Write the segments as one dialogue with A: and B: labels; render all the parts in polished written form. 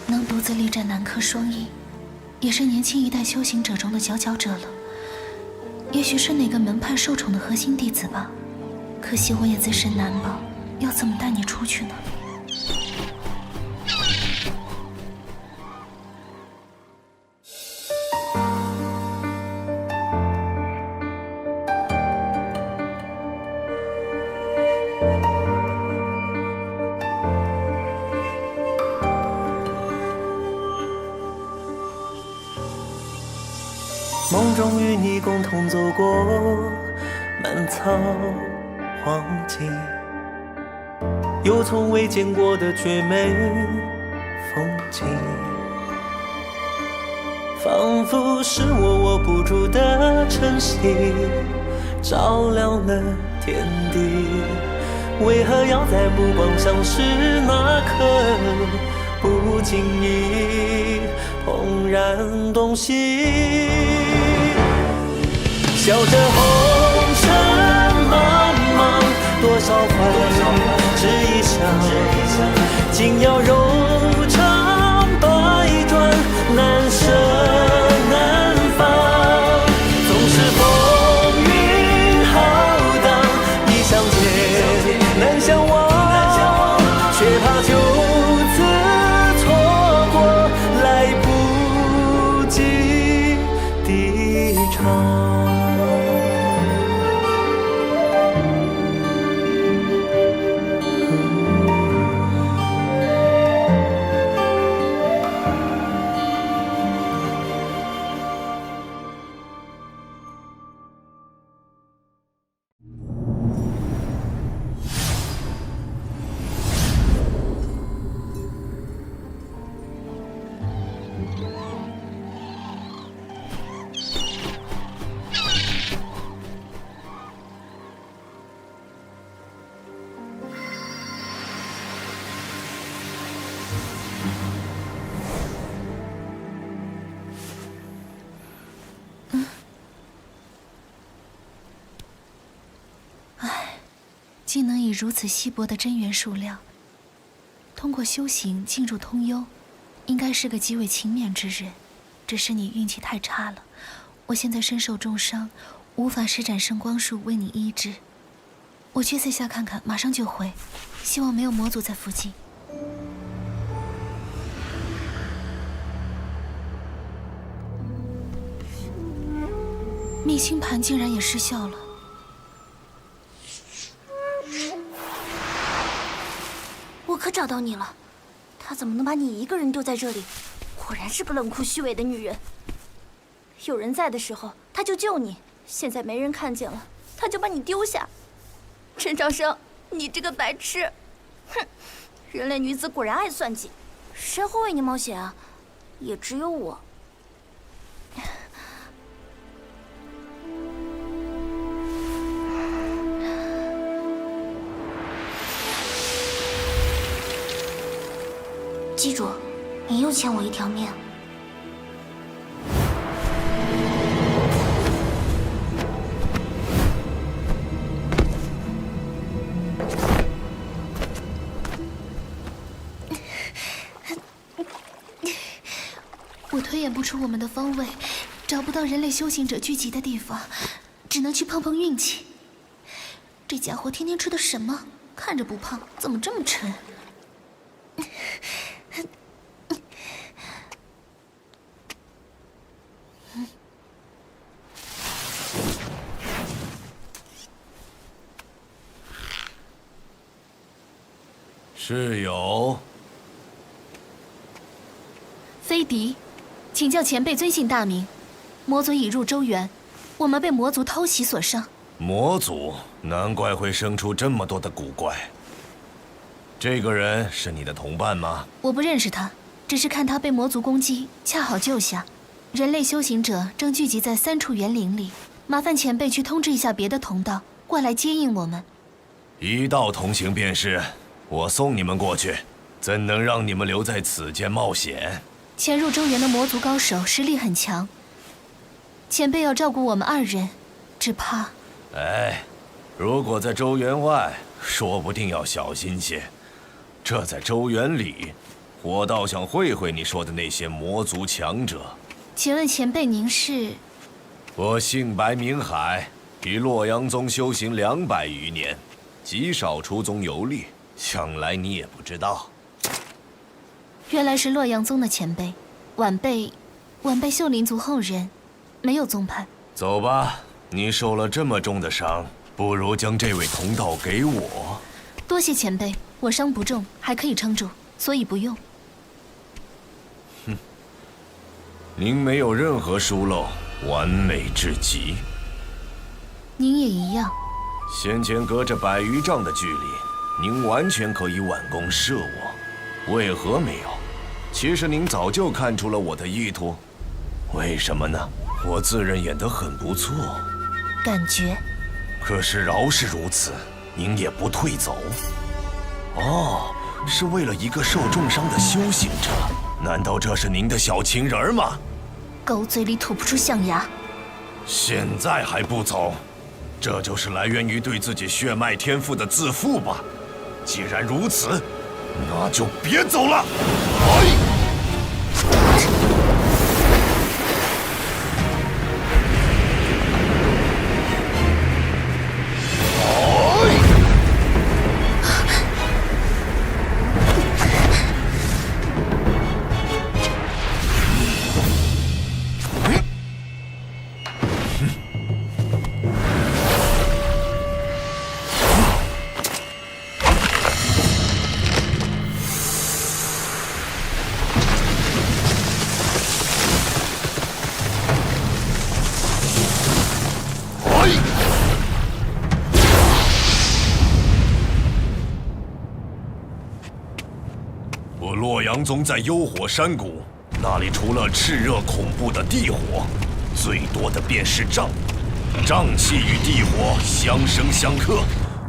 A: 能独自力战南柯双翼，也是年轻一代修行者中的佼佼者了。也许是哪个门派受宠的核心弟子吧。可惜我也自身难保，要怎么带你出去呢？
B: 梦中与你共同走过漫草荒径，有从未见过的绝美风景，仿佛是我握不住的晨曦，照亮了天地。为何要在目光相识那刻，不经意怦然动心？笑着红尘茫茫，多少欢只一笑，竟要柔肠百转，难舍难放。总是风云浩荡，一相见难相忘，却怕就此错过，来不及低唱。
A: 竟能以如此稀薄的真元数量，通过修行进入通幽，应该是个极为勤勉之人。只是你运气太差了，我现在身受重伤，无法施展圣光术为你医治。我去四下看看，马上就回。希望没有魔族在附近。密星盘竟然也失效了。
C: 我可找到你了，他怎么能把你一个人丢在这里？果然是个冷酷虚伪的女人。有人在的时候，他就救你；现在没人看见了，他就把你丢下。陈长生，你这个白痴！哼，人类女子果然爱算计，谁会为你冒险啊？也只有我。记住，你又欠我一条命。
A: 我推演不出我们的方位，找不到人类修行者聚集的地方，只能去碰碰运气。这家伙天天吃的什么？看着不胖，怎么这么沉？
D: 是有。
A: 飞迪，请教前辈尊姓大名？魔族已入周原，我们被魔族偷袭所伤。
D: 魔族，难怪会生出这么多的古怪。这个人是你的同伴吗？
A: 我不认识他，只是看他被魔族攻击，恰好救下。人类修行者正聚集在3处园林里，麻烦前辈去通知一下别的同道，过来接应我们。
D: 一道同行便是，我送你们过去，怎能让你们留在此间冒险？
A: 潜入周原的魔族高手实力很强，前辈要照顾我们2人，只怕……
D: 哎，如果在周原外，说不定要小心些。这在周原里，我倒想会会你说的那些魔族强者。
A: 请问前辈您是？
D: 我姓白名海，于洛阳宗修行200余年，极少出宗游历，想来你也不知道。
A: 原来是洛阳宗的前辈，晚辈秀林族后人，没有宗派。
D: 走吧，你受了这么重的伤，不如将这位同道给我。
A: 多谢前辈，我伤不重，还可以撑住，所以不用。
D: 哼，您没有任何疏漏，完美至极。
A: 您也一样。
D: 先前隔着100余丈的距离，您完全可以挽弓射我，为何没有？其实您早就看出了我的意图，为什么呢？我自认演得很不错，
A: 感觉。
D: 可是饶是如此，您也不退走。哦，是为了一个受重伤的修行者？难道这是您的小情人吗？
A: 狗嘴里吐不出象牙。
D: 现在还不走，这就是来源于对自己血脉天赋的自负吧？既然如此，那就别走了。我洛阳宗在幽火山谷，那里除了炽热恐怖的地火，最多的便是瘴。瘴气与地火相生相克，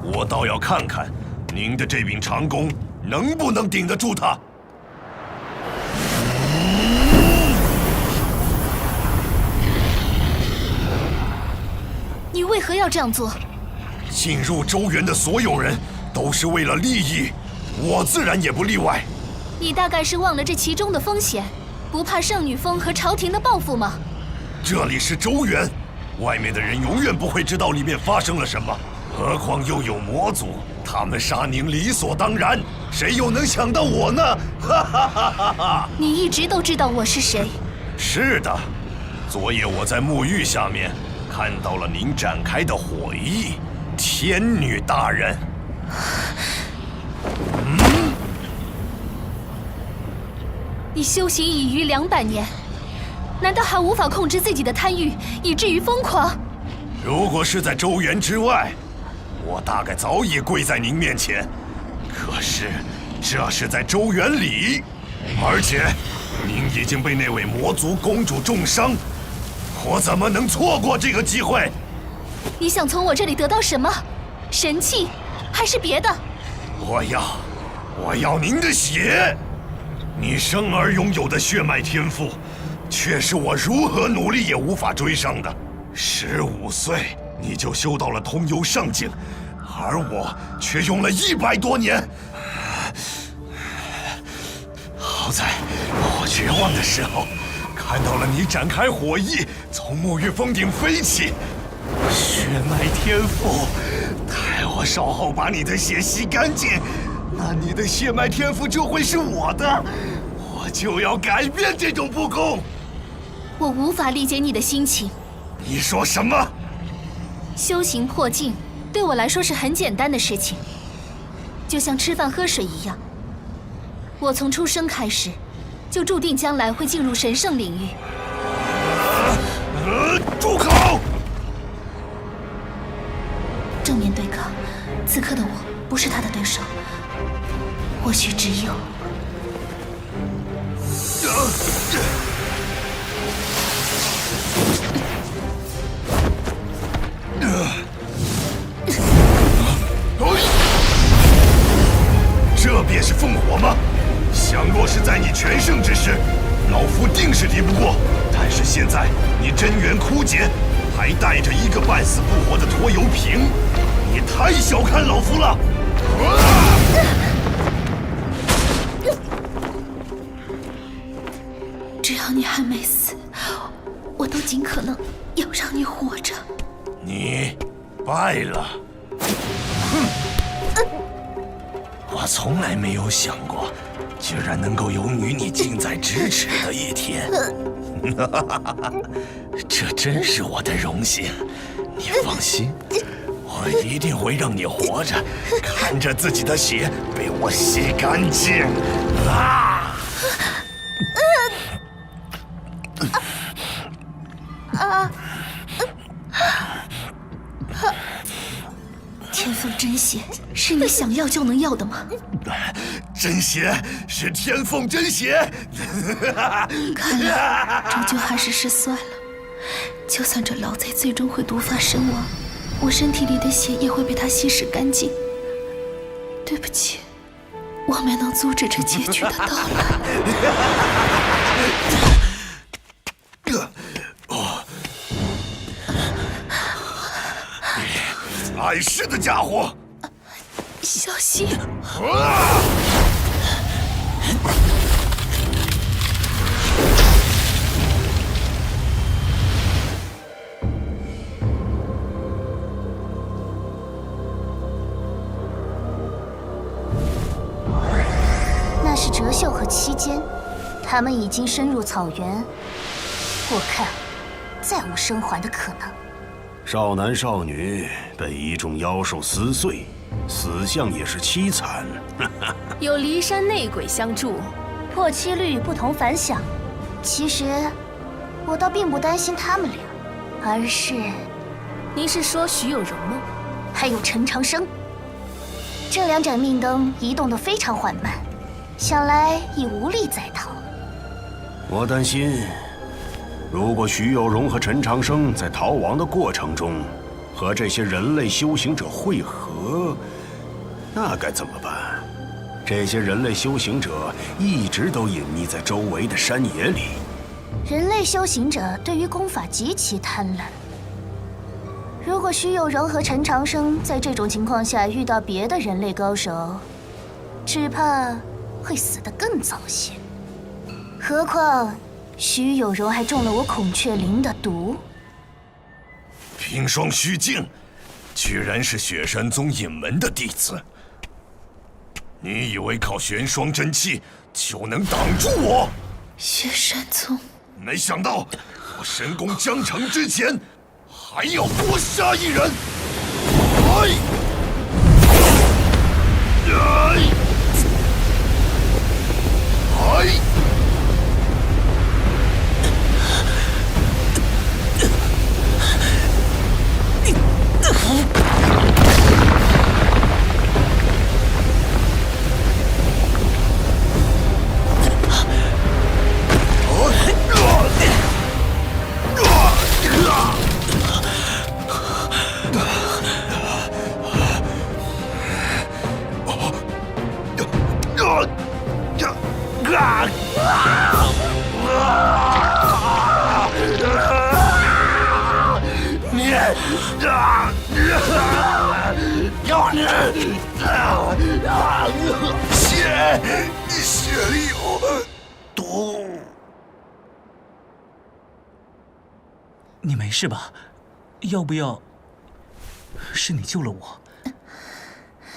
D: 我倒要看看您的这柄长弓能不能顶得住它。
A: 你为何要这样做？
D: 进入周原的所有人都是为了利益，我自然也不例外。
A: 你大概是忘了这其中的风险，不怕圣女峰和朝廷的报复吗？
D: 这里是周原，外面的人永远不会知道里面发生了什么，何况又有魔族，他们杀您理所当然，谁又能想到我呢？哈哈哈哈哈！
A: 你一直都知道我是谁。
D: 是的，昨夜我在沐浴下面看到了您展开的火翼，天女大人。
A: 你修行已逾200年，难道还无法控制自己的贪欲，以至于疯狂？
D: 如果是在周原之外，我大概早已跪在您面前。可是，这是在周原里，而且您已经被那位魔族公主重伤，我怎么能错过这个机会？
A: 你想从我这里得到什么？神器，还是别的？
D: 我要您的血！你生而拥有的血脉天赋，却是我如何努力也无法追上的。15岁你就修到了通幽上境，而我却用了100多年。好在我绝望的时候，看到了你展开火翼，从沐浴峰顶飞起。血脉天赋，待我稍后把你的血吸干净，那你的血脉天赋就会是我的，我就要改变这种不公。
A: 我无法理解你的心情。
D: 你说什么？
A: 修行破境对我来说是很简单的事情，就像吃饭喝水一样。我从出生开始，就注定将来会进入神圣领域。
D: 住口！
A: 正面对抗，此刻的我不是他的对手，或许只有……
D: 这便是凤火吗？想若是在你全盛之时，老夫定是敌不过。但是现在你真元枯竭，还带着一个半死不活的拖油瓶，你太小看老夫了！
A: 只要你还没死，我都尽可能要让你活着。
D: 你败了。哼！我从来没有想过，居然能够有与你近在咫尺的一天。这真是我的荣幸。你放心，我一定会让你活着，看着自己的血被我洗干净。啊！
A: 天凤真血是你想要就能要的吗？
D: 真血是天凤真血。
A: 看来终究还是失算了。就算这老贼最终会毒发身亡，我身体里的血也会被他稀释干净。对不起，我没能阻止这结局的到来。
D: 碍事的家伙，
A: 小心！
C: 那是哲秀和七间，他们已经深入草原，我看再无生还的可能。
E: 少男少女被一众妖兽撕碎，死相也是凄惨。
F: 有骊山内鬼相助，
C: 破七率不同凡响。其实，我倒并不担心他们俩，而是
F: 您是说徐有容吗？
C: 还有陈长生。这两盏命灯移动得非常缓慢，想来已无力再逃。
E: 我担心，如果徐有容和陈长生在逃亡的过程中和这些人类修行者会合，那该怎么办？这些人类修行者一直都隐匿在周围的山野里。
C: 人类修行者对于功法极其贪婪。如果徐有容和陈长生在这种情况下遇到别的人类高手，只怕会死得更早些。何况徐有容还中了我孔雀翎的毒。
D: 冰霜虚境，居然是雪山宗隐门的弟子。你以为靠玄霜真气就能挡住我？
A: 雪山宗，
D: 没想到我神功将成之前，还要多杀一人！血里有毒。
G: 你没事吧？要不要？是你救了我。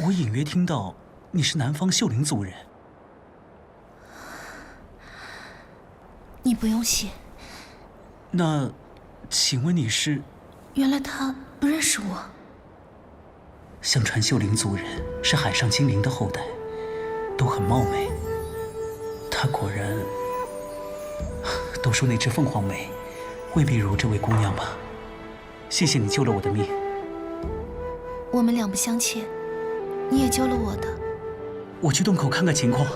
G: 我隐约听到你是南方秀灵族人。
A: 你不用谢。
G: 那，请问你是？
A: 原来他不认识我。
G: 相传秀灵族人是海上精灵的后代，都很貌美。他果然……都说那只凤凰美，未必如这位姑娘吧？谢谢你救了我的命。
A: 我们两不相欠，你也救了我的。
G: 我去洞口看看情况。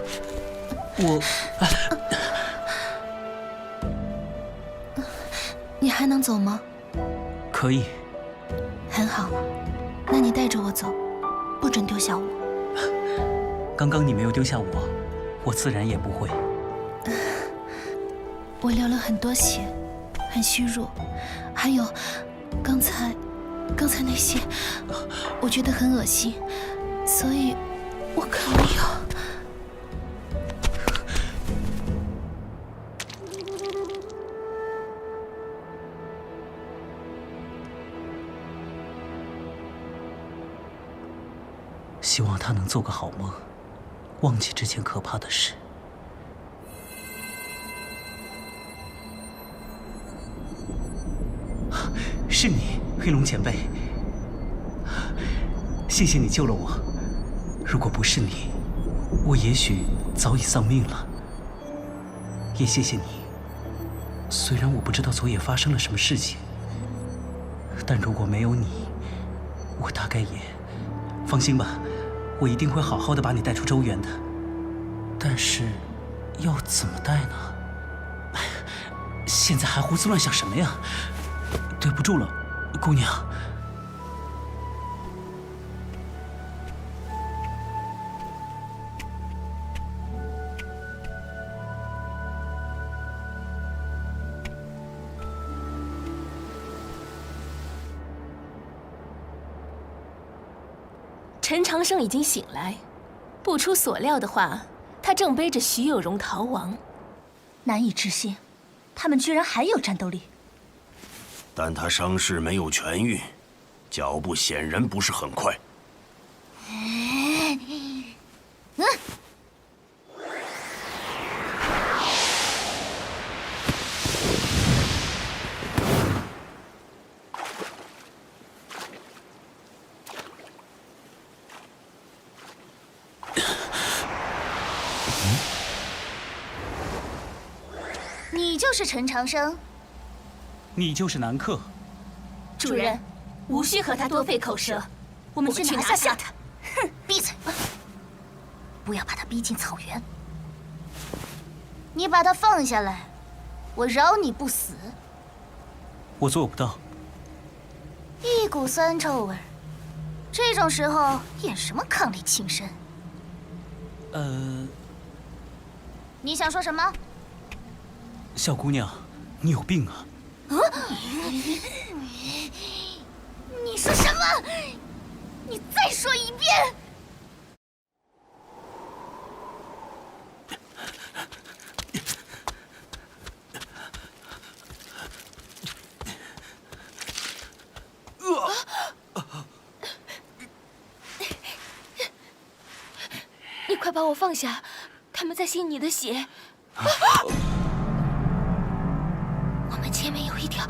A: 你还能走吗？
G: 可以。
A: 很好，那你带着我走，不准丢下我。
G: 刚刚你没有丢下我，我自然也不会。
A: 我流了很多血，很虚弱，还有刚才那些，我觉得很恶心，所以我可能要。
G: 做个好梦，忘记之前可怕的事。是你，黑龙前辈，谢谢你救了我。如果不是你，我也许早已丧命了。也谢谢你，虽然我不知道昨夜发生了什么事情，但如果没有你，我大概也……放心吧，我一定会好好的把你带出周原的。但是，要怎么带呢？现在还胡思乱想什么呀？对不住了，姑娘。
F: 陈长生已经醒来，不出所料的话，他正背着徐有容逃亡。
C: 难以置信，他们居然还有战斗力。
E: 但他伤势没有痊愈，脚步显然不是很快。
C: 你就是陈长生。
G: 你就是南客。
F: 主人，无需和他多费口舌，我们去拿下他。
C: 哼，闭嘴！不要把他逼进草原。你把他放下来，我饶你不死。
G: 我做不到。
C: 一股酸臭味儿，这种时候演什么伉俪情深？你想说什么？
G: 小姑娘，你有病啊！
C: 你说什么？你再说一遍！
F: 你快把我放下，他们在吸你的血。我们前面有一条。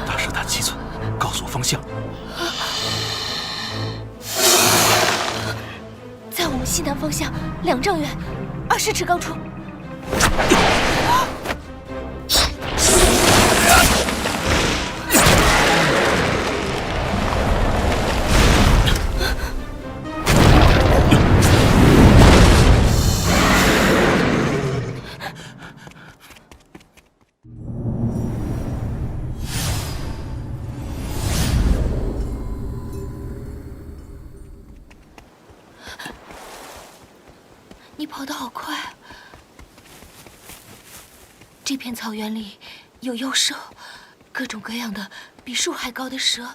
E: 大蛇胆七寸，告诉我方向。
F: 在我们西南方向2丈远，20尺高处。你跑得好快！这片草原里有妖兽，各种各样的比树还高的蛇，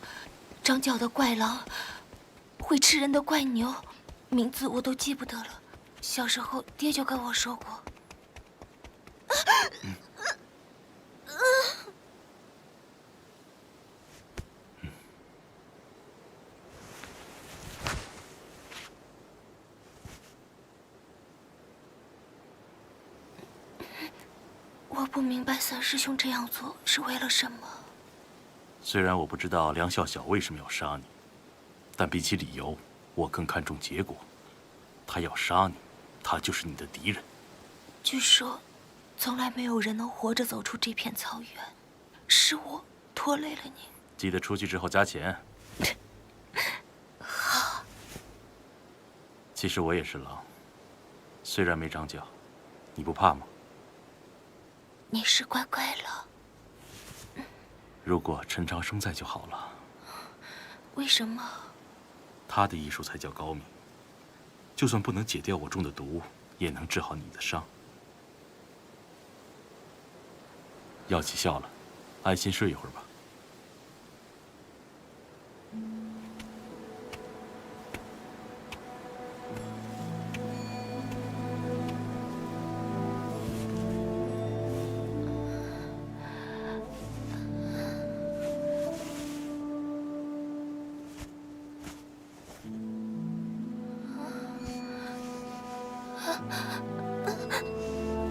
F: 长角的怪狼，会吃人的怪牛，名字我都记不得了。小时候爹就跟我说过。我不明白三师兄这样做是为了什么。
H: 虽然我不知道梁笑笑为什么要杀你，但比起理由，我更看重结果。他要杀你，他就是你的敌人。
F: 据说，从来没有人能活着走出这片草原，是我拖累了你。
H: 记得出去之后加钱。
F: 好。
H: 其实我也是狼，虽然没长脚，你不怕吗？
F: 你是乖乖了。
H: 如果陈长生在就好了。
F: 为什么？
H: 他的医术才叫高明，就算不能解掉我中的毒，也能治好你的伤。药起效了，安心睡一会儿吧。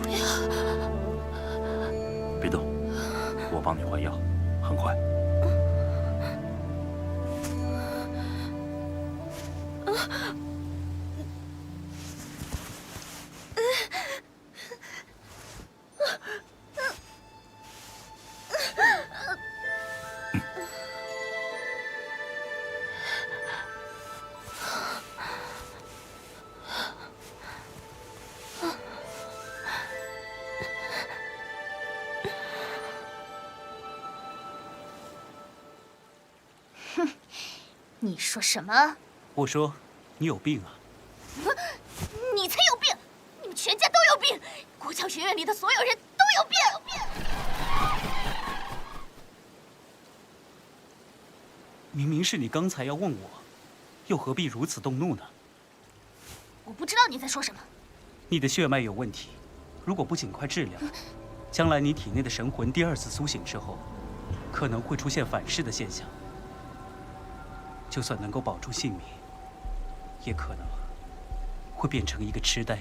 F: 不要！
H: 别动，我帮你换药，很快。
C: 你说什么？
G: 我说，你有病啊！
C: 你才有病！你们全家都有病！国教学院里的所有人都有病！
G: 明明是你刚才要问我，又何必如此动怒呢？
C: 我不知道你在说什么。
G: 你的血脉有问题，如果不尽快治疗，将来你体内的神魂第二次苏醒之后，可能会出现反噬的现象。就算能够保住性命，也可能会变成一个痴呆。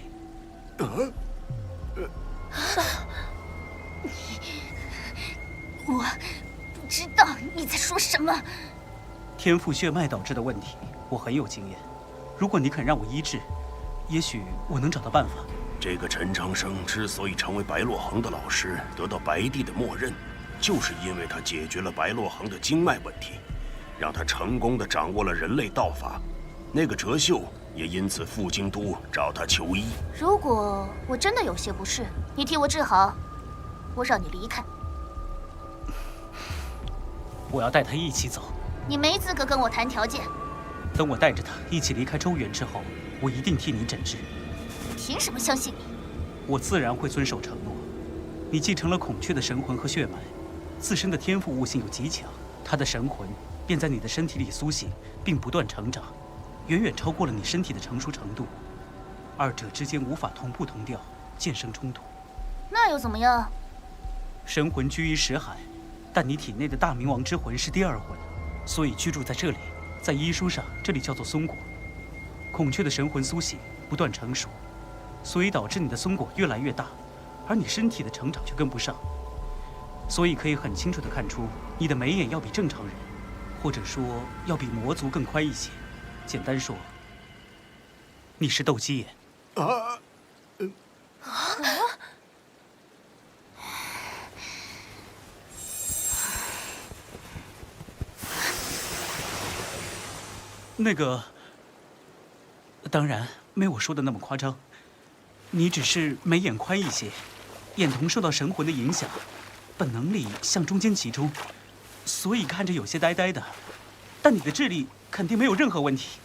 C: 我不知道你在说什么。
G: 天赋血脉导致的问题，我很有经验。如果你肯让我医治，也许我能找到办法。
E: 这个陈长生之所以成为白洛恒的老师，得到白帝的默认，就是因为他解决了白洛恒的经脉问题，让他成功地掌握了人类道法。那个哲秀也因此赴京都找他求医。
C: 如果我真的有些不适，你替我治好，我让你离开。
G: 我要带他一起走。
C: 你没资格跟我谈条件。
G: 等我带着他一起离开周原之后，我一定替你诊治。
C: 凭什么相信你？
G: 我自然会遵守承诺。你继承了孔雀的神魂和血脉，自身的天赋悟性又极强，他的神魂便在你的身体里苏醒，并不断成长，远远超过了你身体的成熟程度，二者之间无法同步同调，渐生冲突。
C: 那又怎么样？
G: 神魂居于识海，但你体内的大明王之魂是第二魂，所以居住在这里。在医书上，这里叫做松果。孔雀的神魂苏醒，不断成熟，所以导致你的松果越来越大，而你身体的成长却跟不上。所以可以很清楚地看出，你的眉眼要比正常人，或者说要比魔族更宽一些。简单说，你是斗鸡眼。那个，当然没我说的那么夸张，你只是眉眼宽一些，眼瞳受到神魂的影响，本能力向中间集中，所以看着有些呆呆的。但你的智力肯定没有任何问题。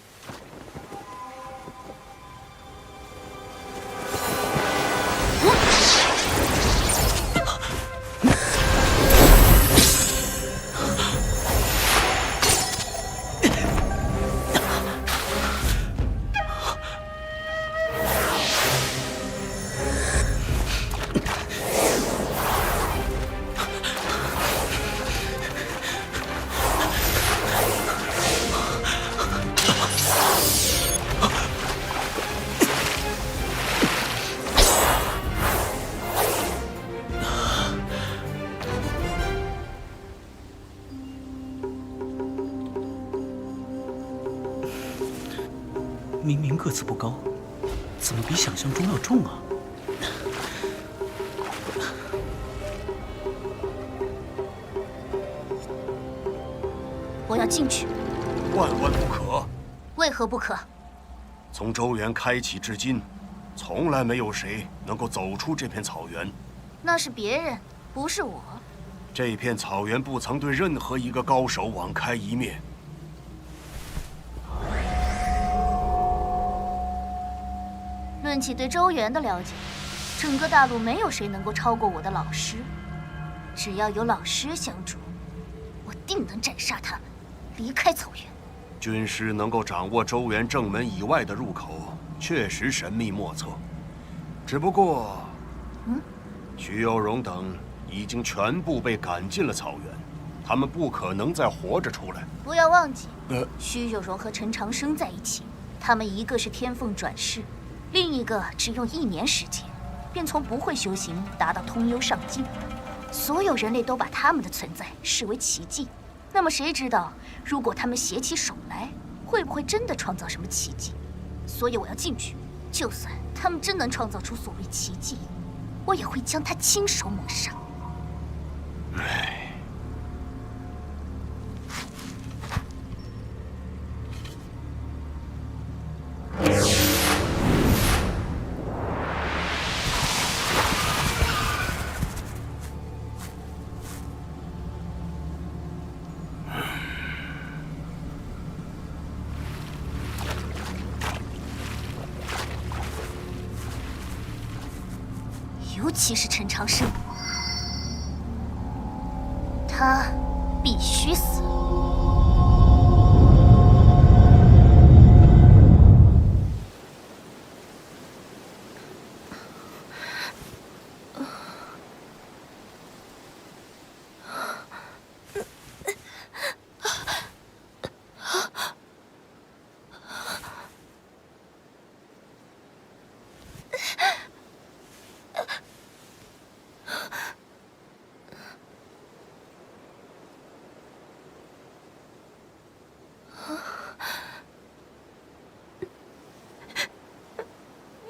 G: 明明个子不高，怎么比想象中要重啊？
C: 我要进去。
E: 万万不可！
C: 为何不可？
E: 从周原开启至今，从来没有谁能够走出这片草原。
C: 那是别人，不是我。
E: 这片草原不曾对任何一个高手网开一面。
C: 论起对周原的了解，整个大陆没有谁能够超过我的老师。只要有老师相助，我定能斩杀他，离开草原。
E: 军师能够掌握周原正门以外的入口，确实神秘莫测。只不过，徐有容等已经全部被赶进了草原，他们不可能再活着出来。
C: 不要忘记，徐有容和陈长生在一起，他们一个是天凤转世，另一个只用1年时间，便从不会修行达到通幽上境。所有人类都把他们的存在视为奇迹。那么谁知道，如果他们携起手来，会不会真的创造什么奇迹？所以我要进去，就算他们真能创造出所谓奇迹，我也会将他亲手抹杀。尤其是陈长生，他必须死。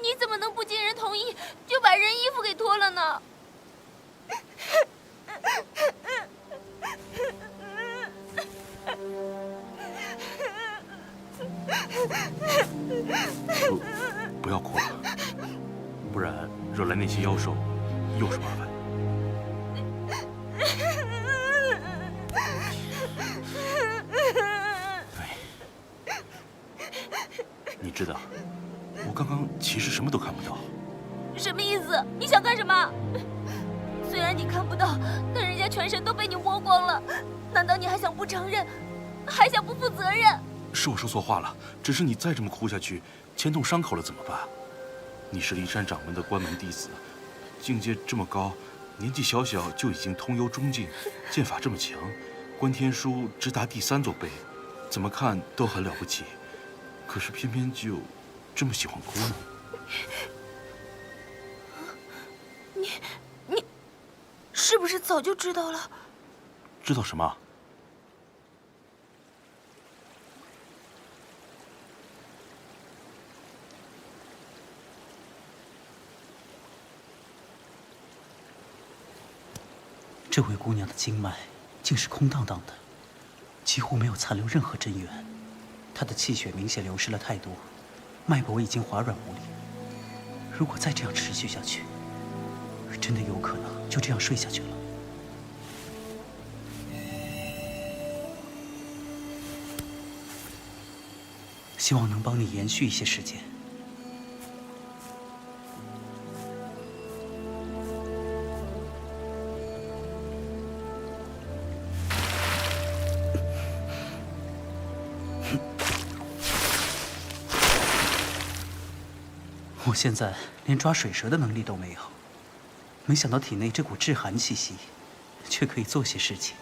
F: 你怎么能不经人同意就把人衣服给脱了呢？
H: 不要哭了，不然惹来那些妖兽，又是麻烦。你知道，我刚刚其实什么都看不到。
F: 什么意思？你想干什么？虽然你看不到，但人家全身都被你摸光了，难道你还想不承认，还想不负责任？
H: 是我说错话了，只是你再这么哭下去，牵动伤口了怎么办？你是骊山掌门的关门弟子，境界这么高，年纪小小就已经通幽中境，剑法这么强，观天书直达第3座碑，怎么看都很了不起。可是偏偏就这么喜欢哭呢？
F: 你是不是早就知道了？
H: 知道什么？
G: 这位姑娘的经脉竟是空荡荡的，几乎没有残留任何真元。她的气血明显流失了太多，脉搏已经滑软无力。如果再这样持续下去，真的有可能就这样睡下去了。希望能帮你延续一些时间。我现在连抓水蛇的能力都没有，没想到体内这股至寒气息，却可以做些事情。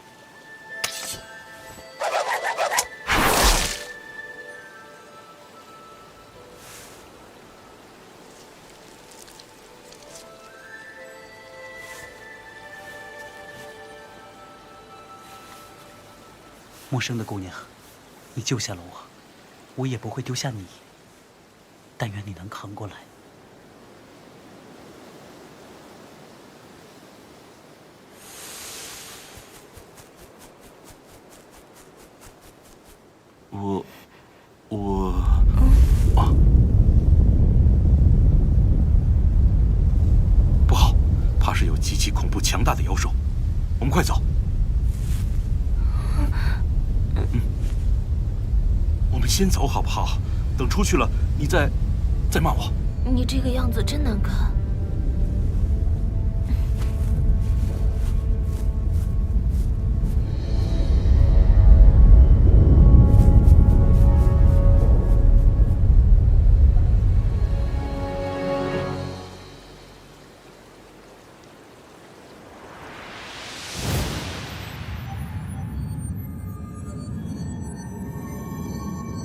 G: 陌生的姑娘，你救下了我，我也不会丢下你。但愿你能扛过来。
H: 不好，怕是有极其恐怖强大的妖兽，我们快走。我们先走好不好？等出去了，你再骂我。
F: 你这个样子真难看。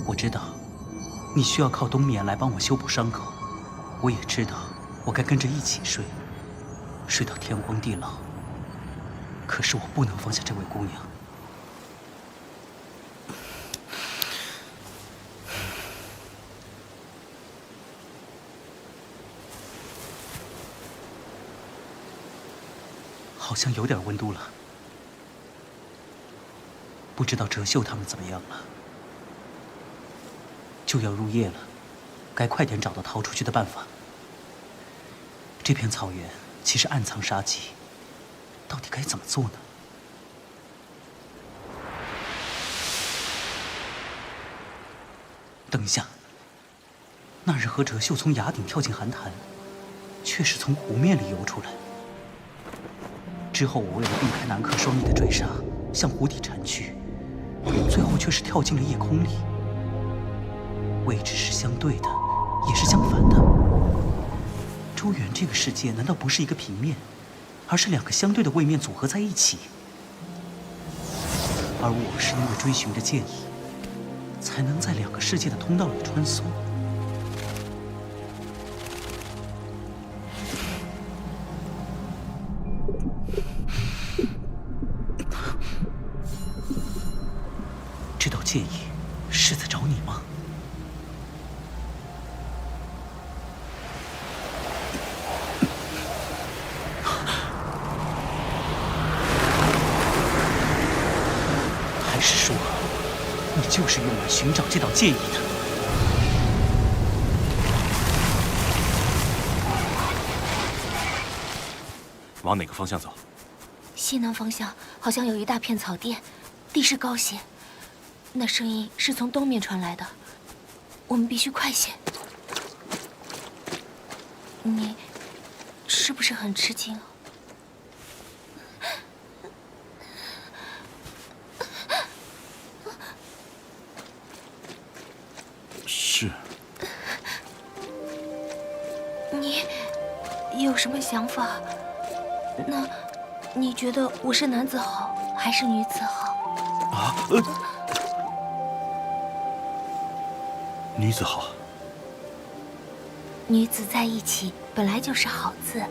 G: 我知道，你需要靠冬眠来帮我修补伤口，我也知道，我该跟着一起睡，睡到天荒地老。可是我不能放下这位姑娘。好像有点温度了，不知道哲秀他们怎么样了。就要入夜了，该快点找到逃出去的办法。这片草原其实暗藏杀机，到底该怎么做呢？等一下，那日和哲秀从崖顶跳进寒潭，却是从湖面里游出来。之后，我为了避开南柯双翼的追杀，向湖底缠去，最后却是跳进了夜空里。位置是相对的，也是相反的。周原这个世界难道不是一个平面，而是两个相对的位面组合在一起？而我是因为追寻着剑意，才能在两个世界的通道里穿梭。这道剑意是在找你吗？还是说，你就是用来寻找这道剑意的？
H: 往哪个方向走？
F: 西南方向好像有一大片草甸，地势高些。那声音是从东面传来的，我们必须快些。你是不是很吃惊？
H: 是。
F: 你有什么想法？那你觉得我是男子好还是女子好？
H: 啊？女子好。
F: 女子在一起本来就是好字。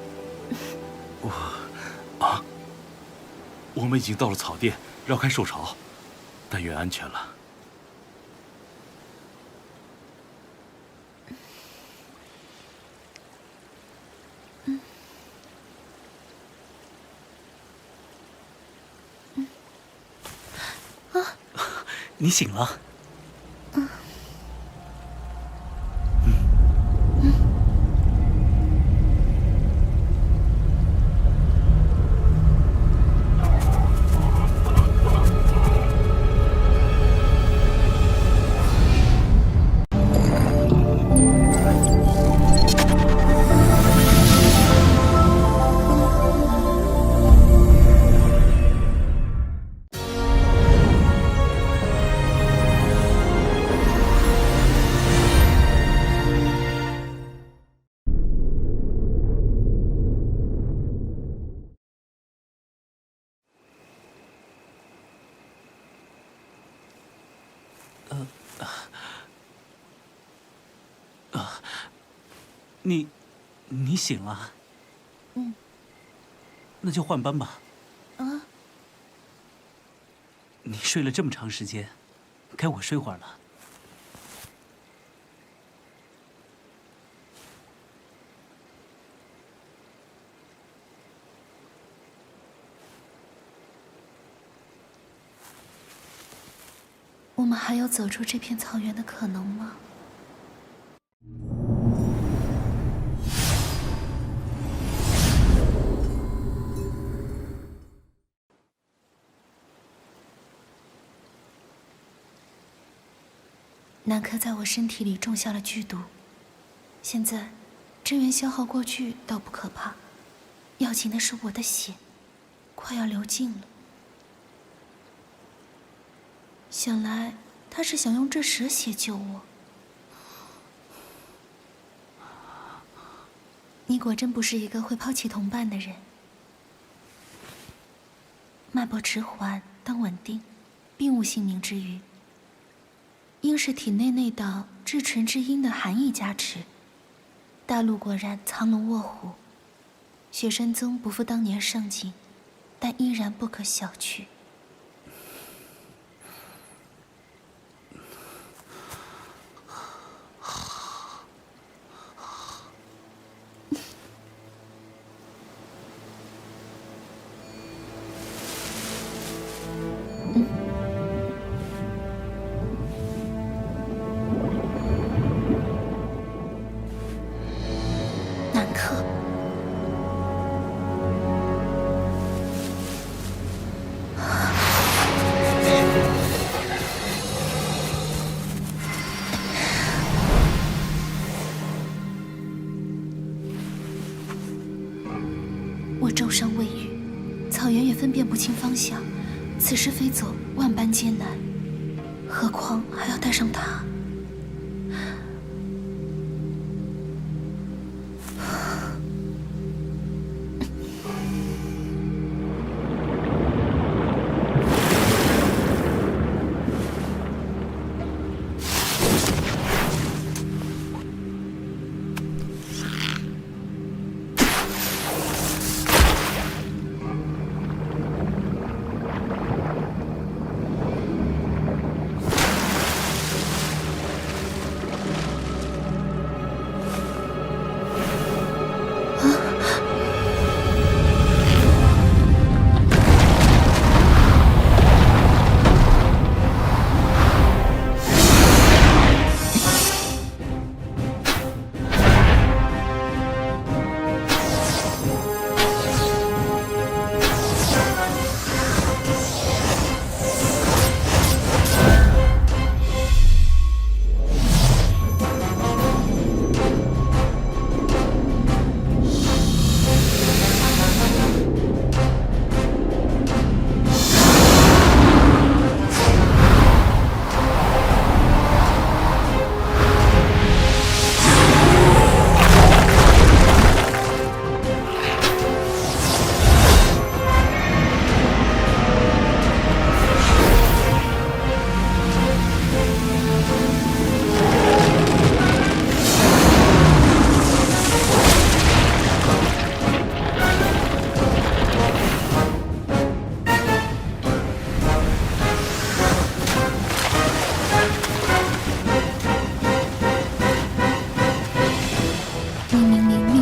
H: 我们已经到了草甸，绕开兽巢，但愿安全了。
G: 你醒了。你醒了？那就换班吧。你睡了这么长时间，该我睡会儿了。
A: 我们还有走出这片草原的可能吗？南柯在我身体里种下了剧毒，现在真元消耗过去倒不可怕，要紧的是我的血快要流尽了。想来他是想用这蛇血救我。你果真不是一个会抛弃同伴的人。脉搏迟缓，当稳定，并无性命之虞。应是体内那道至纯至阴的寒意加持。大陆果然藏龙卧虎，雪山宗不复当年盛景，但依然不可小觑。南柯。我周伤未愈，草原也分辨不清方向，此时飞走万般艰难，何况还要带上他。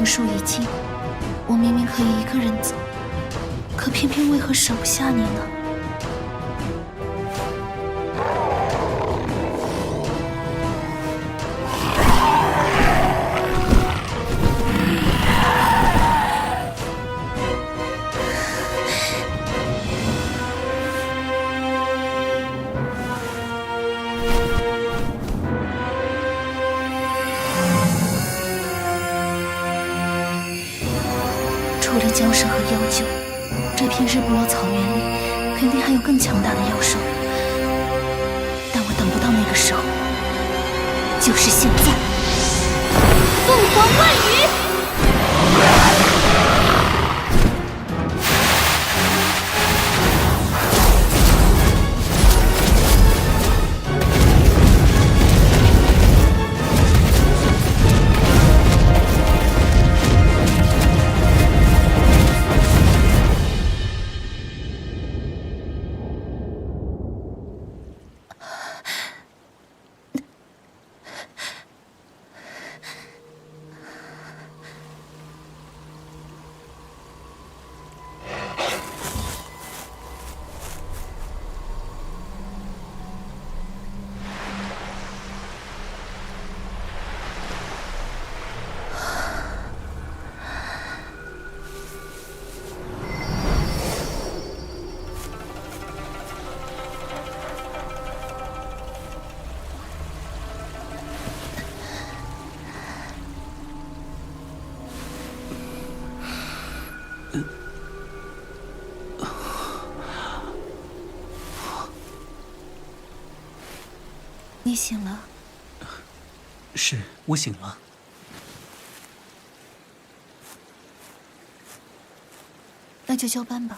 A: 树已尽，我明明可以一个人走，可偏偏为何舍不下你呢？除了蛟蛇和妖鹫，这片日不落草原里肯定还有更强大的妖兽，但我等不到那个时候，就是现在。
C: 凤凰万羽！
A: 你醒了？
G: 是我醒了。
A: 那就交班吧。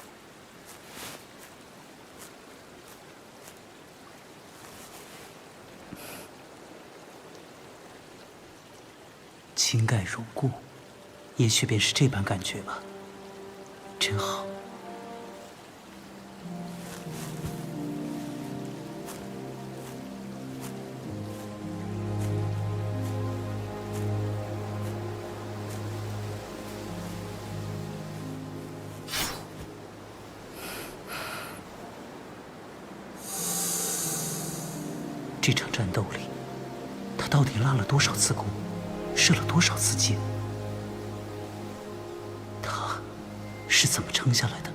G: 情盖如故，也许便是这般感觉吧。真好。这场战斗里，他到底拉了多少次弓，射了多少次箭？他是怎么撑下来的？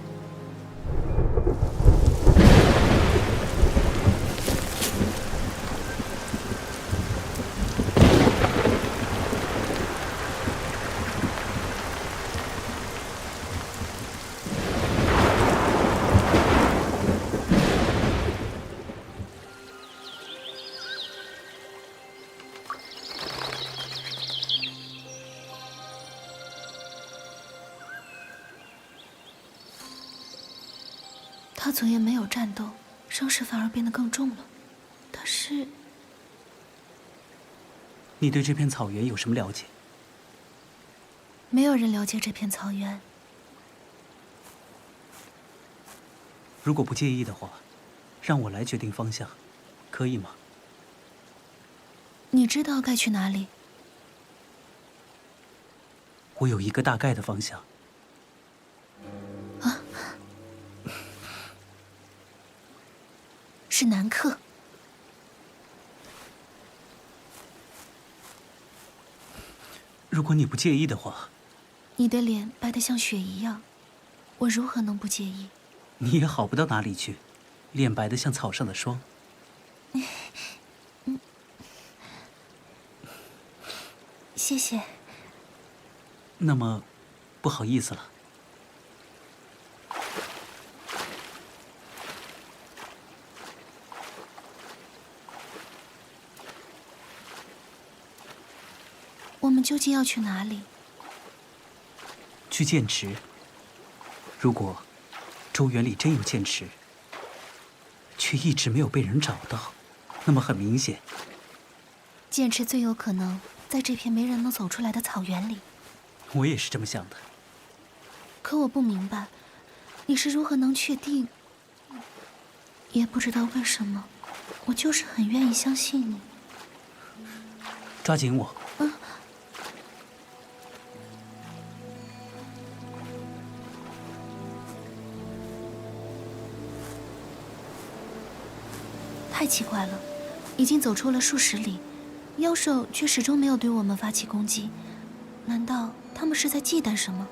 A: 他昨夜没有战斗，伤势反而变得更重了。他是……
G: 你对这片草原有什么了解？
A: 没有人了解这片草原。
G: 如果不介意的话，让我来决定方向，可以吗？
A: 你知道该去哪里？
G: 我有一个大概的方向。
A: 是南克。
G: 如果你不介意的话，
A: 你的脸白得像雪一样，我如何能不介意？
G: 你也好不到哪里去，脸白得像草上的霜。
A: 谢谢。
G: 那么，不好意思了。
A: 我们究竟要去哪里？
G: 去剑池。如果周原里真有剑池，却一直没有被人找到，那么很明显，
A: 剑池最有可能在这片没人能走出来的草原里。
G: 我也是这么想的。
A: 可我不明白，你是如何能确定？也不知道为什么，我就是很愿意相信你。
G: 抓紧我。太奇怪了，已经走出了数十里，妖兽却始终没有对我们发起攻击。难道他们是在忌惮什么？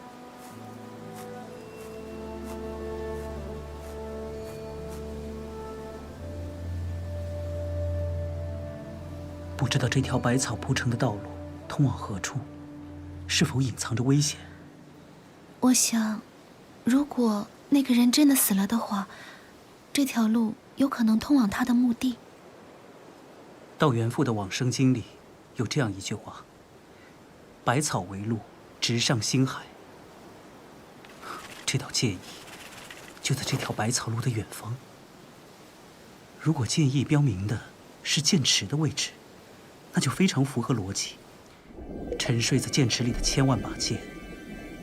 G: 不知道这条百草铺成的道路通往何处，是否隐藏着危险？
A: 我想，如果那个人真的死了的话，这条路有可能通往他的墓地。
G: 道元父的往生经里有这样一句话：“百草为路，直上星海。”这道剑意就在这条百草路的远方。如果剑意标明的是剑池的位置，那就非常符合逻辑。沉睡在剑池里的千万把剑，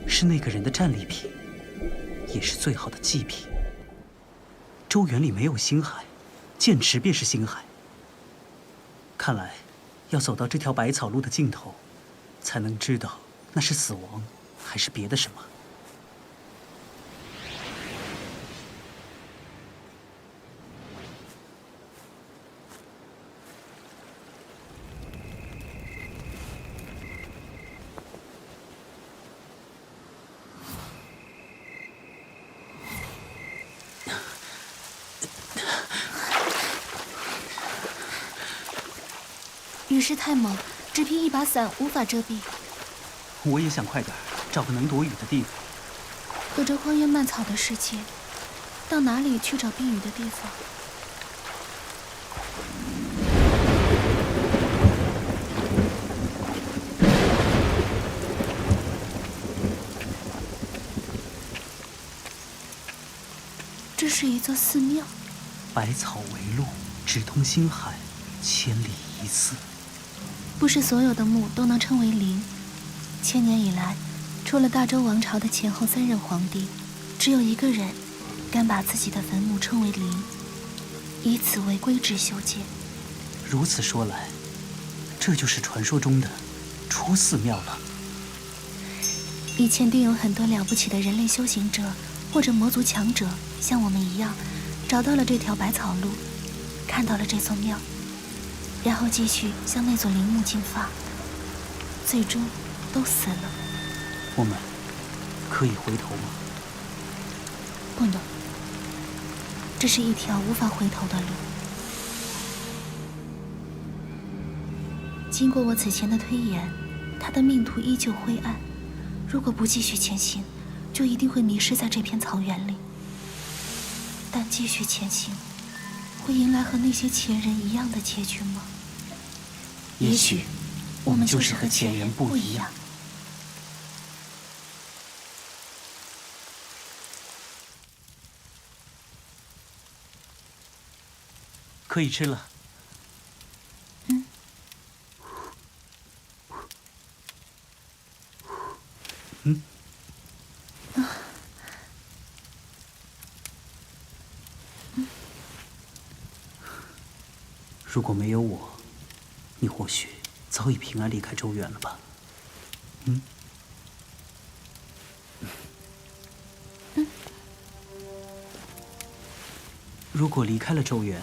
G: 是那个人的战利品，也是最好的祭品。周原里没有星海，剑池便是星海。看来，要走到这条百草路的尽头，才能知道那是死亡，还是别的什么。
A: 雨势太猛，只凭一把伞无法遮蔽。
G: 我也想快点找个能躲雨的地方。
A: 有着荒原蔓草的世界，到哪里去找避雨的地方？这是一座寺庙。
G: 百草为路，直通星海，千里一寺。
A: 不是所有的墓都能称为陵。千年以来，除了大周王朝的前后3任皇帝，只有一个人敢把自己的坟墓称为陵，以此为规制修建。
G: 如此说来，这就是传说中的出寺庙了。
A: 以前定有很多了不起的人类修行者或者魔族强者，像我们一样，找到了这条百草路，看到了这座庙，然后继续向那座陵墓进发，最终都死了。
G: 我们可以回头吗？
A: 不能，这是一条无法回头的路。经过我此前的推演，他的命途依旧灰暗。如果不继续前行，就一定会迷失在这片草原里。但继续前行，会迎来和那些前人一样的结局吗？
G: 也许我们就是和前人不一样。可以吃了。如果没有我，你或许早已平安离开周原了吧？如果离开了周原，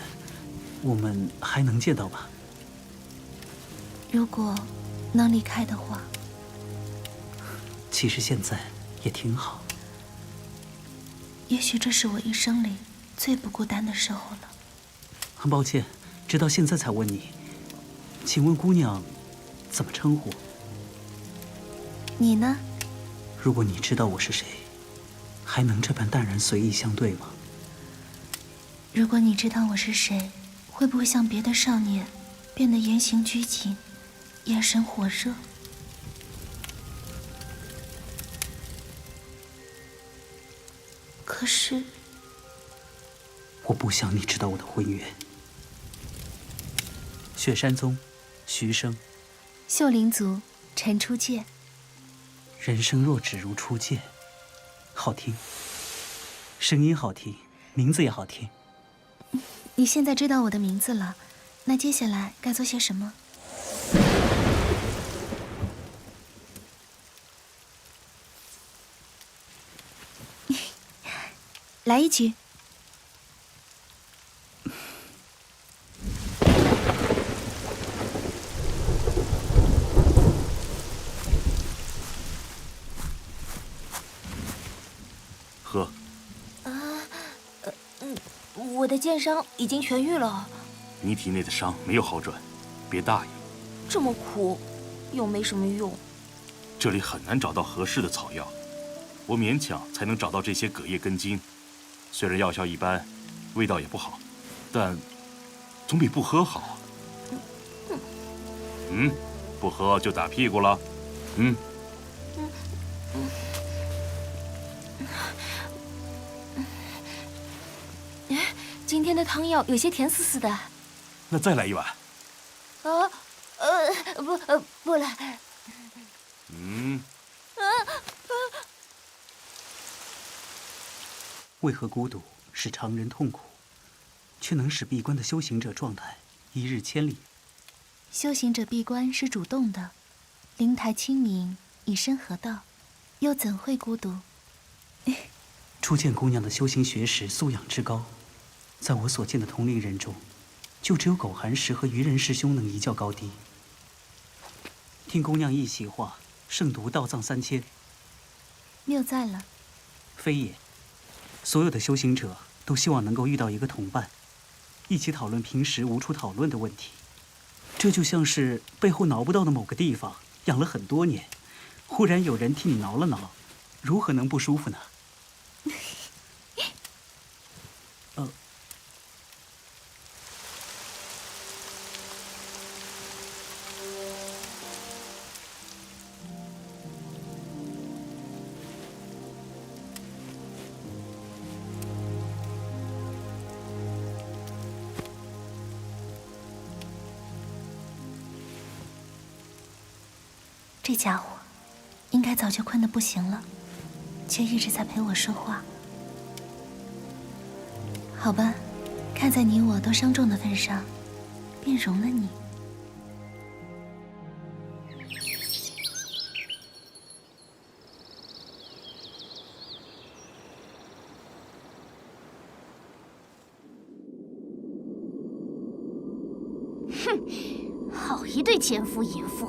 G: 我们还能见到吧？
A: 如果能离开的话，
G: 其实现在也挺好。
A: 也许这是我一生里最不孤单的时候了。
G: 很抱歉，直到现在才问你，请问姑娘怎么称呼？
A: 你呢？
G: 如果你知道我是谁，还能这般淡然随意相对吗？
A: 如果你知道我是谁，会不会像别的少年，变得言行拘谨，眼神火热？可是，
G: 我不想你知道我的婚约。雪山宗，徐生。
A: 秀灵族，陈初见。
G: 人生若只如初见，好听，声音好听，名字也好听。
A: 你现在知道我的名字了，那接下来该做些什么？来一局。
H: 喝。
F: 我的剑伤已经痊愈了。
H: 你体内的伤没有好转，别大意。
F: 这么苦，又没什么用。
H: 这里很难找到合适的草药，我勉强才能找到这些葛叶根茎。虽然药效一般，味道也不好，但总比不喝好。不喝就打屁股了。
F: 今天的汤药有些甜丝丝的。
H: 那再来一碗。
F: 不了。
G: 为何孤独使常人痛苦，却能使闭关的修行者状态一日千里？
A: 修行者闭关是主动的，灵台清明，以身合道，又怎会孤独？
G: 初见姑娘的修行学识素养之高，在我所见的同龄人中，就只有苟寒石和愚人师兄能一较高低。听姑娘一席话，胜读道藏3000。
A: 谬赞了。
G: 非也，所有的修行者都希望能够遇到一个同伴，一起讨论平时无处讨论的问题。这就像是背后挠不到的某个地方，养了很多年，忽然有人替你挠了挠，如何能不舒服呢？
A: 这家伙应该早就困得不行了，却一直在陪我说话。好吧，看在你我都伤重的份上，便容了你。
C: 好一对奸夫淫妇！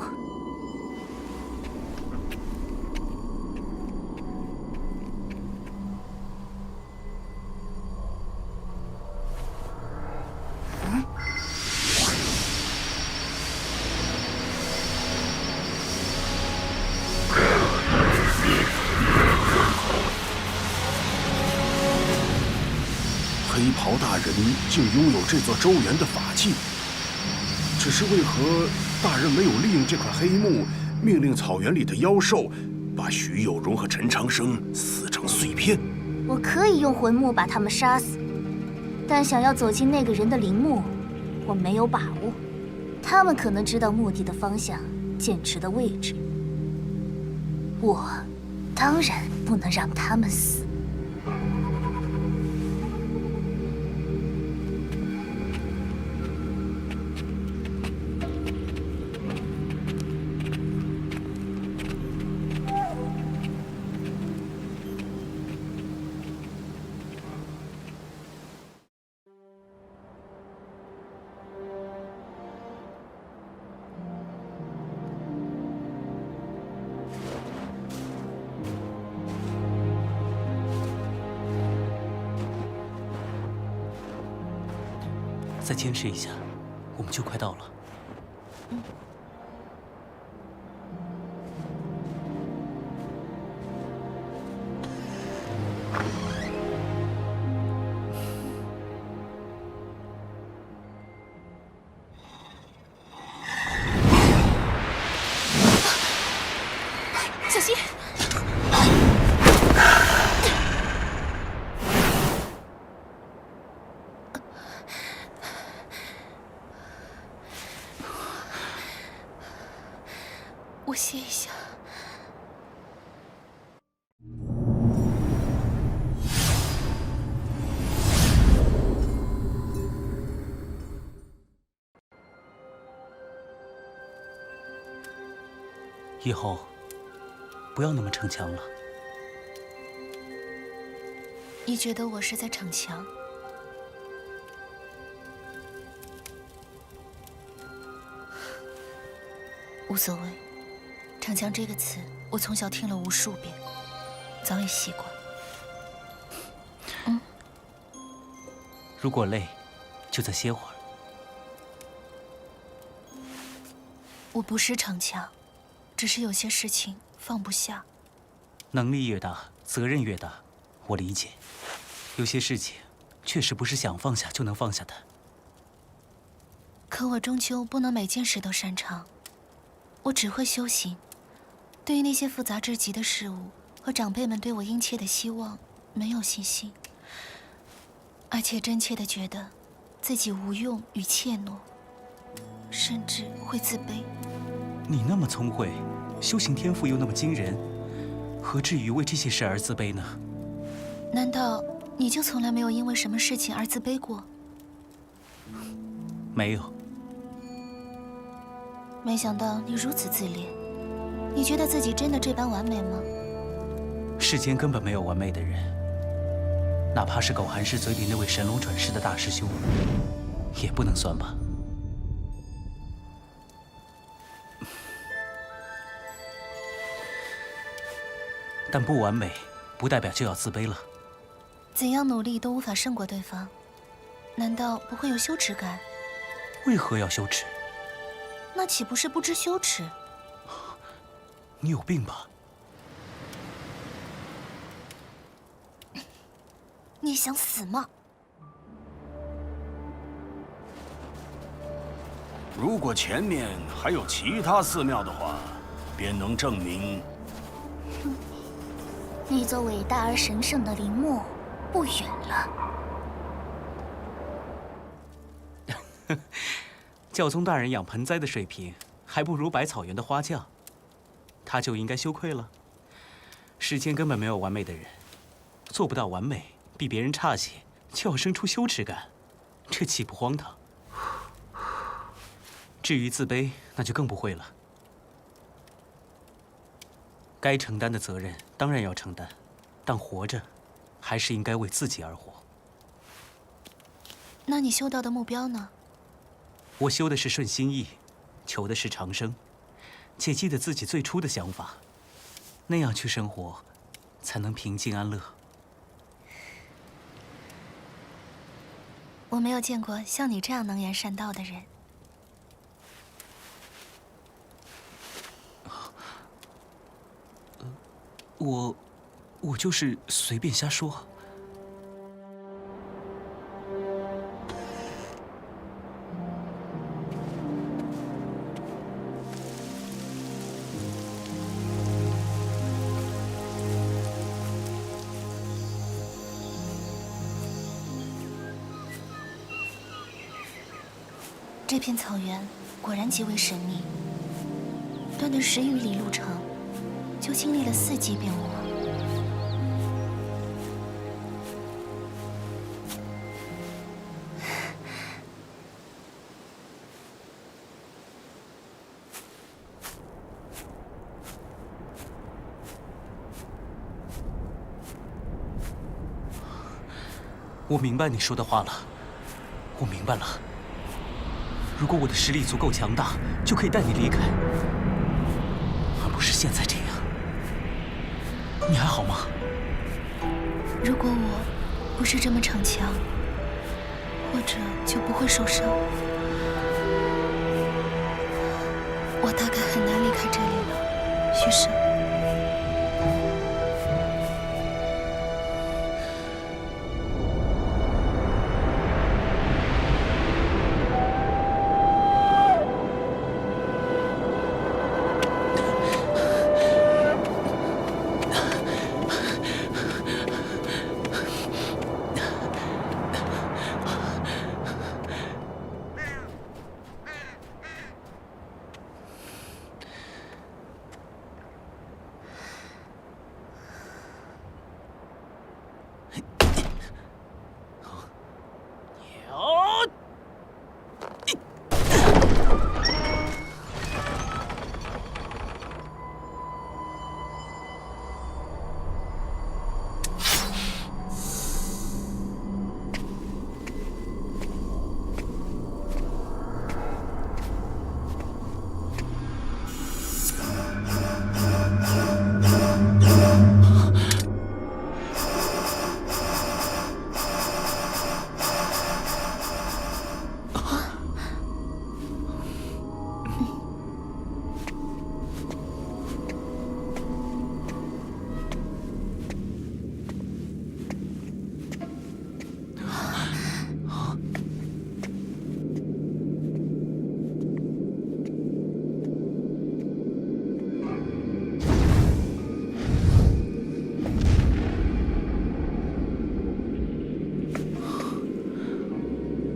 E: 黑袍大人竟拥有这座周原的法器，只是为何大人没有利用这块黑木，命令草原里的妖兽把徐有容和陈长生撕成碎片？
C: 我可以用魂木把他们杀死，但想要走进那个人的陵墓，我没有把握。他们可能知道墓地的方向、剑池的位置，我当然不能让他们死。
G: 再坚持一下，我们就快到了。
F: 小心！我歇一下。
G: 以后不要那么逞强了。
A: 你觉得我是在逞强？无所谓，逞强这个词，我从小听了无数遍，早已习惯。
G: 如果累，就再歇会儿。
A: 我不是逞强，只是有些事情放不下。
G: 能力越大，责任越大，我理解。有些事情确实不是想放下就能放下的。
A: 可我终究不能每件事都擅长，我只会修行。对于那些复杂至极的事物和长辈们对我殷切的希望，没有信心，而且真切地觉得自己无用与怯懦，甚至会自卑。
G: 你那么聪慧，修行天赋又那么惊人，何至于为这些事而自卑呢？
A: 难道你就从来没有因为什么事情而自卑过？
G: 没有。
A: 没想到你如此自恋，你觉得自己真的这般完美吗？
G: 世间根本没有完美的人，哪怕是苟寒氏嘴里那位神龙转世的大师兄，也不能算吧。但不完美，不代表就要自卑了。
A: 怎样努力都无法胜过对方，难道不会有羞耻感？
G: 为何要羞耻？
A: 那岂不是不知羞耻？
G: 你有病吧？
A: 你想死吗？
E: 如果前面还有其他寺庙的话，便能证明
C: 那座伟大而神圣的陵墓不远了。
G: 教宗大人养盆栽的水平，还不如百草园的花匠。他就应该羞愧了。世间根本没有完美的人，做不到完美，比别人差些，就要生出羞耻感，这岂不荒唐？至于自卑，那就更不会了。该承担的责任当然要承担，但活着，还是应该为自己而活。
A: 那你修道的目标呢？
G: 我修的是顺心意，求的是长生，且记得自己最初的想法，那样去生活，才能平静安乐。
A: 我没有见过像你这样能言善道的人。
G: 我就是随便瞎说。
A: 这片草原果然极为神秘，短短10余里路程，就经历了4季变化。
G: 我明白你说的话了，我明白了。如果我的实力足够强大，就可以带你离开，而不是现在这样。你还好吗？
A: 如果我不是这么逞强，或者就不会受伤。我大概很难离开这里了，徐生。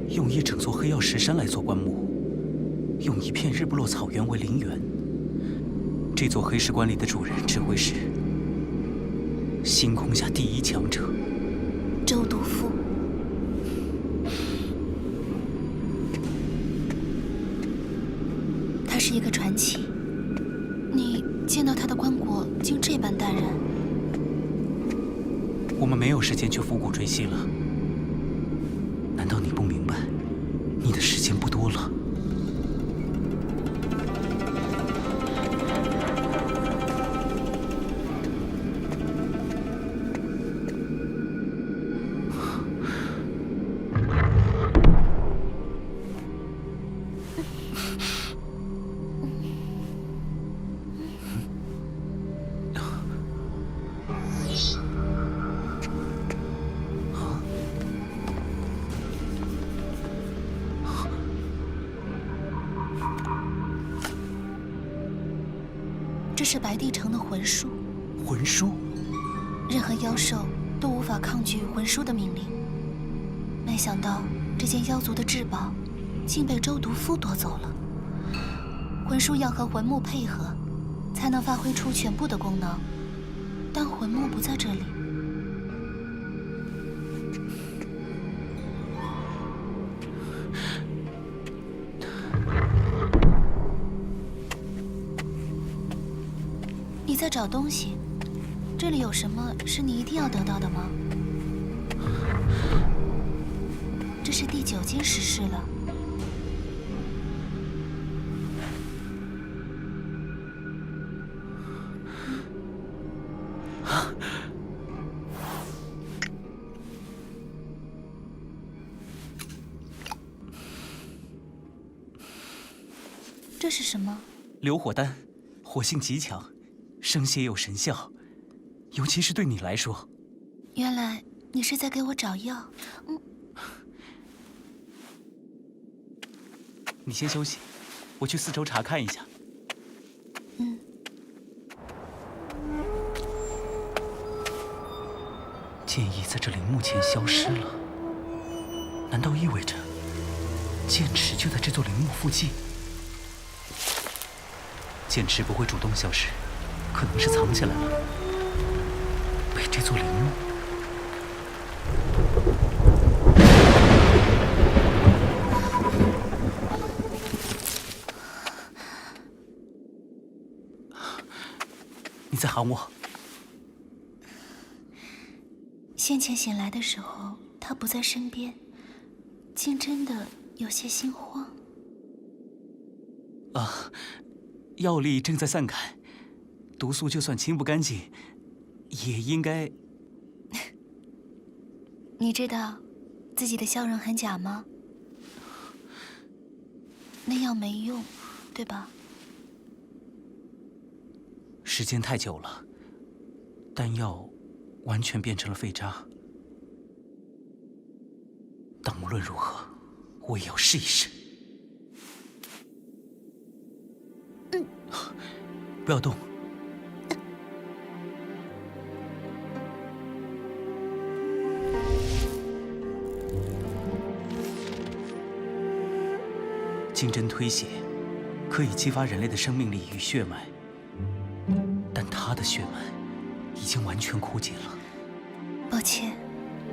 G: 用一整座黑曜石山来做棺木，用一片日不落草原为陵园。这座黑石棺里的主人只会是星空下第一强者
A: 周毒夫。他是一个传奇。你见到他的棺椁竟这般淡然。
G: 我们没有时间去复古追昔了。难道你不明白，你的时间不多了？
A: 这是白帝城的魂书。
G: 魂书？
A: 任何妖兽都无法抗拒魂书的命令。没想到这件妖族的至宝，竟被周毒夫夺走了。魂书要和魂木配合，才能发挥出全部的功能。但魂木不在这里。你在找东西？这里有什么是你一定要得到的吗？这是第9件实事了。这是什么？
G: 流火丹，火性极强，生血有神效，尤其是对你来说。
A: 原来你是在给我找药。
G: 你先休息，我去四周查看一下。剑意在这陵墓前消失了，难道意味着剑池就在这座陵墓附近？剑池不会主动消失，可能是藏起来了，被这座陵墓。你在喊我？
A: 先前醒来的时候，他不在身边，竟真的有些心慌。
G: 药力正在散开，毒素就算清不干净，也应该……
A: 你知道自己的笑容很假吗？那药没用，对吧？
G: 时间太久了，丹药完全变成了废渣。但无论如何，我也要试一试。不要动。金针推血可以激发人类的生命力与血脉，但他的血脉已经完全枯竭了。
A: 抱歉，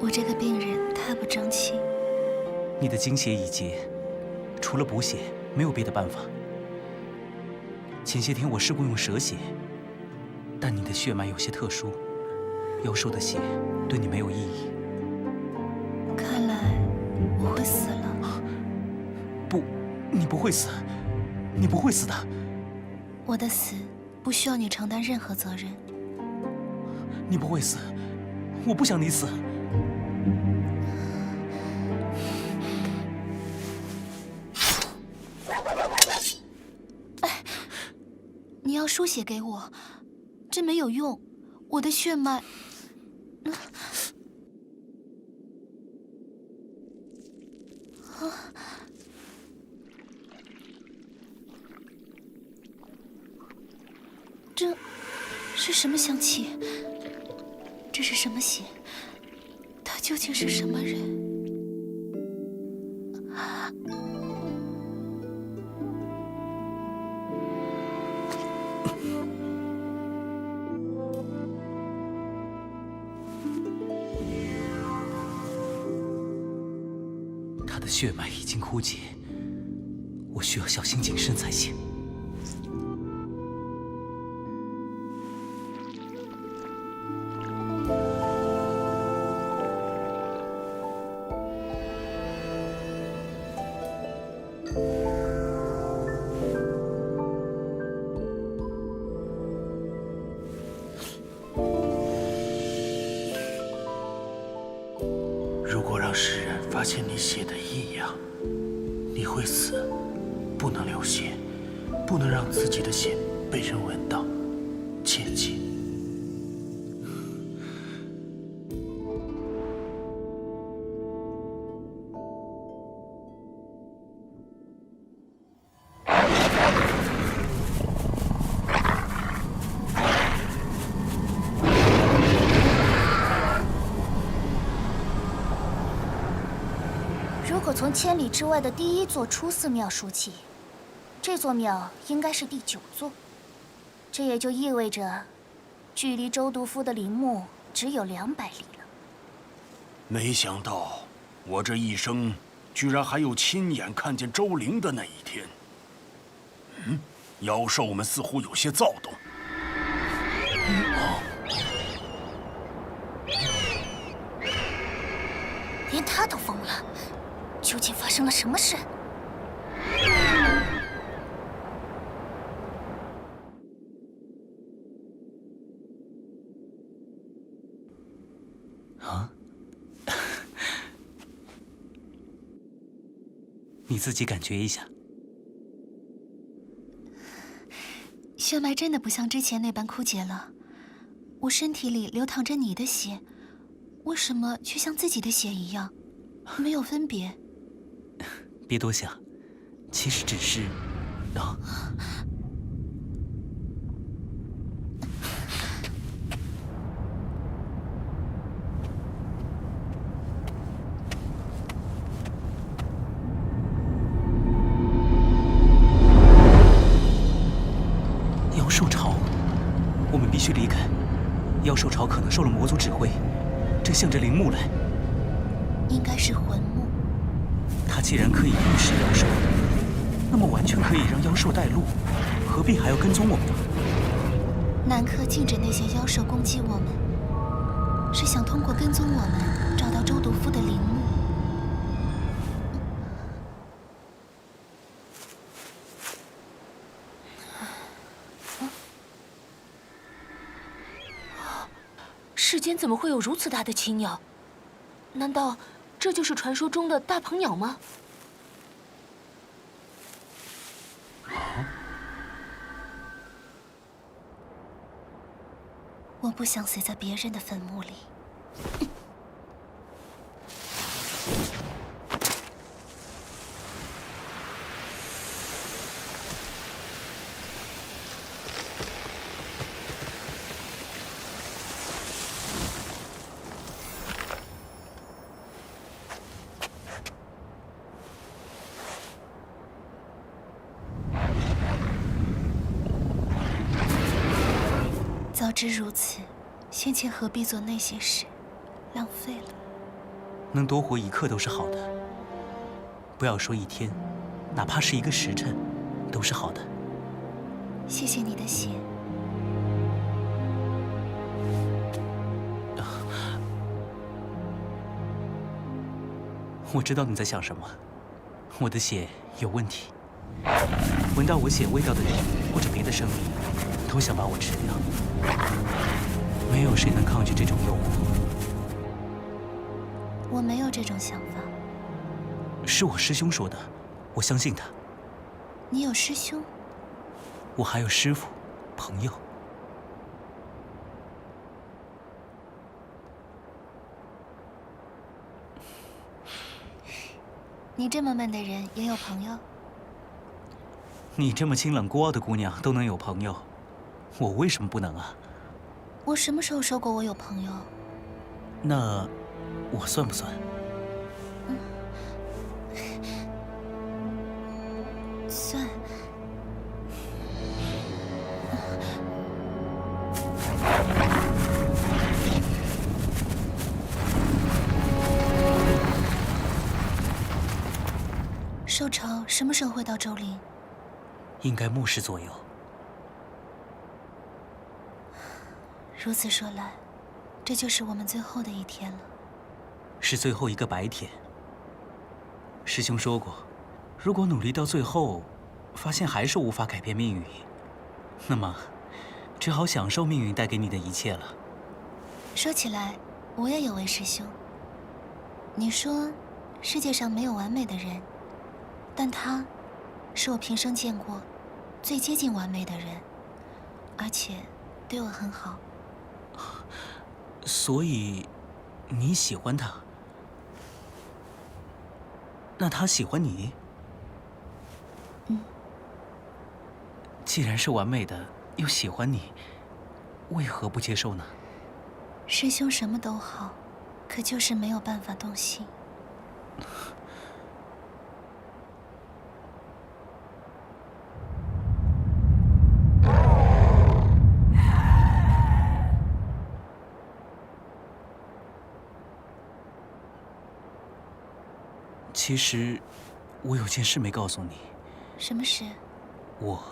A: 我这个病人太不争气。
G: 你的精血已竭，除了补血，没有别的办法。前些天我试过用蛇血，但你的血脉有些特殊，妖兽的血对你没有意义。
A: 看来我会死了。
G: 不，你不会死，你不会死的。
A: 我的死不需要你承担任何责任。
G: 你不会死，我不想你死。
A: 你要输血给我，这没有用，我的血脉……这是什么香气？这是什么血？他究竟是什么人？
G: 他的血脉已经枯竭，我需要小心谨慎才行。
I: 如果让世人发现你血的异样，你会死。不能流血，不能让自己的血被人闻到，切记。
C: 如果从千里之外的第1座出寺庙数起，这座庙应该是第9座。这也就意味着，距离周毒夫的陵墓只有200里了。
E: 没想到，我这一生居然还有亲眼看见周灵的那一天。妖兽们似乎有些躁动。
C: 连他都疯了，究竟发生了什么事？
G: 你自己感觉一下。
A: 血脉真的不像之前那般枯竭了，我身体里流淌着你的血，为什么却像自己的血一样，没有分别？
G: 别多想，其实只是……妖兽潮，我们必须离开。妖兽潮可能受了魔族指挥，正向着陵墓来。
A: 应该是魂木。
G: 它既然可以预示妖兽，那么完全可以让妖兽带路，何必还要跟踪我们呢？
A: 南柯禁止那些妖兽攻击我们，是想通过跟踪我们找到周毒夫的陵墓。
F: 世间怎么会有如此大的奇鸟？难道这就是传说中的大鹏鸟吗？
A: 我不想死在别人的坟墓里。早知如此，先前何必做那些事，浪费了。
G: 能多活一刻都是好的，不要说一天，哪怕是一个时辰，都是好的。
A: 谢谢你的血。
G: 我知道你在想什么，我的血有问题。闻到我血味道的人或者别的生灵，都想把我吃掉。没有谁能抗拒这种诱惑。
A: 我没有这种想法。
G: 是我师兄说的，我相信他。
A: 你有师兄？
G: 我还有师父、朋友。
A: 你这么闷的人也有朋友？
G: 你这么清冷孤傲的姑娘都能有朋友，我为什么不能啊？
A: 我什么时候说过我有朋友？
G: 那我算不算？
A: 算。兽潮什么时候会到周陵？
G: 应该末世左右。
A: 如此说来，这就是我们最后的一天了。
G: 是最后一个白天。师兄说过，如果努力到最后，发现还是无法改变命运，那么只好享受命运带给你的一切了。
A: 说起来，我也有位师兄。你说，世界上没有完美的人，但他，是我平生见过最接近完美的人，而且对我很好。
G: 所以，你喜欢他？那他喜欢你？既然是完美的，又喜欢你，为何不接受呢？
A: 师兄什么都好，可就是没有办法动心。
G: 其实，我有件事没告诉你。
A: 什么事？
G: 我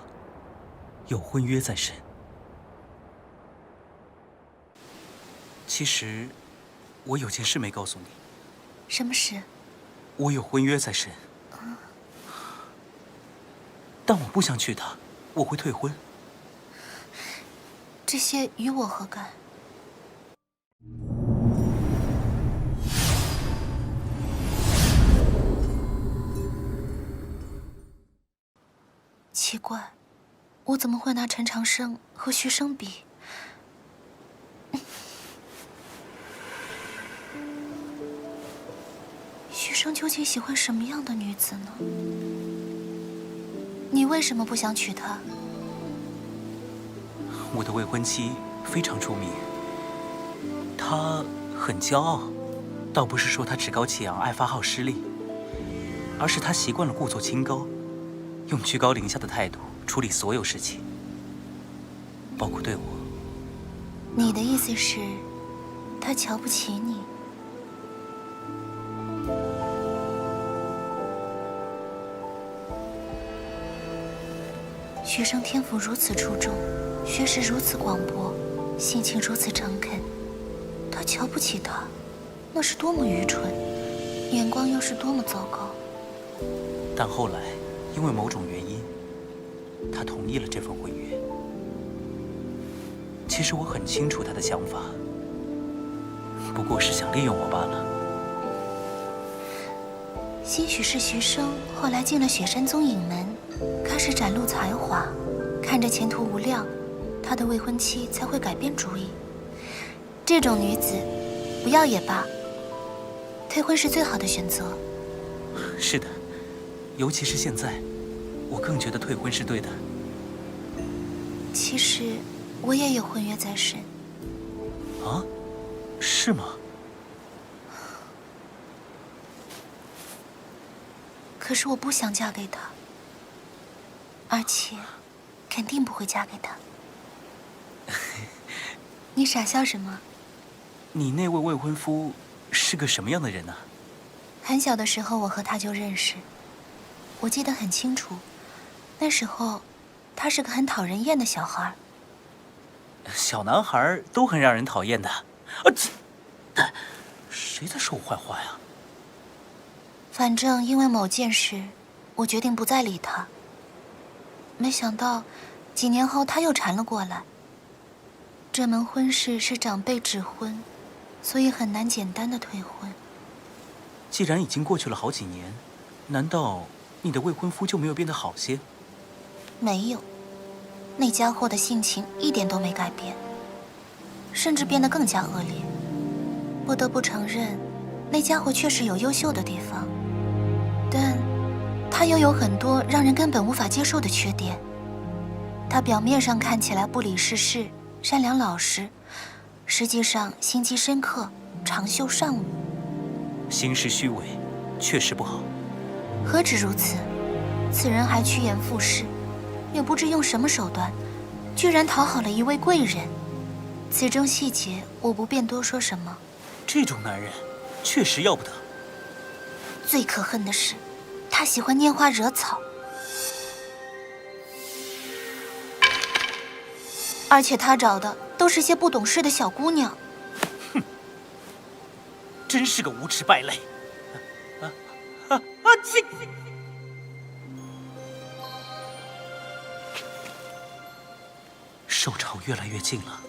G: 有婚约在身。其实，我有件事没告诉你。
A: 什么事？
G: 我有婚约在身。但我不想娶她，我会退婚。
A: 这些与我何干？奇怪，我怎么会拿陈长生和徐生比？徐生究竟喜欢什么样的女子呢？你为什么不想娶她？
G: 我的未婚妻非常出名，她很骄傲，倒不是说她趾高气扬、爱发号施令，而是她习惯了故作清高，用居高临下的态度处理所有事情，包括对我。
A: 你的意思是，她瞧不起你？徐生天赋如此出众，学识如此广博，性情如此诚恳，他瞧不起他，那是多么愚蠢，眼光又是多么糟糕。
G: 但后来因为某种原因，他同意了这份婚约。其实我很清楚他的想法，不过是想利用我罢了。
A: 兴许是徐生后来进了雪山宗影门，开始展露才华，看着前途无量，他的未婚妻才会改变主意。这种女子，不要也罢，退婚是最好的选择。
G: 是的，尤其是现在，我更觉得退婚是对的。
A: 其实，我也有婚约在身。
G: 啊？是吗？
A: 可是我不想嫁给他，而且肯定不会嫁给他。你傻笑什么？
G: 你那位未婚夫是个什么样的人呢？
A: 很小的时候我和他就认识，我记得很清楚。那时候，他是个很讨人厌的小孩。
G: 小男孩都很让人讨厌的。谁在说我坏话呀？
A: 反正因为某件事，我决定不再理他。没想到，几年后他又缠了过来。这门婚事是长辈指婚，所以很难简单的退婚。
G: 既然已经过去了好几年，难道你的未婚夫就没有变得好些？
A: 没有，那家伙的性情一点都没改变，甚至变得更加恶劣。不得不承认，那家伙确实有优秀的地方，但他又有很多让人根本无法接受的缺点。他表面上看起来不理世事、善良老实，实际上心机深刻、长袖善舞。
G: 行事虚伪，确实不好。
A: 何止如此，此人还趋炎附势，也不知用什么手段，居然讨好了一位贵人。此中细节，我不便多说什么。
G: 这种男人，确实要不得。
A: 最可恨的是，他喜欢拈花惹草，而且他找的都是些不懂事的小姑娘。
G: 真是个无耻败类！寿朝越来越近了，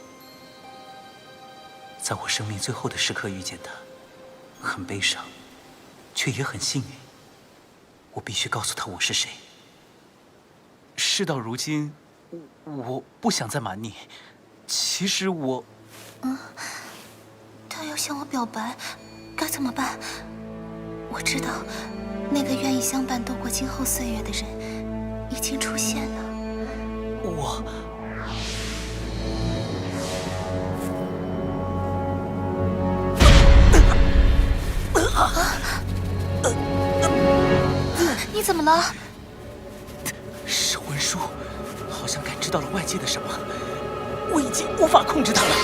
G: 在我生命最后的时刻遇见他，很悲伤，却也很幸运。我必须告诉他我是谁。事到如今，我不想再瞒你。其实我……
A: 他要向我表白，该怎么办？我知道，那个愿意相伴度过今后岁月的人，已经出现了。你怎么了？
G: 是文书，好像感知到了外界的什么，我已经无法控制它了。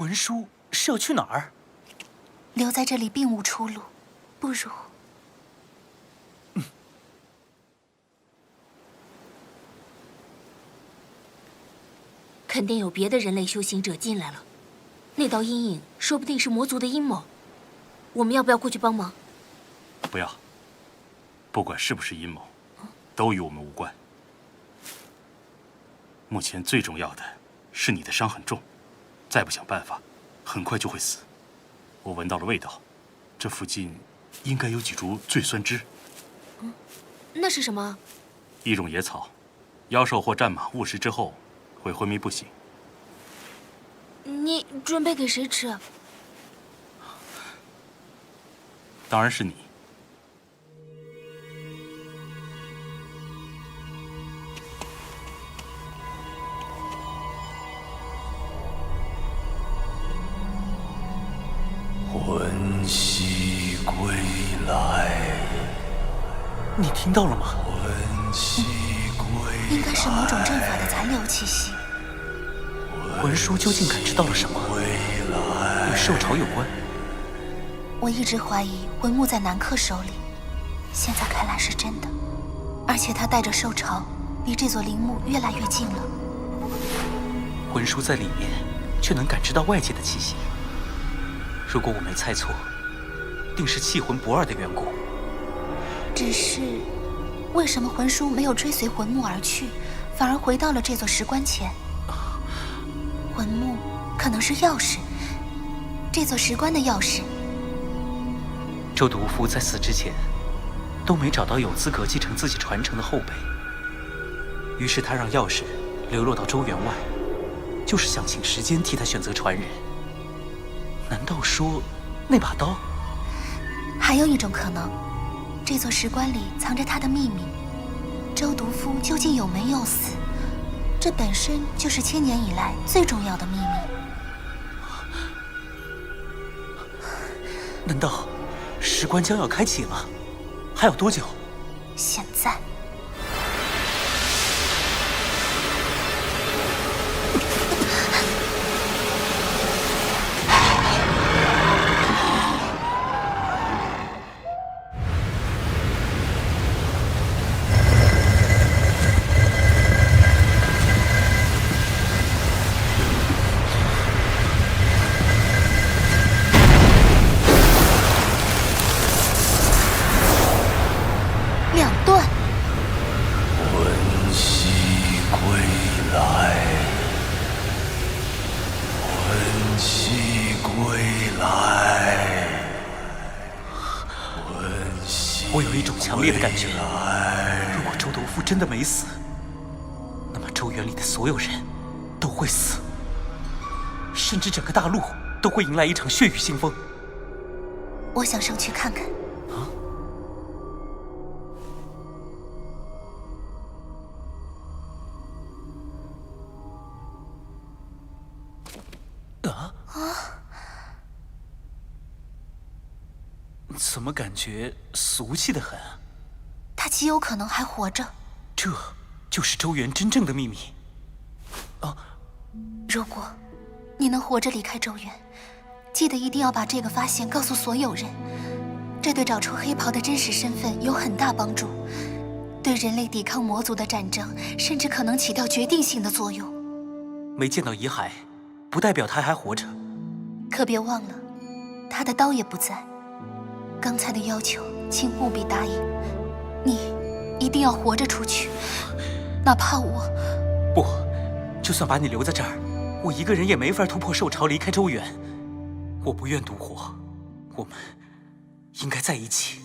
G: 魂书是要去哪儿？
A: 留在这里并无出路，不如……
F: 肯定有别的人类修行者进来了，那道阴影说不定是魔族的阴谋。我们要不要过去帮忙？
H: 不要。不管是不是阴谋，都与我们无关。目前最重要的是你的伤很重，再不想办法，很快就会死。我闻到了味道，这附近应该有几株醉酸枝。
F: 那是什么？
H: 一种野草，妖兽或战马误食之后会昏迷不醒。
F: 你准备给谁吃？
H: 当然是你。
I: 魂兮归来，
G: 你听到了吗？
I: 魂兮归来，
A: 应该是某种阵法的残留气息。
G: 魂书究竟感知到了什么？与兽潮有关？
A: 我一直怀疑魂木在南柯手里，现在看来是真的。而且他带着兽潮，离这座陵墓越来越近了。
G: 魂书在里面，却能感知到外界的气息。如果我没猜错，定是气魂不二的缘故。
A: 只是，为什么魂书没有追随魂木而去，反而回到了这座石棺前？魂木可能是钥匙，这座石棺的钥匙。
G: 周独夫在死之前，都没找到有资格继承自己传承的后辈，于是他让钥匙流落到周员外，就是想请时间替他选择传人。难道说那把刀？
A: 还有一种可能，这座石棺里藏着他的秘密。周独夫究竟有没有死？这本身就是千年以来最重要的秘密。
G: 难道石棺将要开启了？还有多久？
A: 现在。
G: 我有一种强烈的感觉，如果周独夫真的没死，那么周园里的所有人都会死，甚至整个大陆都会迎来一场血雨腥风。
A: 我想上去看看。
G: 怎么感觉俗气得很？
A: 他极有可能还活着。
G: 这就是周园真正的秘密。
A: 如果你能活着离开周园，记得一定要把这个发现告诉所有人，这对找出黑袍的真实身份有很大帮助，对人类抵抗魔族的战争甚至可能起到决定性的作用。
G: 没见到遗骸，不代表他还活着。
A: 可别忘了，他的刀也不在。刚才的要求，请务必答应。你一定要活着出去，哪怕我……
G: 不，就算把你留在这儿，我一个人也没法突破兽潮，离开周园。我不愿独活，我们应该在一起。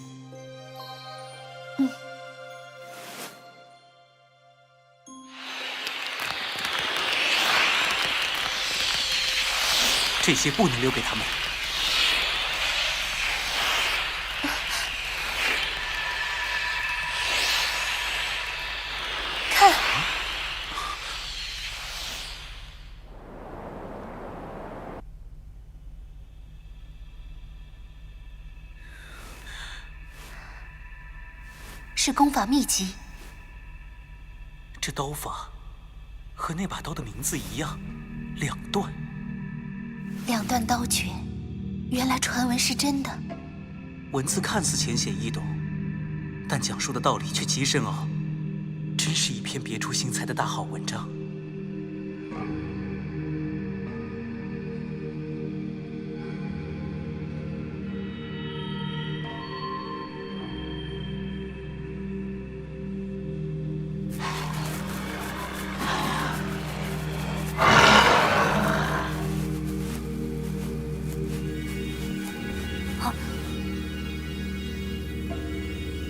G: 这些不能留给他们。
A: 看，是功法秘籍。
G: 这刀法和那把刀的名字一样，两断。
A: 2段刀诀，原来传闻是真的。
G: 文字看似浅显易懂，但讲述的道理却极深奥，真是一篇别出心裁的大好文章。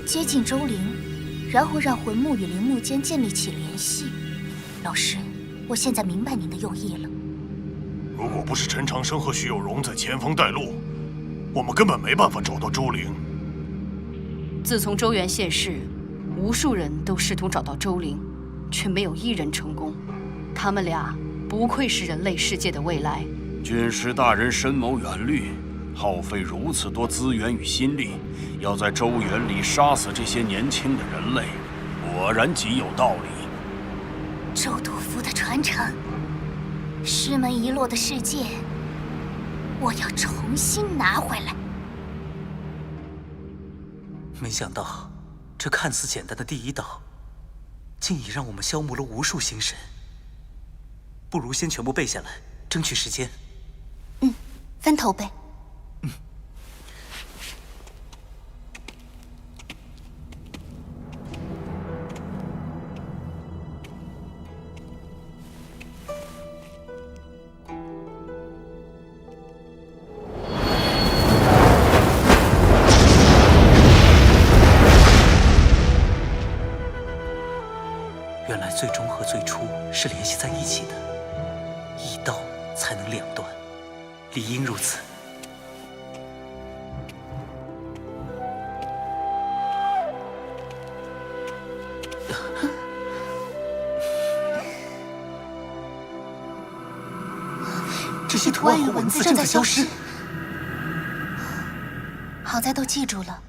C: 接近周灵，然后让魂木与灵木间建立起联系。老师，我现在明白您的用意了。
E: 如果不是陈长生和徐有容在前方带路，我们根本没办法找到周灵。
J: 自从周原现世，无数人都试图找到周灵，却没有一人成功。他们俩不愧是人类世界的未来。
E: 军师大人深谋远虑，耗费如此多资源与心力，要在周原里杀死这些年轻的人类，果然极有道理。
C: 周督府的传承，师门遗落的世界，我要重新拿回来。
G: 没想到，这看似简单的第一道，竟已让我们消磨了无数心神。不如先全部背下来，争取时间。
C: 分头背。
G: 原来最终和最初是联系在一起的，一刀才能两断，理应如此。这些图案和文字正在消失。
A: 好在都记住了。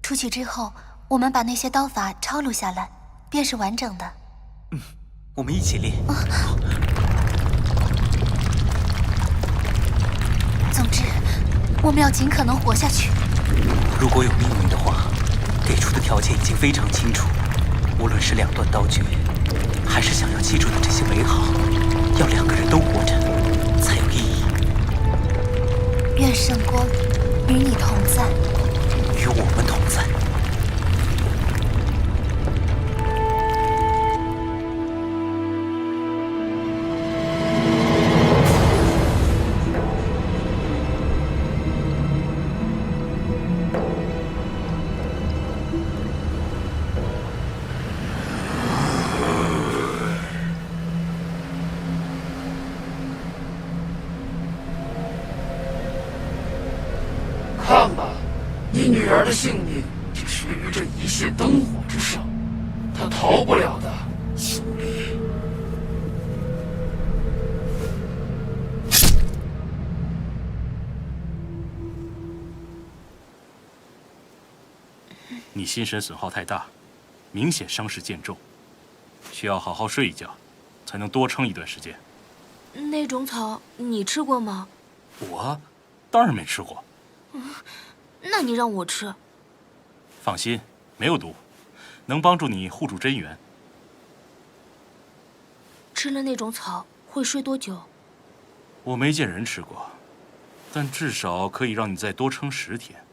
A: 出去之后，我们把那些刀法抄录下来，便是完整的。
G: 我们一起练。
A: 总之，我们要尽可能活下去。
G: 如果有命运的话，给出的条件已经非常清楚。无论是2段刀诀，还是想要记住的这些美好，要2个人都活着，才有意义。
A: 愿圣光与你同在，
G: 与我们同在。
I: 看吧，你女儿的性命只悬于这一线灯火之上，她逃不了的，兄弟。
H: 你心神损耗太大，明显伤势渐重，需要好好睡一觉，才能多撑一段时间。
F: 那种草你吃过吗？
H: 我当然没吃过。
F: 那你让我吃。
H: 放心，没有毒，能帮助你护住真元。
F: 吃了那种草会睡多久？
H: 我没见人吃过，但至少可以让你再多撑10天。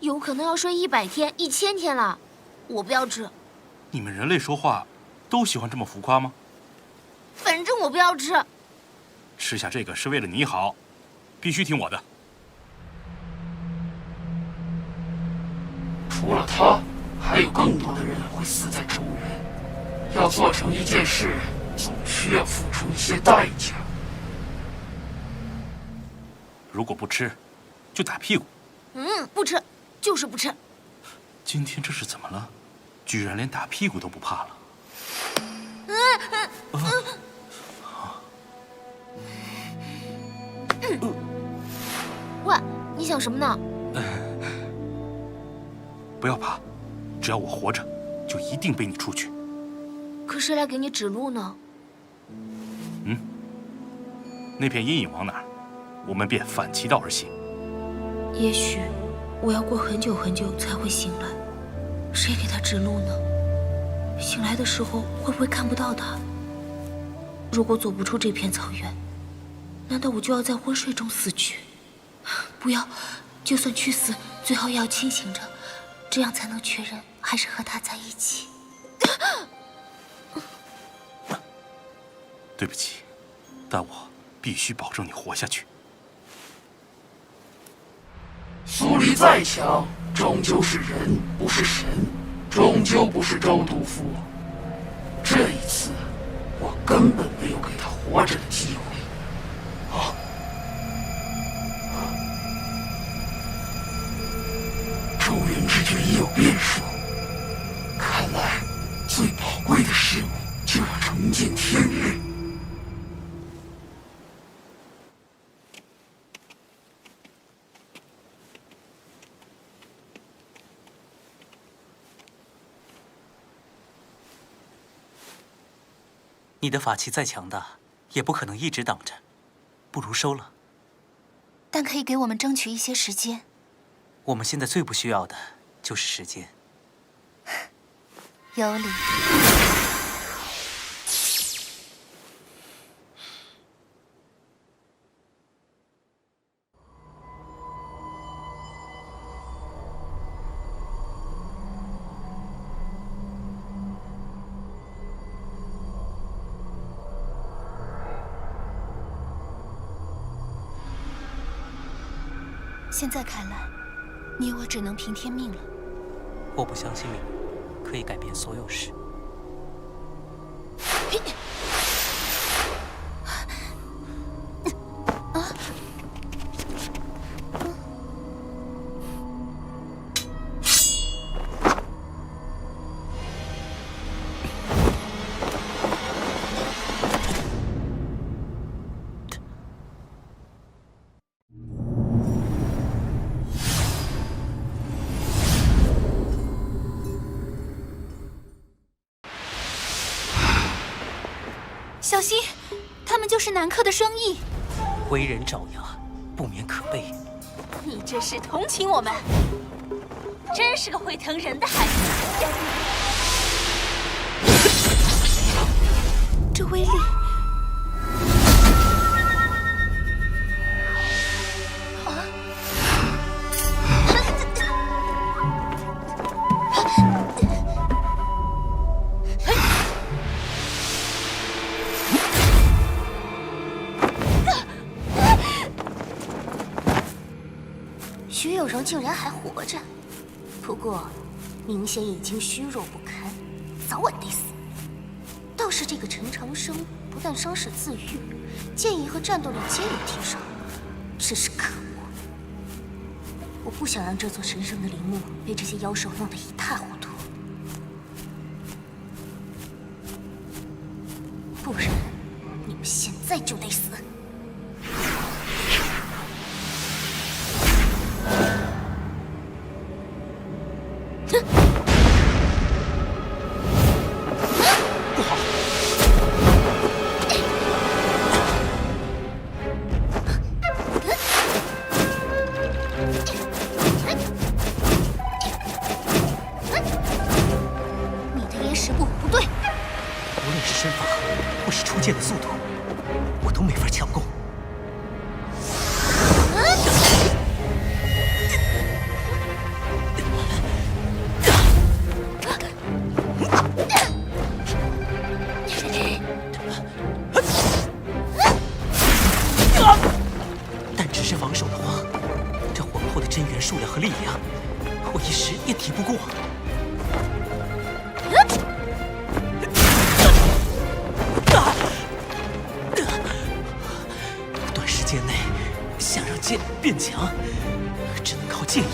F: 有可能要睡100天、1000天了。我不要吃。
H: 你们人类说话都喜欢这么浮夸吗？
F: 反正我不要吃。
H: 吃下这个是为了你好，必须听我的。
I: 除了他，还有更多的人会死在周原。要做成一件事，总需要付出一些代价。
H: 如果不吃，就打屁股。
F: 不吃，就是不吃。
H: 今天这是怎么了？居然连打屁股都不怕了。
F: 喂，你想什么呢？
H: 不要怕，只要我活着，就一定背你出去。
F: 可谁来给你指路呢？
H: 那片阴影往哪儿？我们便反其道而行。
F: 也许我要过很久很久才会醒来，谁给他指路呢？醒来的时候会不会看不到他？如果走不出这片草原，难道我就要在昏睡中死去？不要，就算去死，最好也要清醒着，这样才能确认还是和他在一起。
H: 对不起，但我必须保证你活下去。
I: 苏黎再强，终究是人，不是神，终究不是周督府。这一次，我根本没有给他活着的机会。啊！周元之诀已有变数，看来最宝贵的事物就要重见天日。
G: 你的法器再强大，也不可能一直挡着，不如收了。
A: 但可以给我们争取一些时间。
G: 我们现在最不需要的就是时间。
A: 有理。现在看来，你我只能凭天命了。
G: 我不相信命运可以改变所有事。
A: 小心，他们就是南柯的双翼。
G: 为人爪牙，不免可悲。
F: 你这是同情我们，真是个会疼人的孩子。
A: 这威力，
C: 徐有容竟然还活着，不过明显已经虚弱不堪，早晚得死。倒是这个陈长生，不但伤势自愈，剑意和战斗力皆有提升，真是可恶。我不想让这座神圣的陵墓被这些妖兽弄得一塌糊涂，不然你们现在就得死。
G: 剑的速度，我都没法抢攻。但只是防守的话，这浑厚的真元数量和力量，我一时也敌不过。剑变强，只能靠剑意。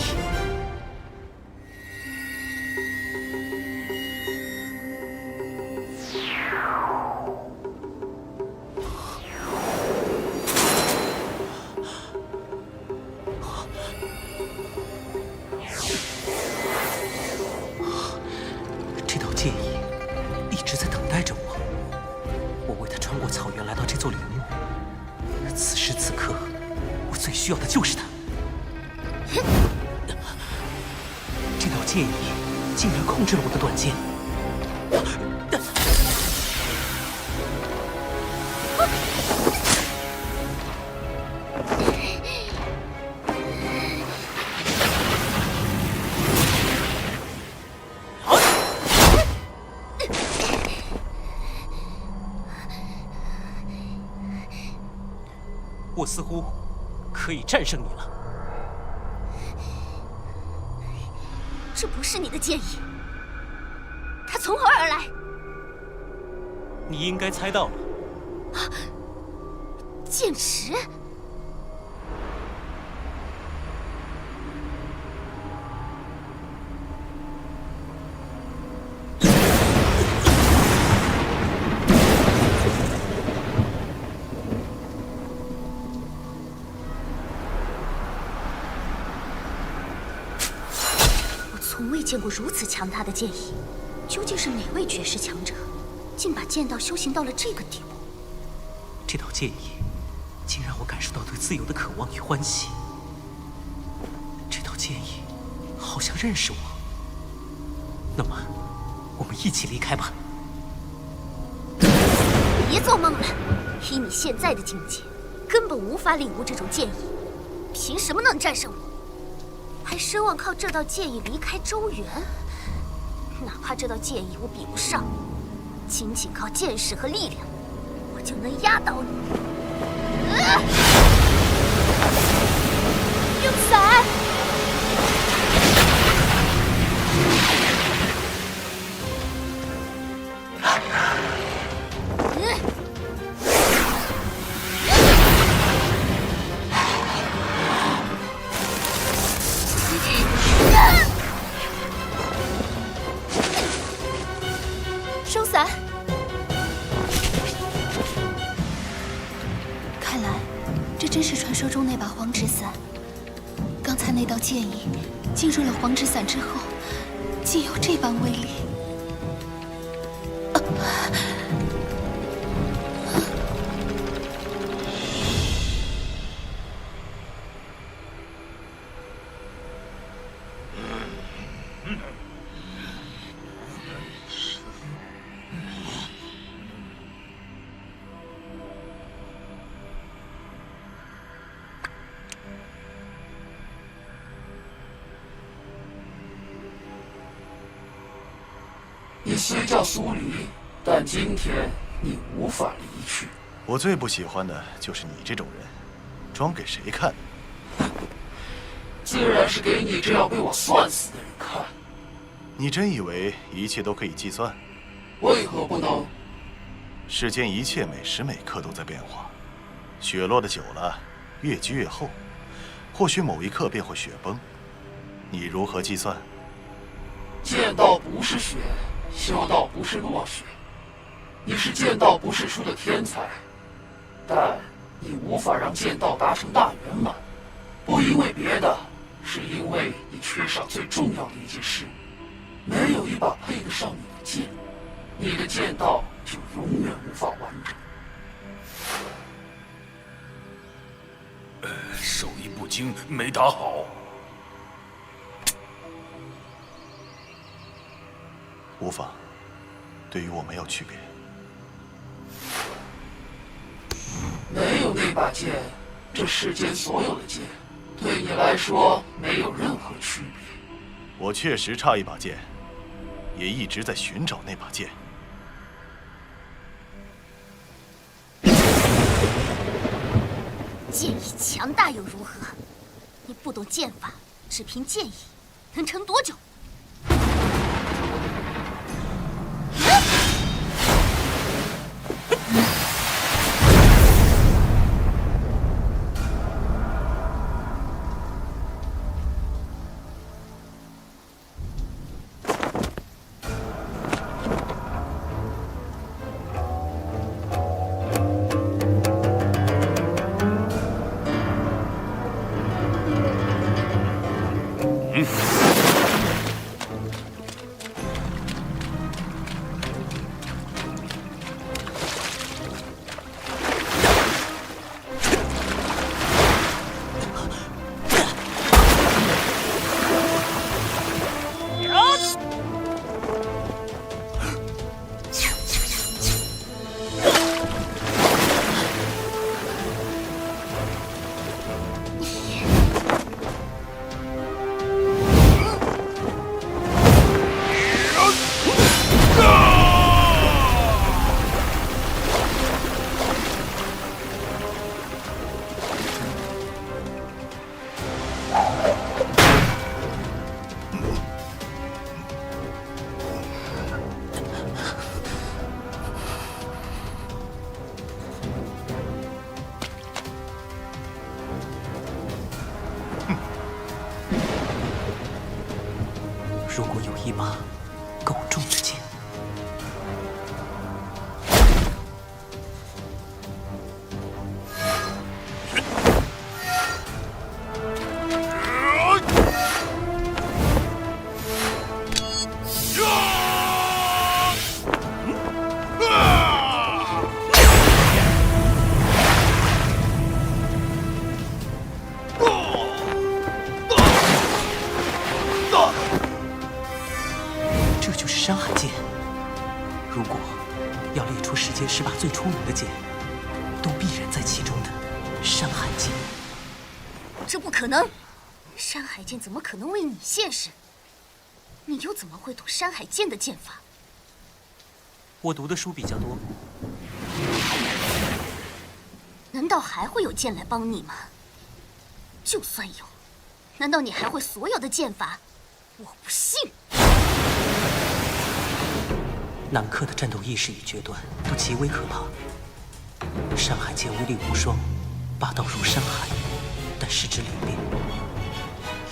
G: 这道剑意一直在等待着我，我为他穿过草原来到这座陵墓，此时此刻。需要的就是它。这道剑意竟然控制了我的短剑。我似乎可以战胜你了。
C: 这不是你的剑意，它从何而来？
G: 你应该猜到了。
C: 剑池。从未见过如此强大的剑意，究竟是哪位绝世强者，竟把剑道修行到了这个地步？
G: 这道剑意，竟让我感受到对自由的渴望与欢喜。这道剑意，好像认识我。那么，我们一起离开吧。
C: 别做梦了！以你现在的境界，根本无法领悟这种剑意，凭什么能战胜我？还奢望靠这道剑意离开周原？哪怕这道剑意我比不上，仅靠剑势和力量，我就能压倒你。用伞！
A: 收伞。看来，这真是传说中那把黄纸伞。刚才那道剑意进入了黄纸伞之后，竟有这般威力。
I: 你虽叫苏黎，但今天你无法离去。
D: 我最不喜欢的就是你这种人，装给谁看？
I: 自然是给你这样被我算死的人看。
D: 你真以为一切都可以计算？
I: 为何不能？
D: 世间一切每时每刻都在变化，雪落的久了，越积越厚，或许某一刻便会雪崩。你如何计算？
I: 剑道不是雪，修道不是落雪。你是剑道不世出的天才，但你无法让剑道达成大圆满。不因为别的，是因为你缺少最重要的一件事，没有一把配得上你的剑，你的剑道就永远无法完整。
E: 手艺不精，没打好。
D: 无妨，对于我没有区别。
I: 没有那把剑，这世间所有的剑，对你来说没有任何区别。
D: 我确实差一把剑，也一直在寻找那把剑。
C: 剑意强大又如何？你不懂剑法，只凭剑意，能撑多久？
G: 10把最出名的剑，都必然在其中的山海剑。
C: 这不可能！山海剑怎么可能为你现世？你又怎么会懂山海剑的剑法？
G: 我读的书比较多。
C: 难道还会有剑来帮你吗？就算有，难道你还会所有的剑法？我不信。
G: 南柯的战斗意识与决断都极为可怕。山海剑威力无双，霸道如山海，但失之灵便。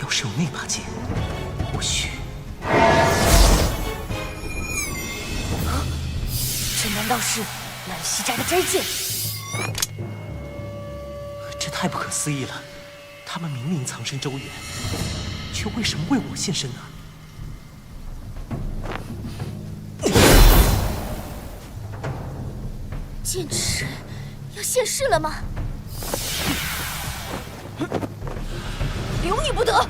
G: 要是有那把剑，或许……
C: 这难道是南溪斋的斋剑？
G: 这太不可思议了！他们明明藏身周原，却为什么为我献身呢？
C: 剑池要现世了吗？留你不得！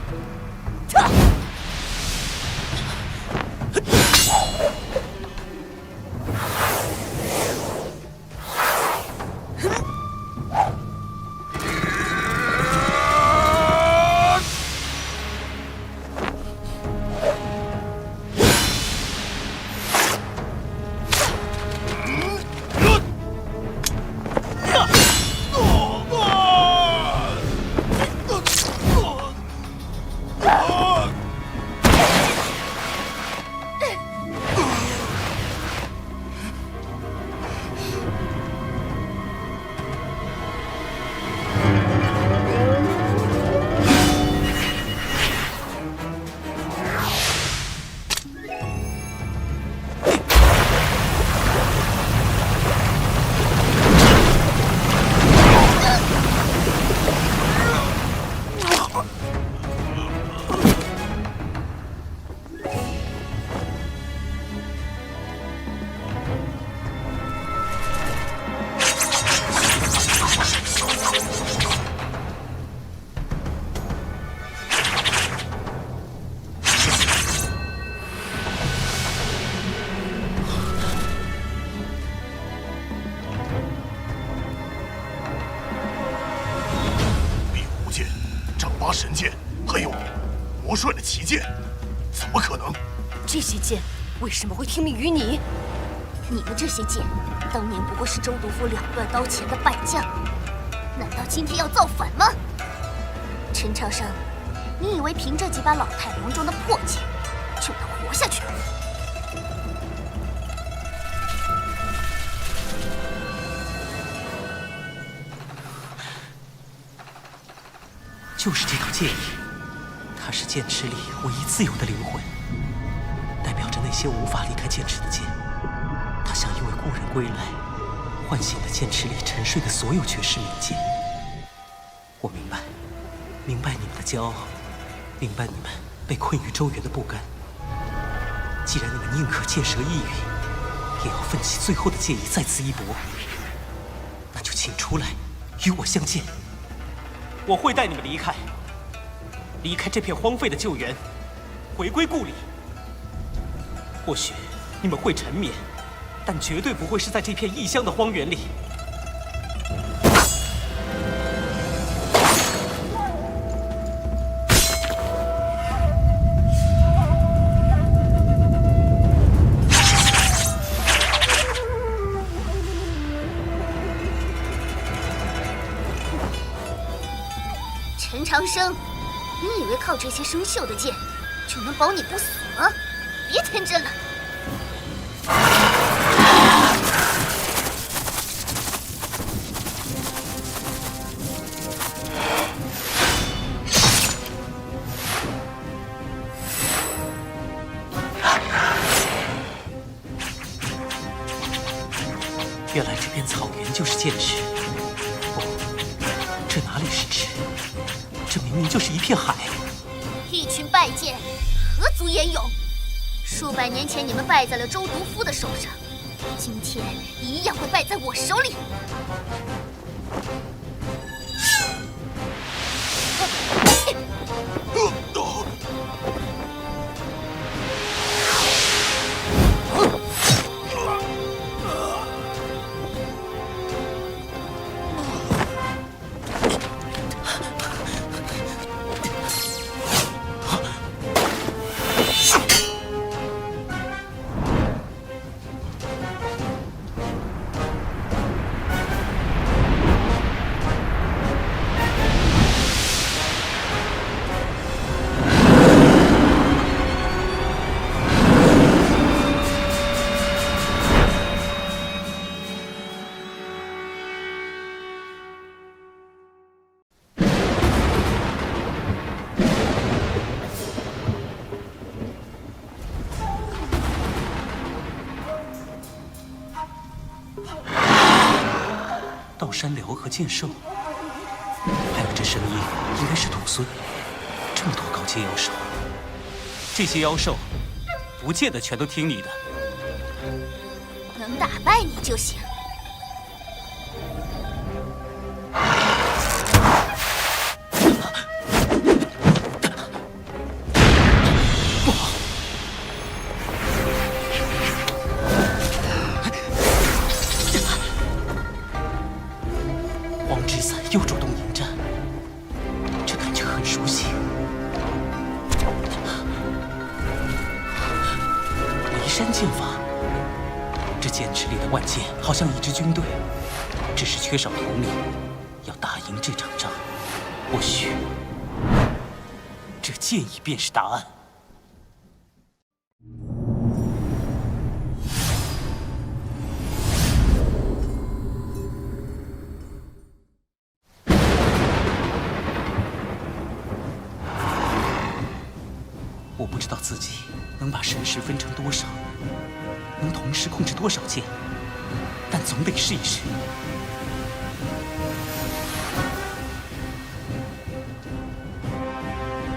D: 神剑，还有魔帅的奇剑，怎么可能？
C: 这些剑为什么会听命于你？你们这些剑，当年不过是周毒夫2段刀前的败将，难道今天要造反吗？陈长生，你以为凭这几把老态龙钟的破剑就能活下去？
G: 就是这条剑意，它是剑池里唯一自由的灵魂，代表着那些无法离开剑池的剑。它像一位故人归来，唤醒了剑池里沉睡的所有绝世名剑。我明白，明白你们的骄傲，明白你们被困于周原的不甘。既然你们宁可剑蛇一羽，也要奋起最后的剑意再次一搏，那就请出来与我相见。我会带你们离开，离开这片荒废的旧园，回归故里。或许你们会沉眠，但绝对不会是在这片异乡的荒原里。
C: 陈长生，你以为靠这些生锈的剑就能保你不死吗？别天真了！
G: 原来这片草原就是剑池。不，这哪里是池？这明明就是一片海。
C: 一群败剑，何足言勇？数百年前你们败在了周毒夫的手上，今天一样会败在我手里。
G: 道山辽和剑兽，还有这声音应该是土孙。这么多高阶妖兽，这些妖兽不见得全都听你的。
C: 能打败你就行。
G: 不好！黄之伞又主动迎战，这感觉很熟悉。离山剑法，这剑池里的万剑好像一支军队，只是缺少统领。要打赢这场仗，或许这剑意便是答案。我不知道自己能把神识分成多少，能同时控制多少剑，但总得试一试。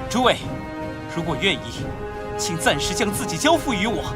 G: 诸位，如果愿意，请暂时将自己交付于我。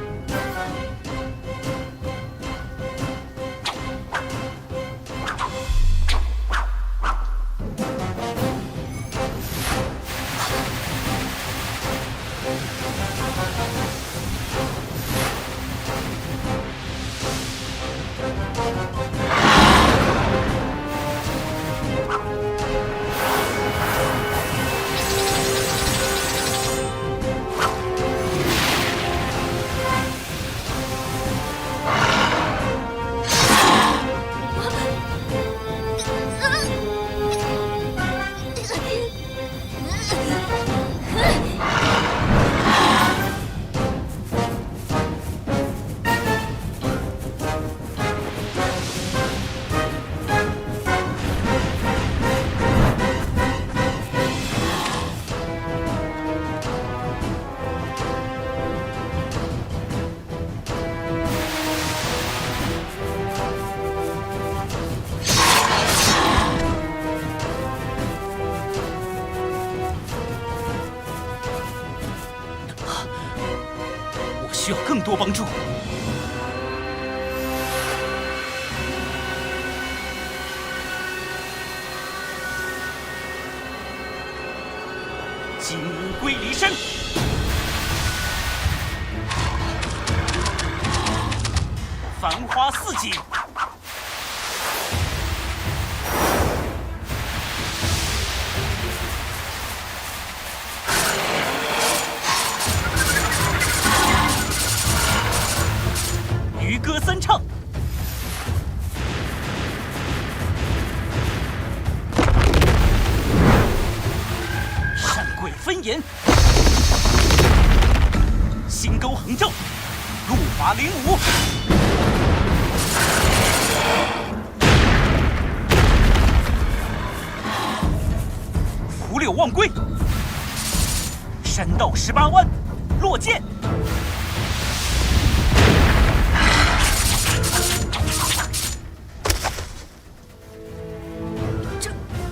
G: 需要更多帮助。金乌龟离山，繁花似锦。渔歌三唱，闪鬼分眼，星钩横照，路法灵舞，拂柳望归，山道18弯，落剑。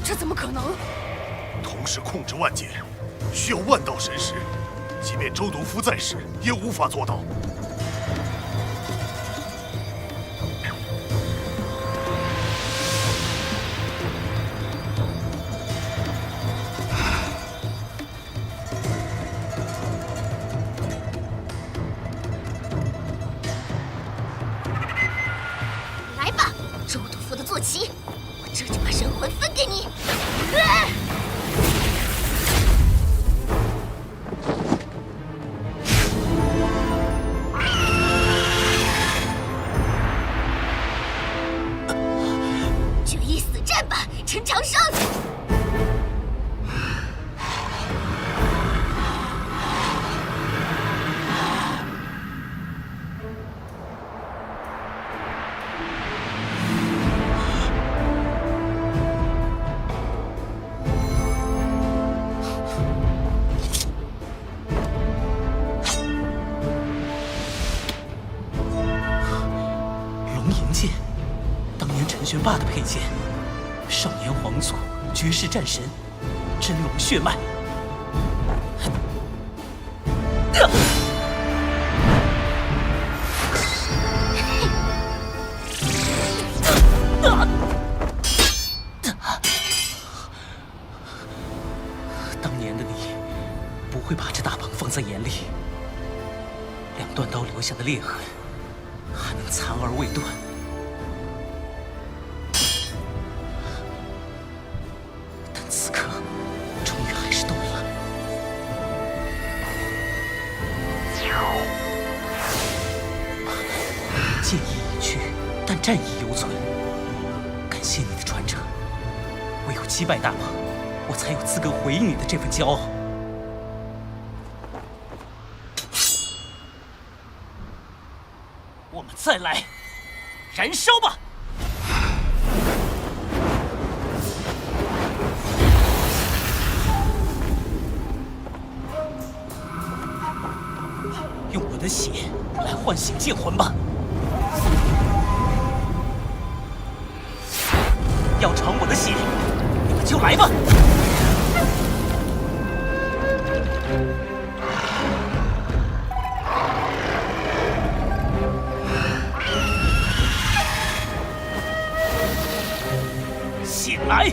F: 这怎么可能？
D: 同时控制万剑，需要万道神识，即便周毒夫在时，也无法做到。
C: 来吧，周毒夫的坐骑，我这就把神魂分给你。决一死战吧，陈长生！
G: 当年陈玄霸的佩剑，少年皇族，绝世战神，真龙血脉。当年的你不会把这大鹏放在眼里，两段刀留下的裂痕还能残而未断。但此刻，终于还是动了。剑意已去，但战意犹存。感谢你的传承，唯有击败大鹏，我才有资格回应你的这份骄傲。我们再来，燃烧吧！用我的血来唤醒剑魂吧！要尝我的血，你们就来吧！醒来！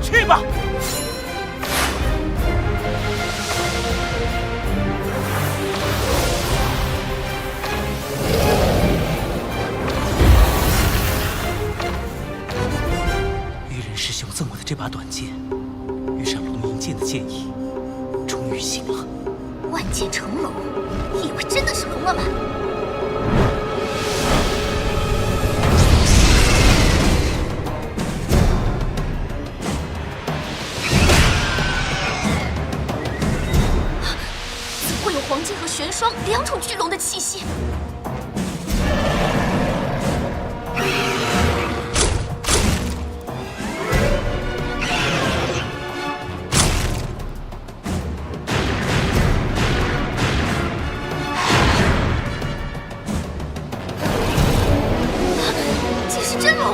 G: 去吧！愚人师兄赠我的这把短剑，遇上龙吟剑的剑意，终于醒了。
C: 万剑成龙，你以为真的是龙了吗？怎会有黄金和玄霜两种巨龙的气息？这是真龙！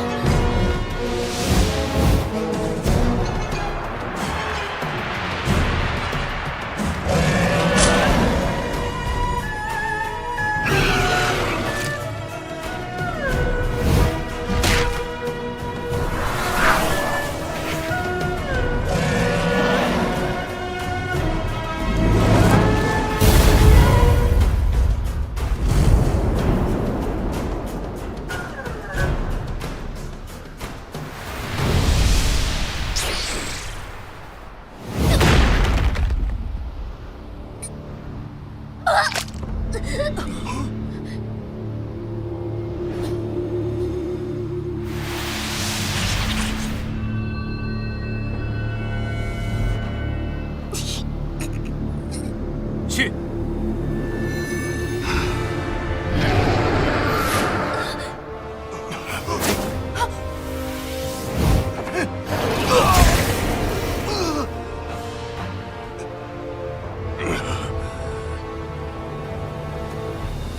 G: 去！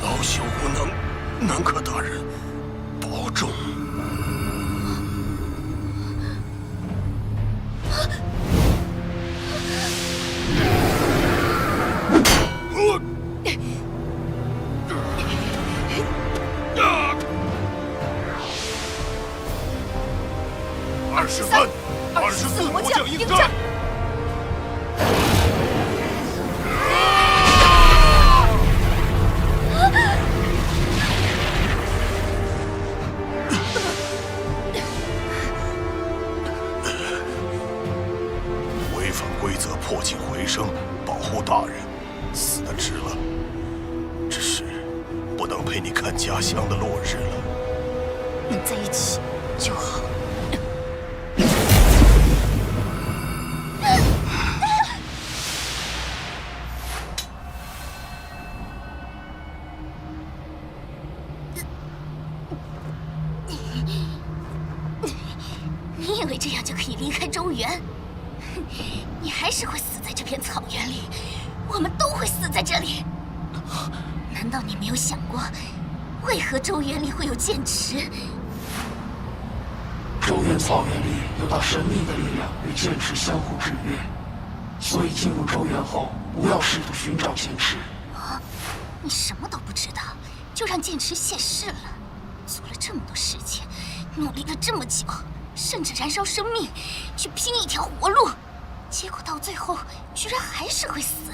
E: 老朽无能，南柯大人保重。23、24魔将应战！违反规则，破镜回生，保护大人，死得值了。只是不能陪你看家乡的落日了。
C: 能在一起就好。
F: 你以为这样就可以离开周原？你还是会死在这片草原里，我们都会死在这里。难道你没有想过，为何周原里会有剑池？
I: 周原草原里有道神秘的力量与剑池相互制约，所以进入周原后，不要试图寻找剑池。
F: 你什么都不知道，就让剑池泄誓了，做了这么多事情，努力了这么久，甚至燃烧生命去拼一条活路，结果到最后居然还是会死。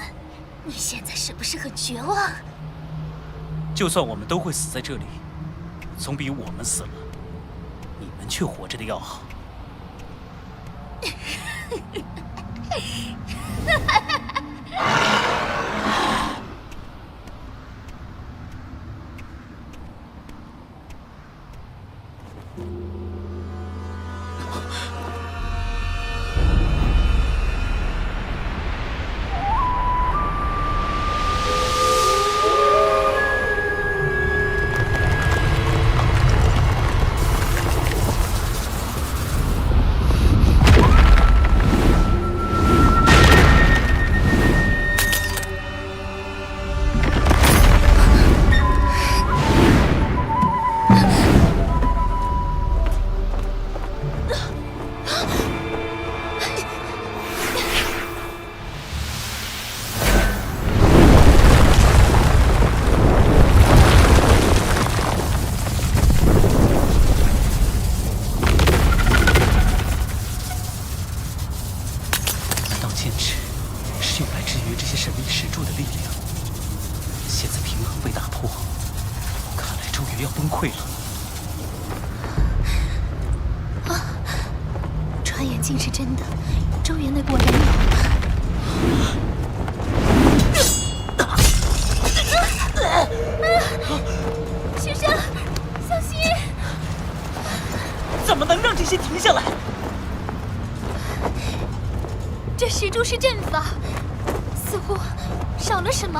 F: 你现在是不是很绝望？
K: 就算我们都会死在这里，总比我们死了，你们却活着的要好。
A: 传言竟是真的，周原内果然有。
F: 学生，小心！
K: 怎么能让这些停下来？
F: 这石柱是阵法，似乎少了什么。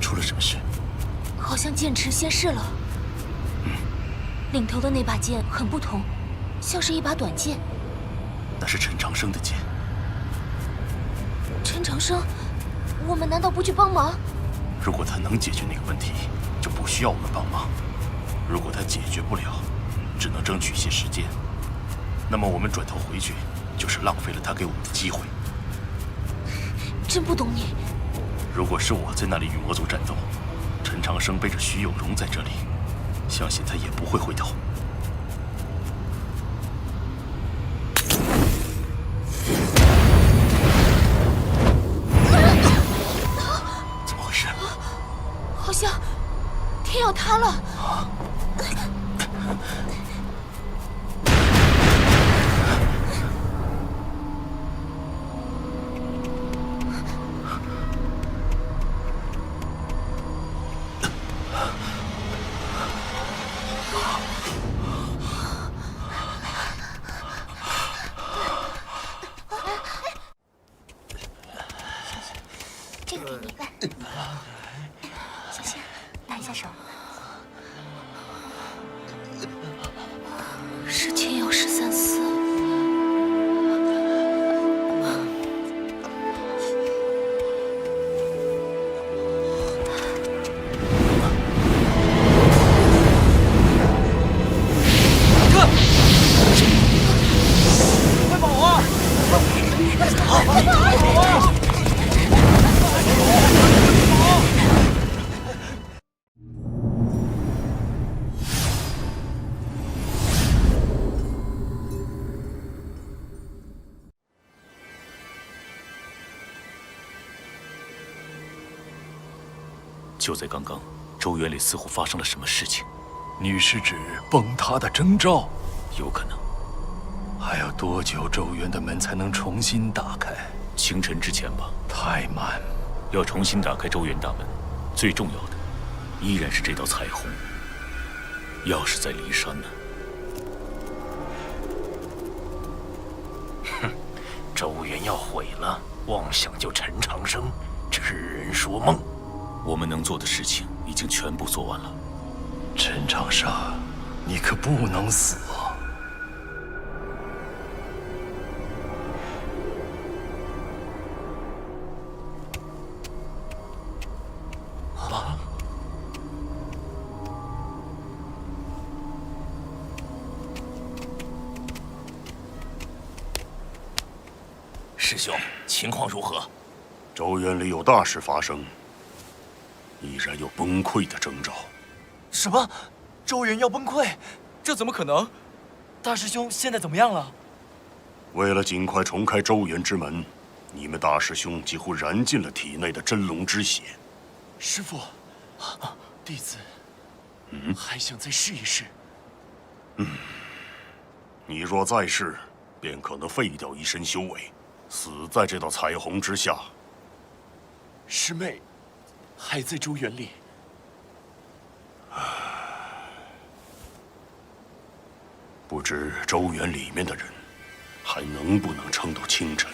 H: 出了什么事？
F: 好像剑池泄誓了。领头的那把剑很不同，像是一把短剑。
H: 那是陈长生的剑。
F: 陈长生，我们难道不去帮忙？
H: 如果他能解决那个问题，就不需要我们帮忙；如果他解决不了，只能争取些时间。那么我们转头回去，就是浪费了他给我们的机会。
F: 真不懂你。
H: 如果是我在那里与魔族战斗，陈长生背着徐有容在这里，相信他也不会回头。怎么回事？
F: 好像天要塌了。这个给你一半，小心，搭一下手。
A: 是千瑶13丝。
K: 快跑啊！快跑啊！
H: 就在刚刚，周原里似乎发生了什么事情。
D: 你是指崩塌的征兆？
H: 有可能。
D: 还要多久周原的门才能重新打开？
H: 清晨之前吧。
D: 太慢。
H: 要重新打开周原大门，最重要的依然是这道彩虹。要是在骊山呢？哼，
I: 周原要毁了，妄想救陈长生，痴人说梦。
H: 我们能做的事情已经全部做完了。
I: 陈长生，你可不能死啊！
L: 师兄，情况如何？
E: 周原里有大事发生，依然有崩溃的征兆。
B: 什么？周原要崩溃？这怎么可能？大师兄现在怎么样了？
E: 为了尽快重开周原之门，你们大师兄几乎燃尽了体内的真龙之血。
I: 师父，弟子还想再试一试。
E: 你若再试，便可能废掉一身修为，死在这道彩虹之下。
I: 师妹还在周原里。
E: 不知周原里面的人还能不能撑到清晨？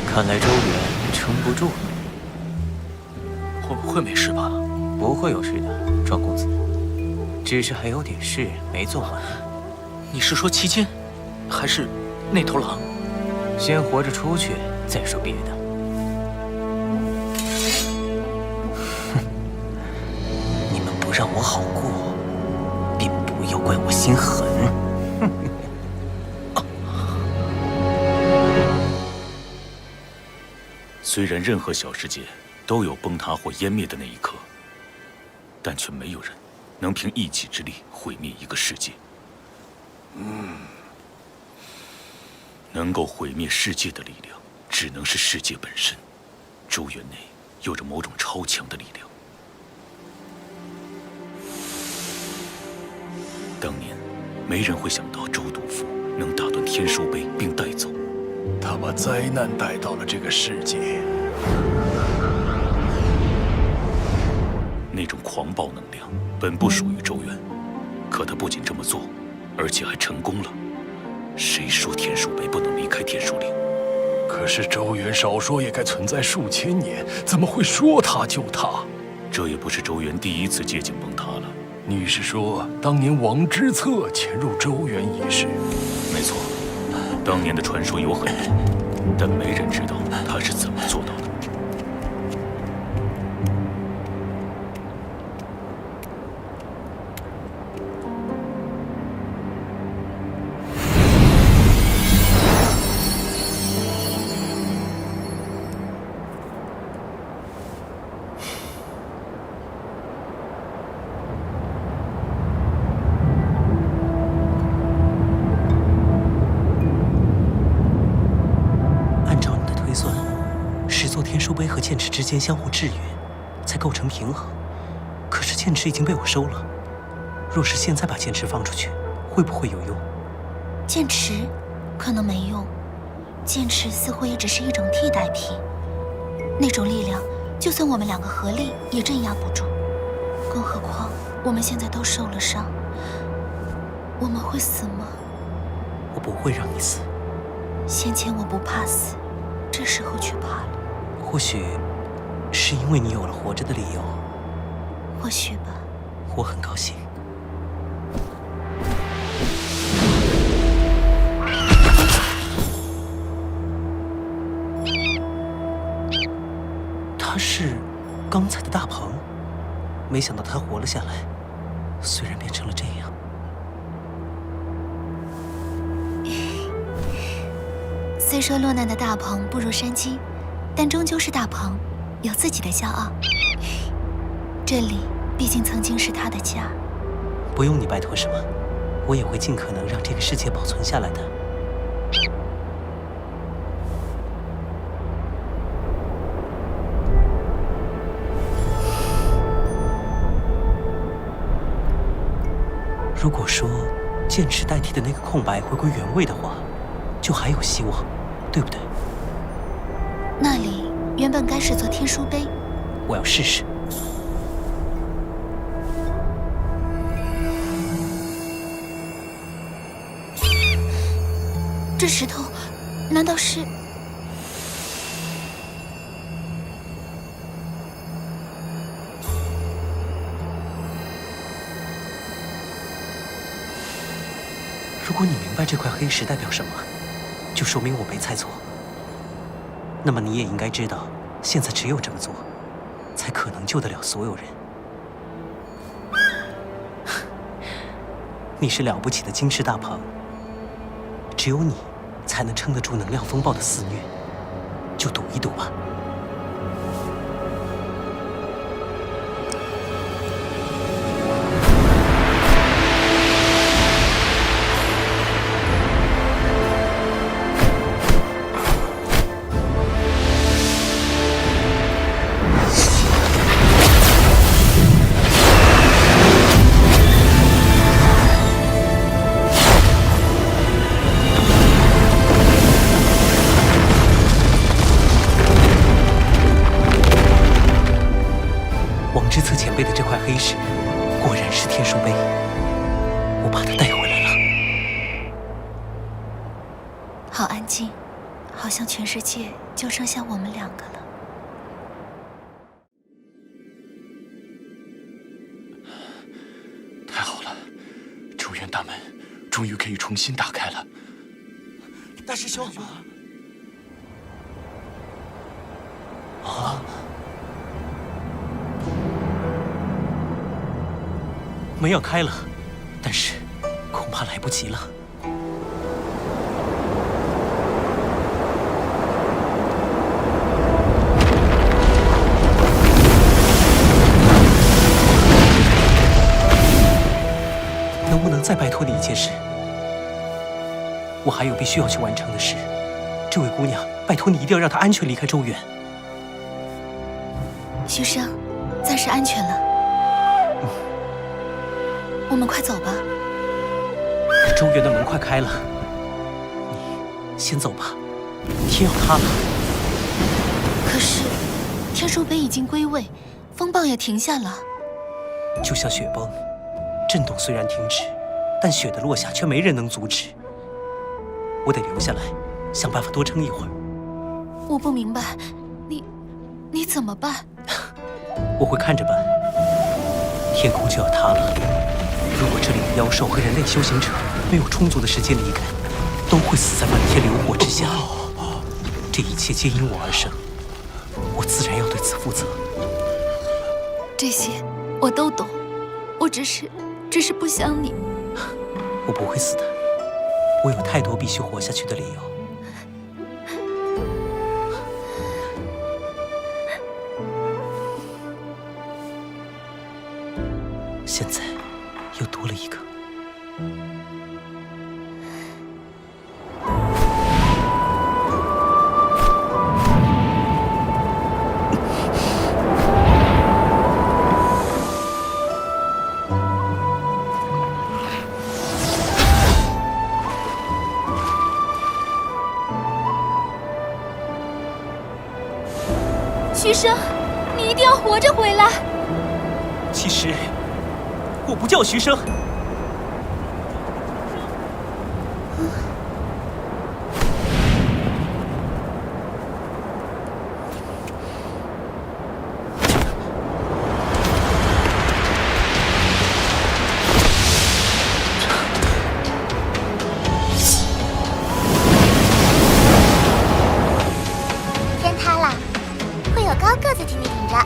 B: 看来周原撑不住了。会没事吧？不会有事的，庄公子。只是还有点事没做完。你是说齐剑，还是那头狼？先活着出去，再说别的。哼，你们不让我好过，便不要怪我心狠。
H: 虽然任何小世界都有崩塌或湮灭的那一刻，但却没有人能凭一己之力毁灭一个世界。能够毁灭世界的力量，只能是世界本身。周原内有着某种超强的力量。当年，没人会想到周督府能打断天书碑并带走。
I: 他把灾难带到了这个世界。
H: 那种狂暴能量本不属于周原，可他不仅这么做，而且还成功了。谁说天书碑不能离开天书岭？
I: 可是周原少说也该存在数千年，怎么会说塌就塌？
H: 这也不是周原第一次接近崩塌了。
I: 你是说当年王之策潜入周原一事？
H: 没错，当年的传说有很多，但没人知道他是怎么做到的。
B: 和剑池之间相互制约，才构成平衡。可是剑池已经被我收了，若是现在把剑池放出去，会不会有用？
A: 剑池可能没用，剑池似乎也只是一种替代品。那种力量，就算我们两个合力也镇压不住。更何况我们现在都受了伤，我们会死吗？
B: 我不会让你死。
A: 先前我不怕死，这时候却怕了。
B: 或许是因为你有了活着的理由。
A: 或许吧。
B: 我很高兴。他是刚才的大鹏，没想到他活了下来，虽然变成了这样。
A: 虽说落难的大鹏不如山鸡，但终究是大鹏，有自己的骄傲。这里毕竟曾经是他的家。
B: 不用你拜托什么，我也会尽可能让这个世界保存下来的。如果说剑池代替的那个空白回归原位的话，就还有希望，对不对？
A: 那里原本该是座天书碑。
G: 我要试试。
A: 这石头，难道是？
G: 如果你明白这块黑石代表什么，就说明我没猜错。那么你也应该知道，现在只有这么做，才可能救得了所有人。你是了不起的惊世大鹏，只有你才能撑得住能量风暴的肆虐。就赌一赌吧。之策前辈的这块黑石，果然是天书碑。我把它带回来了。
A: 好安静，好像全世界就剩下我们两个了。
I: 太好了，咒怨大门终于可以重新打开了。
B: 大师兄，
G: 啊！门要开了，但是恐怕来不及了。能不能再拜托你一件事？我还有必须要去完成的事。这位姑娘，拜托你一定要让她安全离开周原。
A: 徐生，暂时安全了。我们快走吧。
G: 周原的门快开了，你先走吧，天要塌了。
A: 可是，天书碑已经归位，风暴也停下了。
G: 就像雪崩，震动虽然停止，但雪的落下却没人能阻止。我得留下来，想办法多撑一会儿。
A: 我不明白，你怎么办？
G: 我会看着办。天空就要塌了。如果这里的妖兽和人类修行者没有充足的时间离开，都会死在漫天流火之下。这一切皆因我而生，我自然要对此负责。
A: 这些我都懂，我只是不想你。
G: 我不会死的，我有太多必须活下去的理由。现在又多了一个。
F: 徐生，你一定要活着回来。
G: 其实我不叫徐生。
M: 天塌了，会有高个子替你顶着。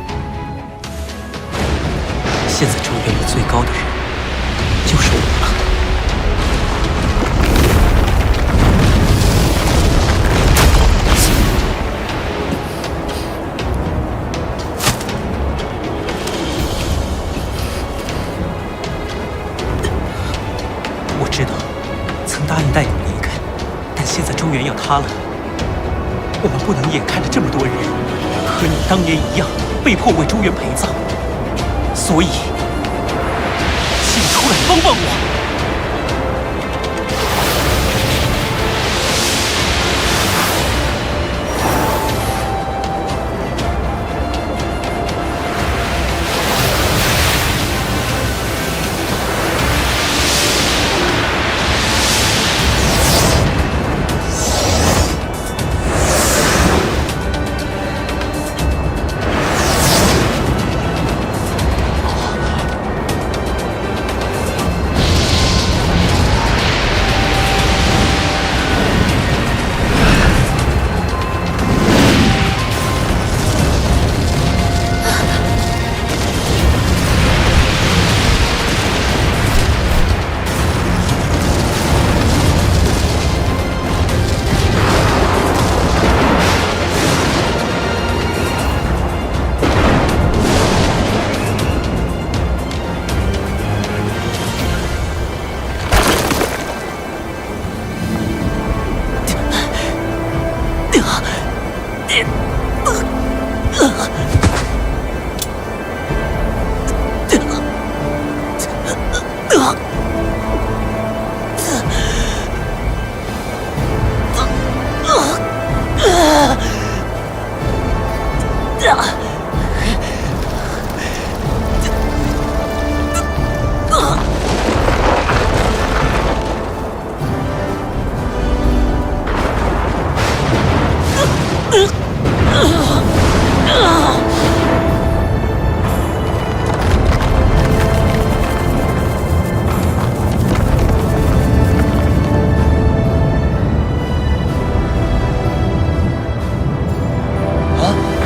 G: 现在周原里最高的人就是我了。我知道曾答应带你们离开，但现在周原要塌了，我们不能眼看着这么多人和你当年一样被迫为周原陪葬，所以请出来帮帮我。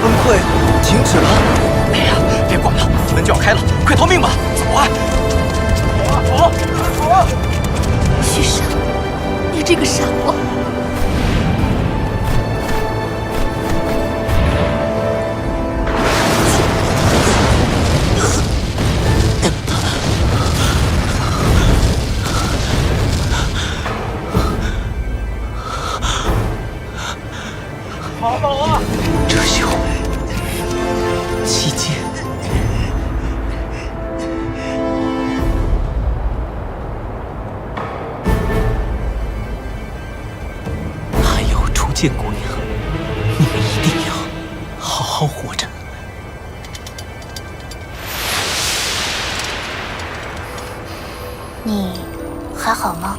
B: 崩溃停止了。
L: 哎呀，别管了，门就要开了，快逃命吧！走啊！走啊！
F: 许生，你这个傻瓜！
L: 好好啊！
G: 遮羞，七剑，还有初见姑娘，你们一定要好好活着。
C: 你还好吗？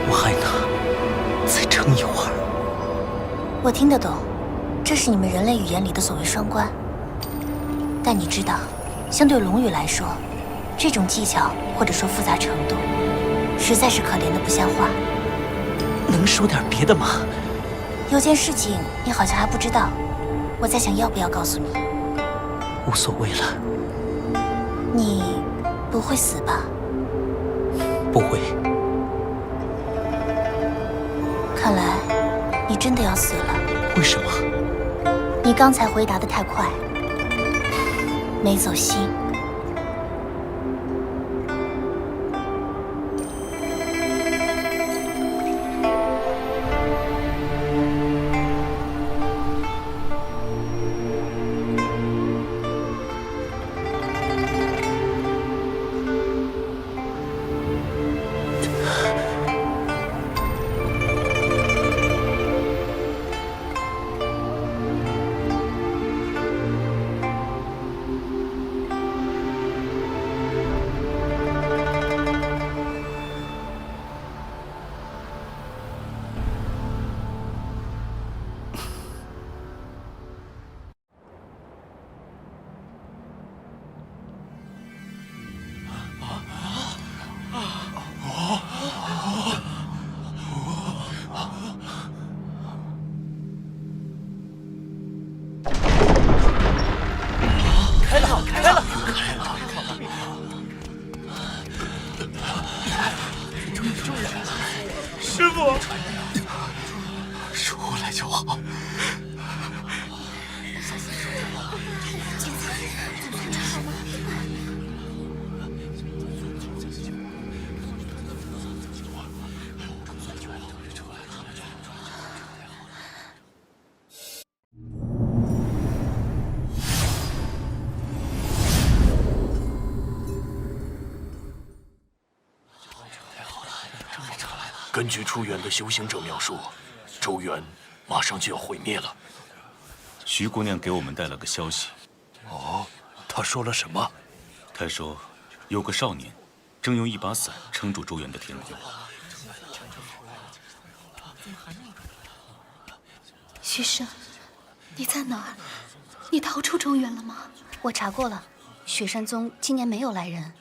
G: 我还能再撑一会儿。
C: 我听得懂，这是你们人类语言里的所谓双关。但你知道，相对龙语来说，这种技巧或者说复杂程度，实在是可怜的不像话。
G: 能说点别的吗？
C: 有件事情你好像还不知道，我在想要不要告诉你。
G: 无所谓了。
C: 你不会死吧？
G: 不会。
C: 看来你真的要死了。
G: 为什么？
C: 你刚才回答得太快，没走心。
D: 师傅，出来就好。
E: 根据出远的修行者描述，周原马上就要毁灭了。
H: 徐姑娘给我们带了个消息。
E: 哦，她说了什么？
H: 她说，有个少年，正用一把伞撑住周原的天空。
A: 徐生，你在哪儿？你逃出中原了吗？
C: 我查过了，雪山宗今年没有来人。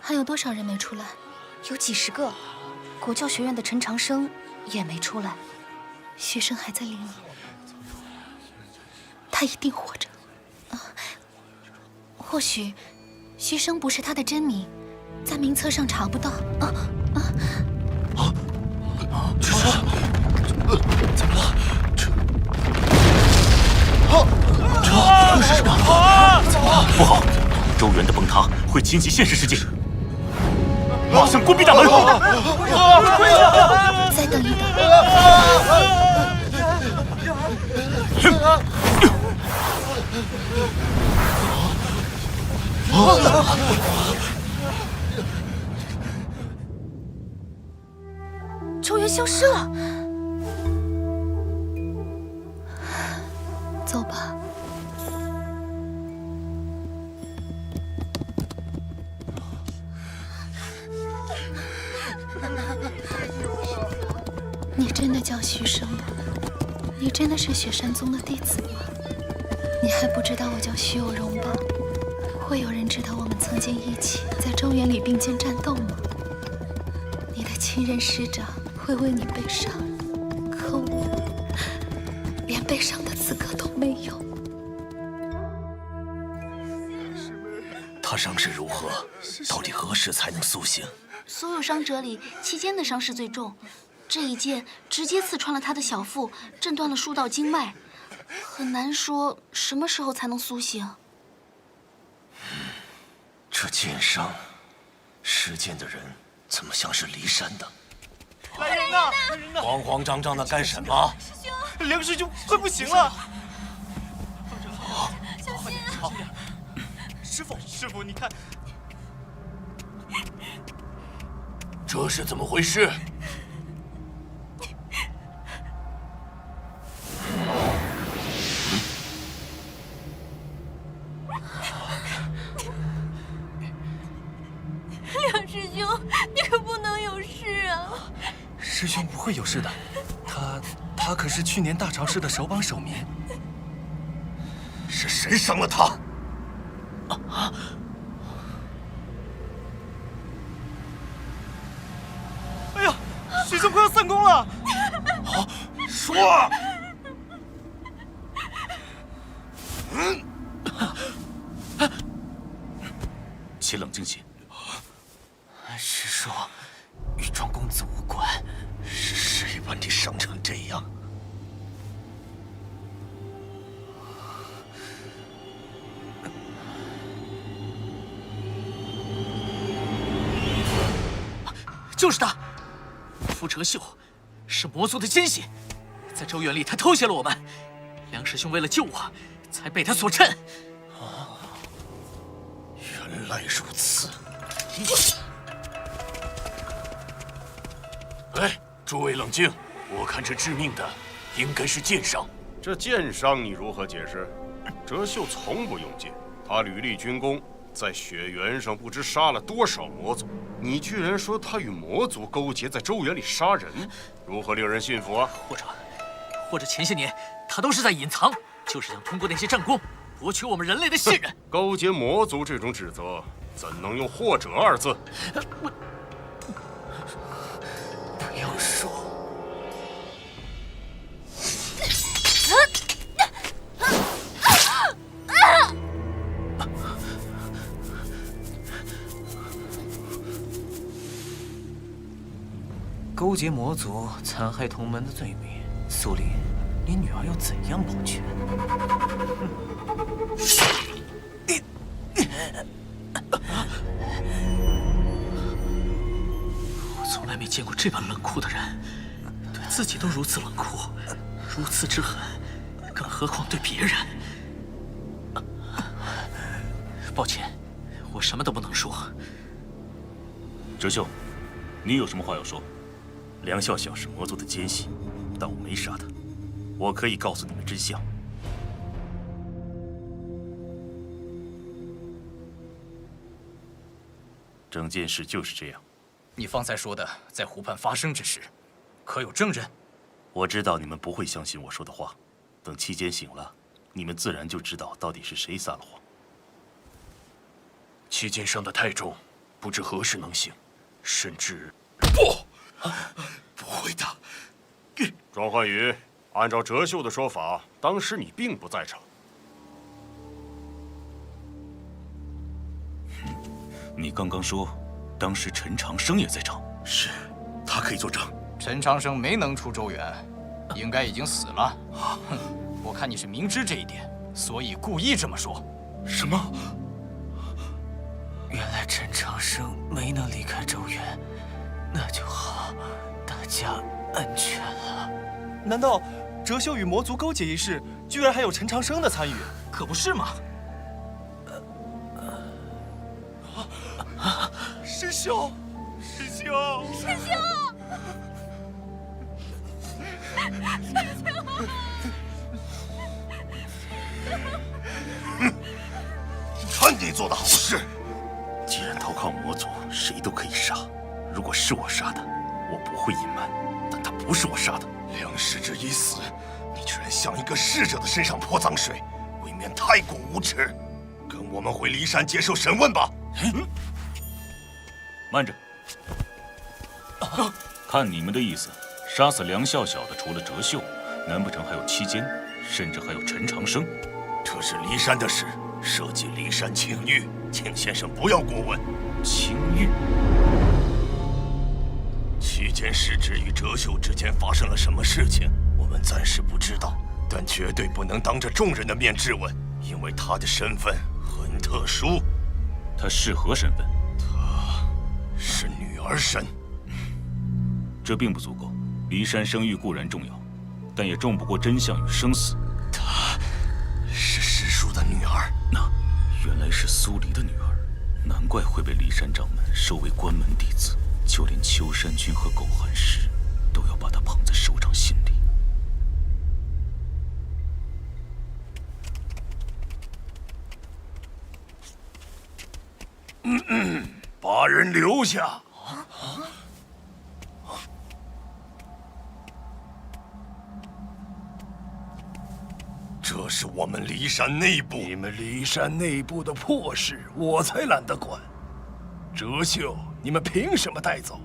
A: 还有多少人没出来？
C: 有几十个。国教学院的陈长生也没出来。
A: 徐生还在林里，他一定活着。或许徐生不是他的真名，在名册上查不到。
E: 怎么了？这是什么？怎么了？
H: 不好，周原的崩塌会侵袭现实世界。马上关闭大门！
A: 再等一等。
C: 周原消失了。
A: 你真的叫徐生吗？你真的是雪山宗的弟子吗？你还不知道我叫徐有容吧？会有人知道我们曾经一起在周原里并肩战斗吗？你的亲人师长会为你悲伤，可我连悲伤的资格都没有。
I: 他伤势如何？到底何时才能苏醒？
C: 所有伤者里，期间的伤势最重。这一剑直接刺穿了他的小腹，震断了数道经脉，很难说什么时候才能苏醒。
I: 这剑伤，施剑的人怎么像是骊山的？
L: 来人呐！
I: 慌慌张张的干什么？
L: 梁师兄快不行了！
C: 小心啊！
L: 师傅，你看，
I: 这是怎么回事？
F: 梁师兄，你可不能有事啊！
L: 师兄不会有事的，他可是去年大潮市的首榜首名。
I: 是谁伤了他？
L: 哎呀，师兄快要散功了！
I: 好，说。
H: 且冷静些。
I: 师说，与庄公子无关，是谁把你伤成这样？
L: 就是他，傅哲秀，是魔族的奸细，在周原里他偷袭了我们，梁师兄为了救我，才被他所趁。
I: 原来如此。哎，诸位冷静，我看这致命的应该是剑伤。
E: 这剑伤你如何解释？哲秀从不用剑，他屡立军功，在雪原上不知杀了多少魔族。你居然说他与魔族勾结，在周原里杀人，如何令人信服啊？
L: 或者前些年他都是在隐藏，就是想通过那些战功博取我们人类的信任。
E: 勾结魔族这种指责，怎能用“或者”二字？
I: 不要说。
L: 勾结魔族、残害同门的罪名，苏黎，你女儿要怎样保全？我从来没见过这般冷酷的人，对自己都如此冷酷，如此之狠，更何况对别人？抱歉，我什么都不能说。
H: 哲秀，你有什么话要说？梁笑笑是魔族的奸细，但我没杀他。我可以告诉你们真相。整件事就是这样。
L: 你方才说的在湖畔发生之事，可有证人？
H: 我知道你们不会相信我说的话，等期间醒了，你们自然就知道到底是谁撒了谎。
I: 期间伤得太重，不知何时能醒，甚至不会的。
E: 庄焕宇，按照哲秀的说法，当时你并不在场。
H: 你刚刚说，当时陈长生也在场。
I: 是，他可以作证。
L: 陈长生没能出周原，应该已经死了。哼，我看你是明知这一点，所以故意这么说。
I: 什么？
L: 原来陈长生没能离开周原，那就好，大家安全了。
N: 难道哲秀与魔族勾结一事，居然还有陈长生的参与？
L: 可不是嘛！
N: 师兄，师兄，
F: 师兄！
I: 看你做的好事！
H: 既然投靠魔族，谁都可以杀，如果是我杀的，我不会隐瞒，但他不是我杀的。
D: 梁世之已死，你居然向一个逝者的身上泼脏水，未免太过无耻。跟我们回骊山接受审问吧。
H: 慢着，看你们的意思，杀死梁笑笑的除了哲秀，难不成还有七奸，甚至还有陈长生？
D: 这是骊山的事，涉及骊山青玉，请先生不要过问。
H: 青玉。
D: 七奸失职与哲秀之间发生了什么事情，我们暂时不知道，但绝对不能当着众人的面质问，因为他的身份很特殊。
H: 他是何身份？
D: 他是女儿身。
H: 这并不足够。骊山声誉固然重要，但也重不过真相与生死。
D: 她是师叔的女儿。
H: 那原来是苏黎的女儿，难怪会被骊山掌门收为关门弟子。就连秋山君和苟寒石都要把他捧在手掌心里。
D: 把人留下。这是我们骊山内部。
I: 你们骊山内部的破事，我才懒得管。哲秀，你们凭什么带走？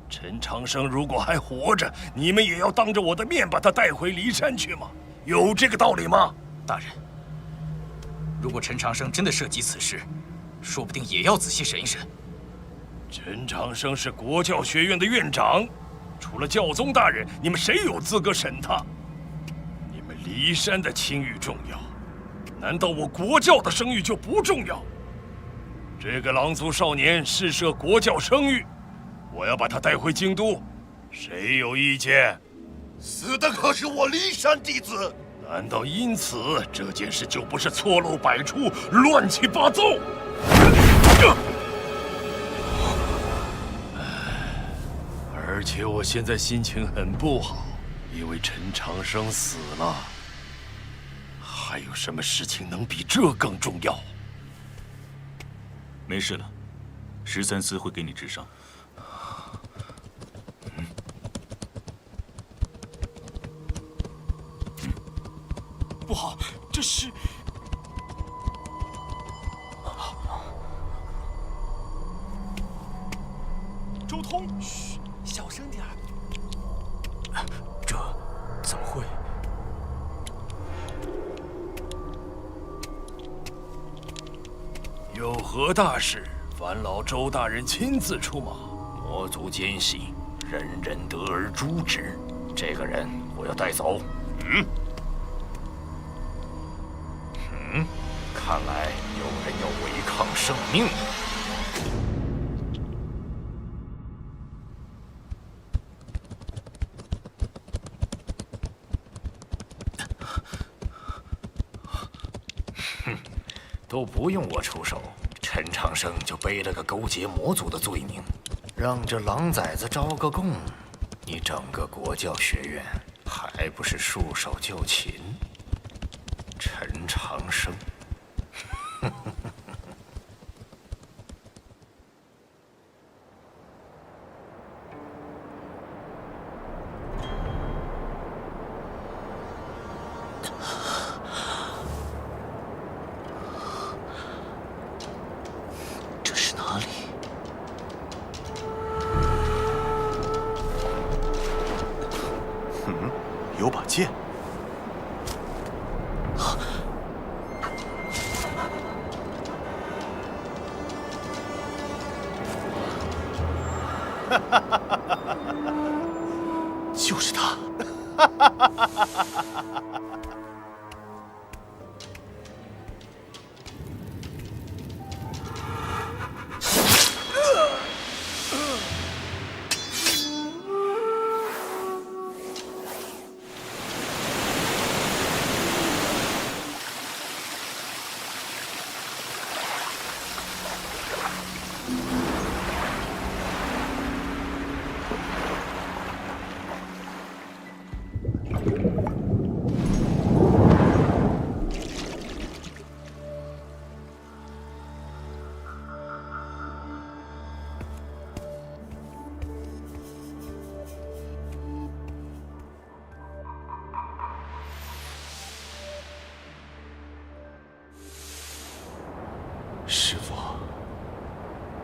I: 陈长生如果还活着，你们也要当着我的面把他带回骊山去吗？有这个道理吗？
L: 大人，如果陈长生真的涉及此事，说不定也要仔细审一审。
I: 陈长生是国教学院的院长，除了教宗大人，你们谁有资格审他？你们骊山的清誉重要，难道我国教的声誉就不重要？这个狼族少年试涉国教声誉，我要把他带回京都，谁有意见？
D: 死的可是我骊山弟子，
I: 难道因此这件事就不是错漏百出、乱七八糟？而且我现在心情很不好，因为陈长生死了。还有什么事情能比这更重要？
H: 没事了，13司会给你治伤。
N: 不好，这是……周通，嘘，小声点儿。
I: 这怎么会？有何大事？烦劳周大人亲自出马。魔族奸细，人人得而诛之。这个人我要带走。
D: 看来有人要违抗圣命。都不用我出手，陈长生就背了个勾结魔族的罪名，让这狼崽子招个供，你整个国教学院还不是束手就擒？陈长生。
K: 这是哪里？
E: 有把剑。
K: 就是他。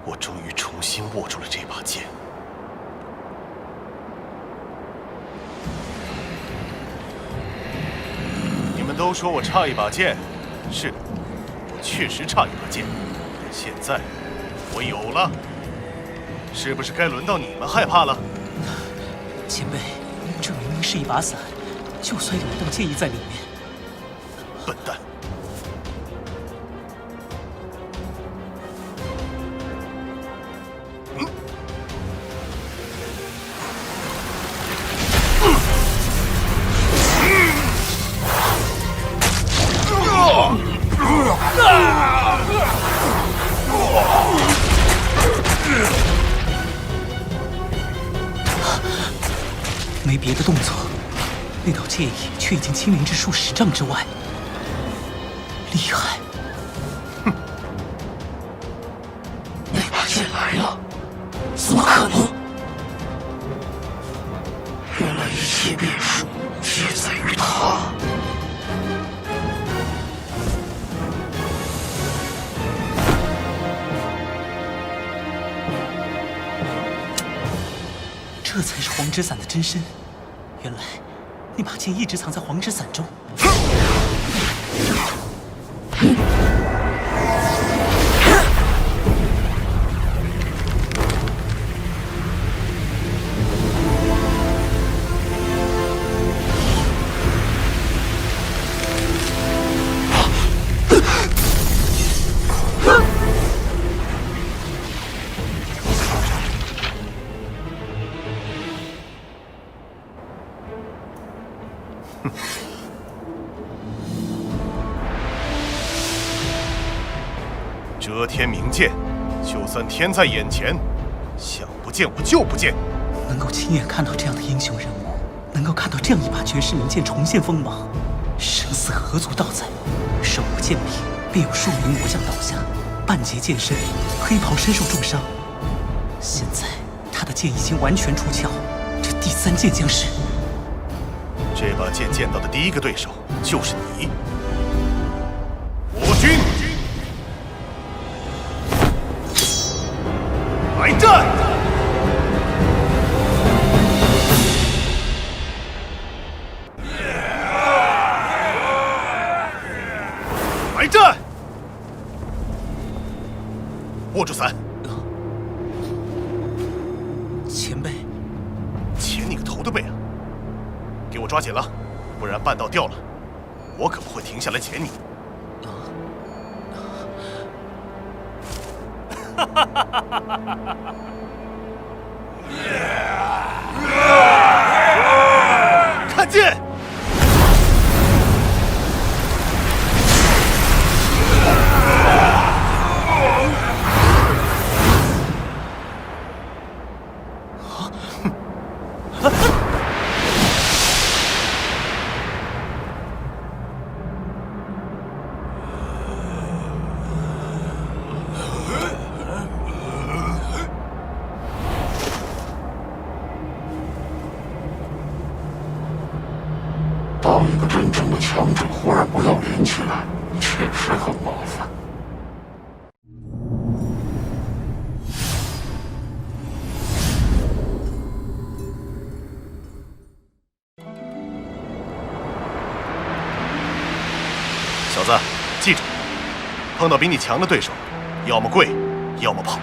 I: 我终于重新握住了这把剑。你们都说我差一把剑，是的，我确实差一把剑。现在我有了，是不是该轮到你们害怕了？
G: 前辈，这明明是一把伞，就算有一道剑意在里面。
I: 笨蛋！
G: 没别的动作，那道剑意却已经亲临至数10丈之外，厉害！
I: 哼，
D: 那把剑来了，怎么可能？原来一切变数皆在于他。
G: 这才是黄纸伞的真身。原来，那把剑一直藏在黄纸伞中。
I: 遮天明剑，就算天在眼前，想不见我就不见。
G: 能够亲眼看到这样的英雄人物，能够看到这样一把绝世名剑重现锋芒，生死何足道哉？手握剑柄，便有数名魔将倒下，半截剑身，黑袍身受重伤。现在他的剑已经完全出鞘，这第3剑将是……
I: 这把剑见到的第一个对手就是你，我军。来战！来战！握住伞。
G: 前辈，
I: 钳你个头的背啊！给我抓紧了，不然半道掉了，我可不会停下来钳你。看剑！
D: 当一个真正的强者忽然不要脸起来，确实很麻烦。
I: 小子，记住，碰到比你强的对手，要么跪，要么跑。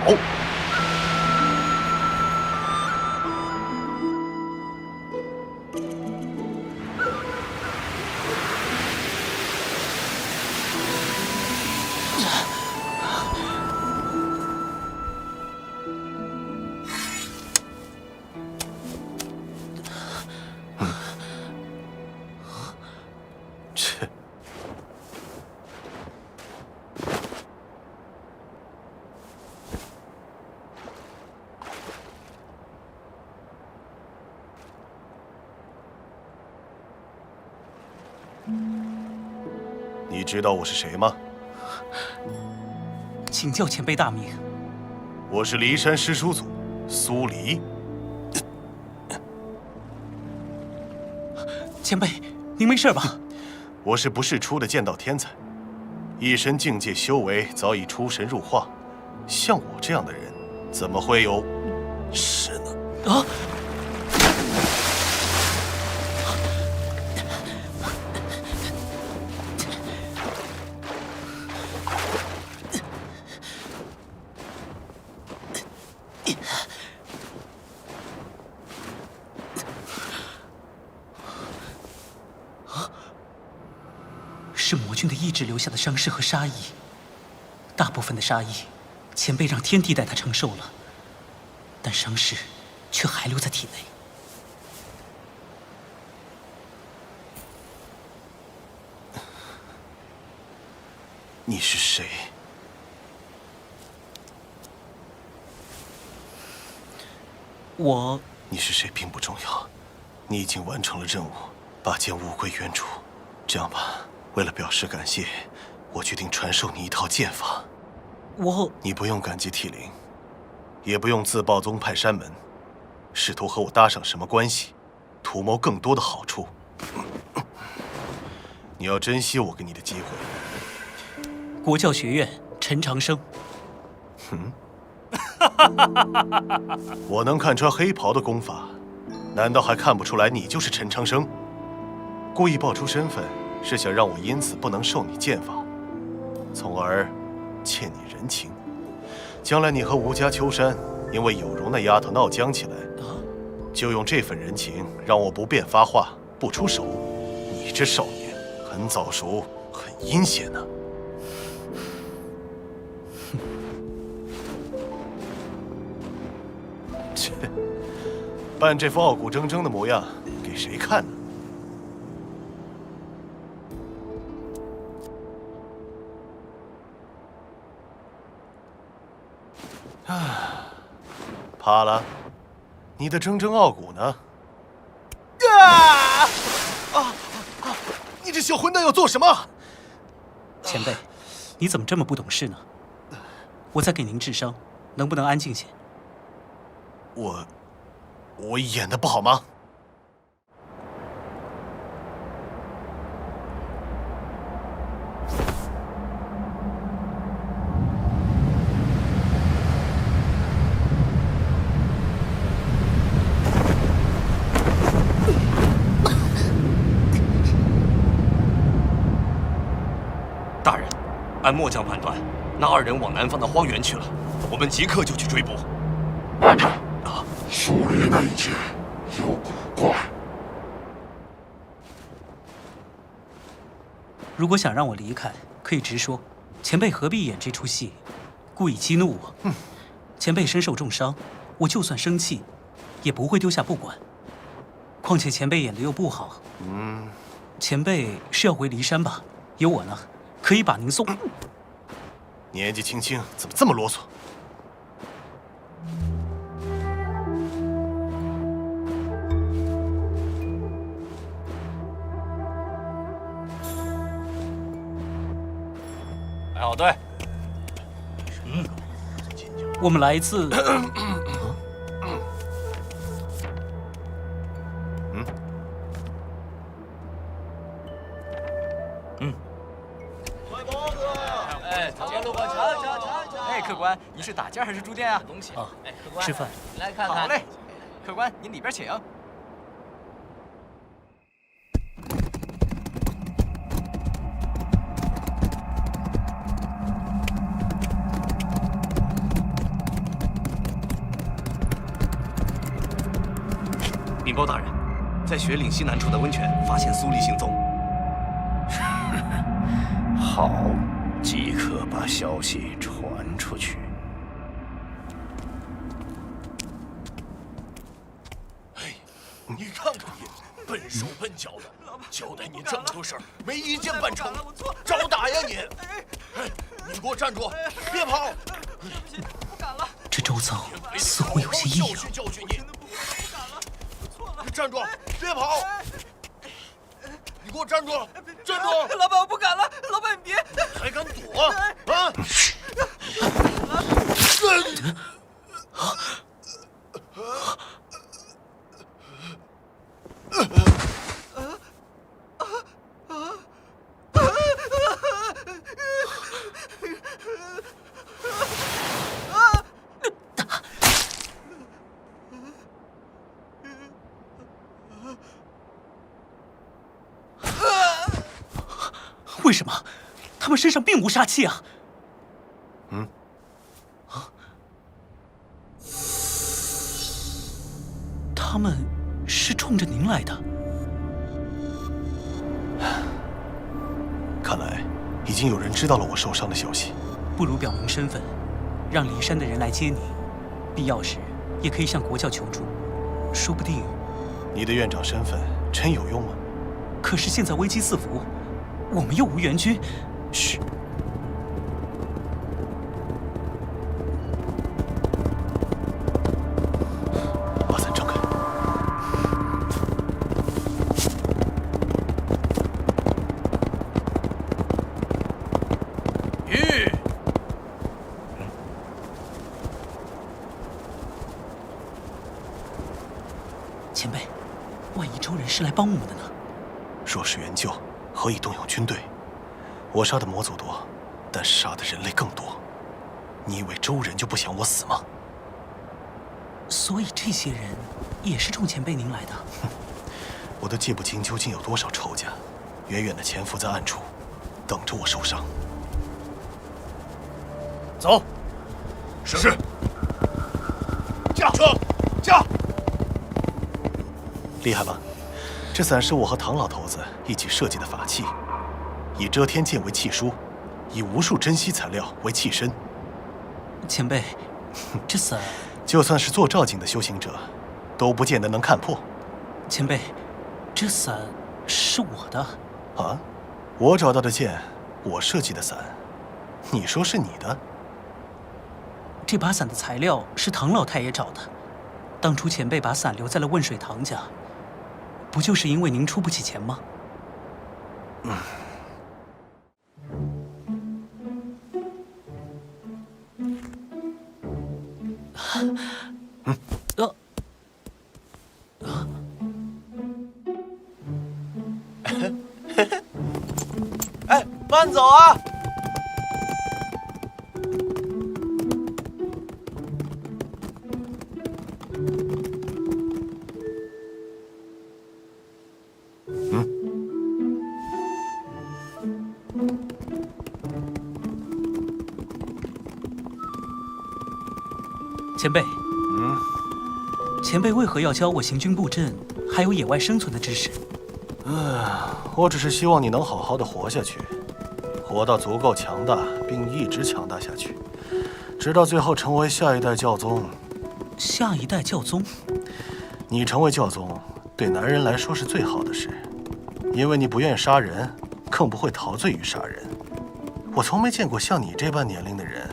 I: 你知道我是谁吗？
G: 请教前辈大名。
I: 我是骊山师叔祖苏黎。
G: 前辈，您没事吧？
I: 我是不世出的剑道天才，一身境界修为早已出神入化，
E: 像我这样的人，怎么会有事呢？
L: 啊！
G: 是魔君的意志留下的伤势和杀意，大部分的杀意，前辈让天帝代他承受了，但伤势却还留在体内。
E: 你是谁？你是谁并不重要，你已经完成了任务，把剑物归原主。这样吧，为了表示感谢，我决定传授你一套剑法。你不用感激涕零，也不用自报宗派山门，试图和我搭上什么关系，图谋更多的好处。你要珍惜我给你的机会。
G: 国教学院陈长生。
E: 我能看穿黑袍的功法，难道还看不出来你就是陈长生？故意报出身份，是想让我因此不能授你剑法，从而欠你人情。将来你和吴家秋山因为有容那丫头闹僵起来，就用这份人情让我不便发话，不出手。你这少年很早熟，很阴险呢。切，扮这副傲骨铮铮的模样给谁看呢？怕了？你的铮铮傲骨呢？你这小混蛋要做什么？
G: 前辈，你怎么这么不懂事呢？我在给您治伤，能不能安静些？
E: 我演的不好吗？
O: 大人，按末将判断，那二人往南方的荒原去了，我们即刻就去追捕。
D: 树林内界有古怪。
G: 如果想让我离开，可以直说。前辈何必演这出戏，故意激怒我？前辈身受重伤，我就算生气，也不会丢下不管。况且前辈演的又不好。前辈是要回骊山吧？有我呢，可以把您送。
E: 年纪轻轻，怎么这么啰嗦？
O: 排好队。
G: 我们来自……
L: 客官，你是打尖还是住店啊？东西
G: 啊，
L: 客官，
G: 吃饭。
L: 你来看看。好嘞，客官，您里边请。
O: 禀报大人，在雪岭西南处的温泉发现苏黎行踪。
E: 好，即刻把消息传出去。
D: 你看看你，笨手笨脚的，交代你这么多事儿，没一件办成，找打呀你！你给我站住，别跑！
G: 这周遭似乎有些异样。
D: 教训你！你站住，别跑！你给我站住！站住！
L: 老板，我不敢了，老板你别！
D: 还敢躲啊？
K: 为什么？他们身上并无杀气啊！他们是冲着您来的。
N: 看来已经有人知道了我受伤的消息。
K: 不如表明身份，让骊山的人来接你，必要时也可以向国教求助，说不定。
N: 你的院长身份真有用吗？
K: 可是现在危机四伏，我们又无援军。嘘。
N: 把伞张开。
L: 玉。
K: 前辈，万一周人是来帮我们的呢？
N: 若是援救，何以动用军队？我杀的魔族多，但杀的人类更多。你以为周人就不想我死吗？
K: 所以这些人也是冲前辈您来的。
N: 我都记不清究竟有多少仇家，远远的潜伏在暗处，等着我受伤。
L: 走。
D: 是。驾车，驾！
N: 厉害吧？这伞是我和唐老头子一起设计的法器，以遮天剑为气书，以无数珍稀材料为器身。
K: 前辈，这伞
N: 就算是做照镜的修行者，都不见得能看破。
K: 前辈，这伞是我的。
N: 啊？我找到的剑，我设计的伞，你说是你的？
K: 这把伞的材料是唐老太爷找的。当初前辈把伞留在了汶水唐家，不就是因为您出不起钱吗？
N: 哎，慢走啊！
K: 前辈，前辈为何要教我行军布阵，还有野外生存的知识？
N: 我只是希望你能好好的活下去，活到足够强大，并一直强大下去，直到最后成为下一代教宗。
K: 下一代教宗？
N: 你成为教宗，对男人来说是最好的事，因为你不愿杀人，更不会陶醉于杀人。我从没见过像你这般年龄的人，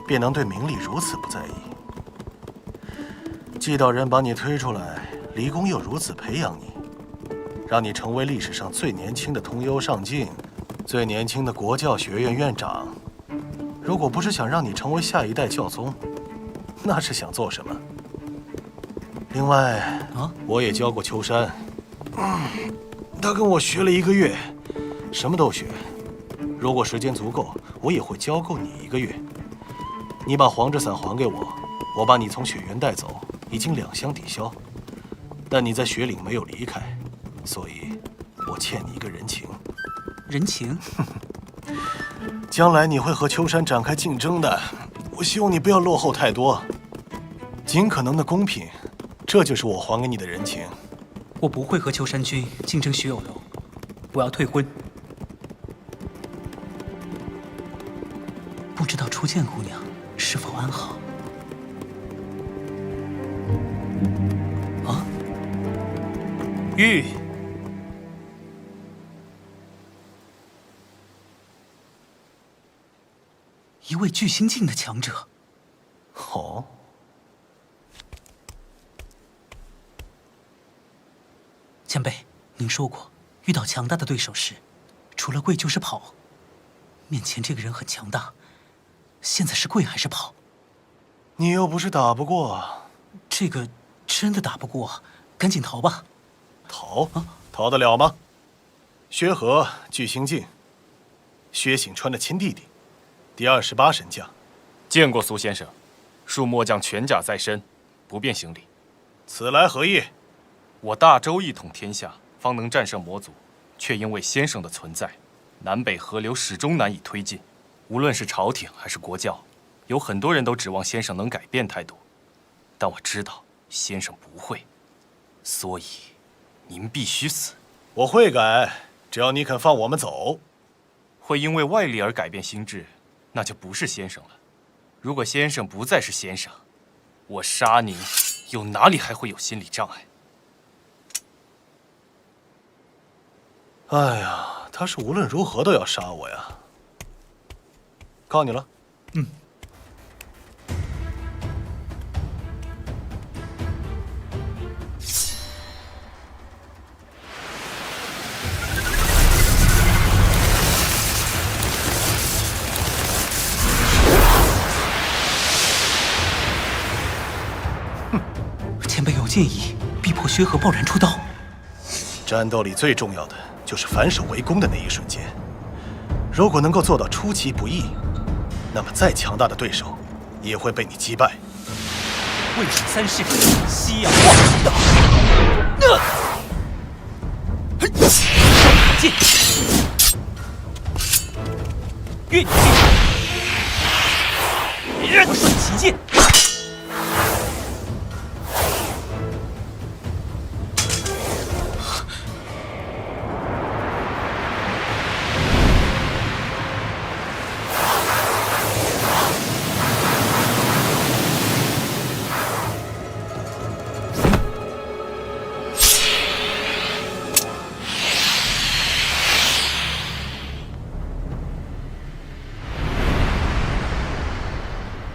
N: 便能对名利如此不在意。祭道人把你推出来，离宫又如此培养你，让你成为历史上最年轻的通幽上境，最年轻的国教学院院长。如果不是想让你成为下一代教宗，那是想做什么？另外，我也教过秋山，他跟我学了1个月，什么都学。如果时间足够，我也会教够你1个月。你把黄之伞还给我，我把你从雪原带走，已经2相抵销。但你在雪岭没有离开，所以我欠你一个人情。
K: 人情？
N: 将来你会和秋山展开竞争的，我希望你不要落后太多，尽可能的公平，这就是我还给你的人情。
K: 我不会和秋山君竞争徐有容，我要退婚。不知道初见姑娘是否安好？啊，玉。一位巨星境的强者。
N: 哦。
K: 前辈，您说过，遇到强大的对手时，除了跪就是跑。面前这个人很强大，现在是跪还是跑？
N: 你又不是打不过。
K: 这个真的打不过，赶紧逃吧。
N: 逃？逃得了吗？薛和、巨星境，薛醒川的亲弟弟，第28神将。
P: 见过苏先生，恕末将全甲在身，不便行礼。
N: 此来何意？
P: 我大周一统天下，方能战胜魔族，却因为先生的存在，南北河流始终难以推进，无论是朝廷还是国教，有很多人都指望先生能改变态度，但我知道先生不会，所以您必须死。
N: 我会改，只要你肯放我们走。
P: 会因为外力而改变心智，那就不是先生了。如果先生不再是先生，我杀您，又哪里还会有心理障碍？
N: 哎呀，他是无论如何都要杀我呀！告你了。
K: 嗯。前辈有建议，逼迫薛和贸然出刀。
N: 战斗里最重要的就是反手围攻的那一瞬间，如果能够做到出其不意，那么再强大的对手也会被你击败。
K: 魏蜀三世，西洋化剑，运剑，和顺其剑。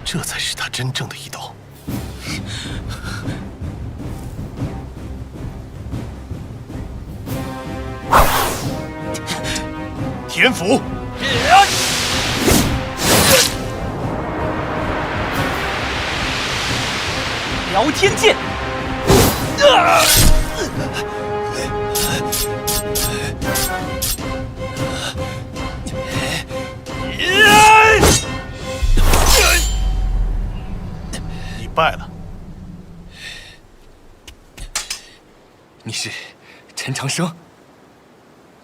N: 这才是他真正的一刀。天府，
K: 聊天剑，
N: 你败了。
P: 你是陈长生？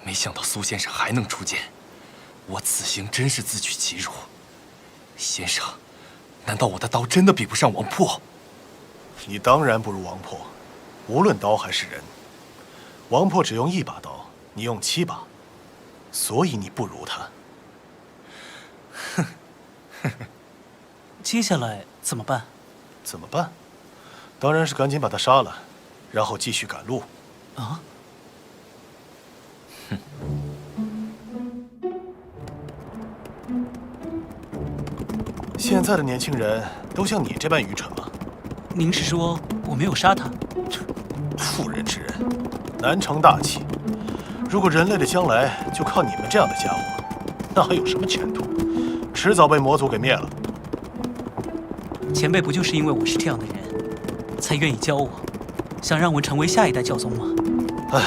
P: 没想到苏先生还能出剑，我此行真是自取其辱。先生，难道我的刀真的比不上王破？
N: 你当然不如王破，无论刀还是人。王破只用1把刀，你用7把，所以你不如他。
K: 接下来怎么办？
N: 怎么办？当然是赶紧把他杀了，然后继续赶路。
K: 啊？
N: 现在的年轻人都像你这般愚蠢吗？
K: 您是说我没有杀他？
N: 妇人之仁，难成大器。如果人类的将来就靠你们这样的家伙，那还有什么前途？迟早被魔族给灭了。
K: 前辈不就是因为我是这样的人，才愿意教我，想让我成为下一代教宗吗？
N: 唉，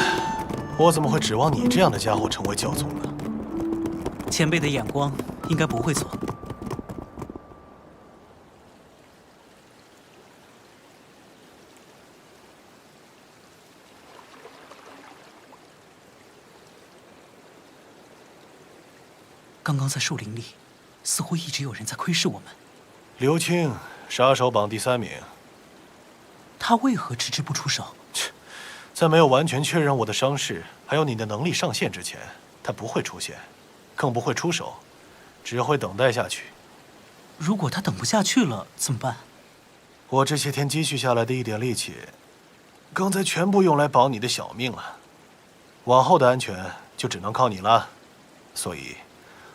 N: 我怎么会指望你这样的家伙成为教宗呢？
K: 前辈的眼光应该不会错。刚刚在树林里，似乎一直有人在窥视我们。
N: 刘青，杀手榜第3名。
K: 他为何迟迟不出手？
N: 在没有完全确认我的伤势还有你的能力上限之前，他不会出现，更不会出手，只会等待下去。
K: 如果他等不下去了怎么办？
N: 我这些天积蓄下来的一点力气，刚才全部用来保你的小命了。往后的安全就只能靠你了，所以，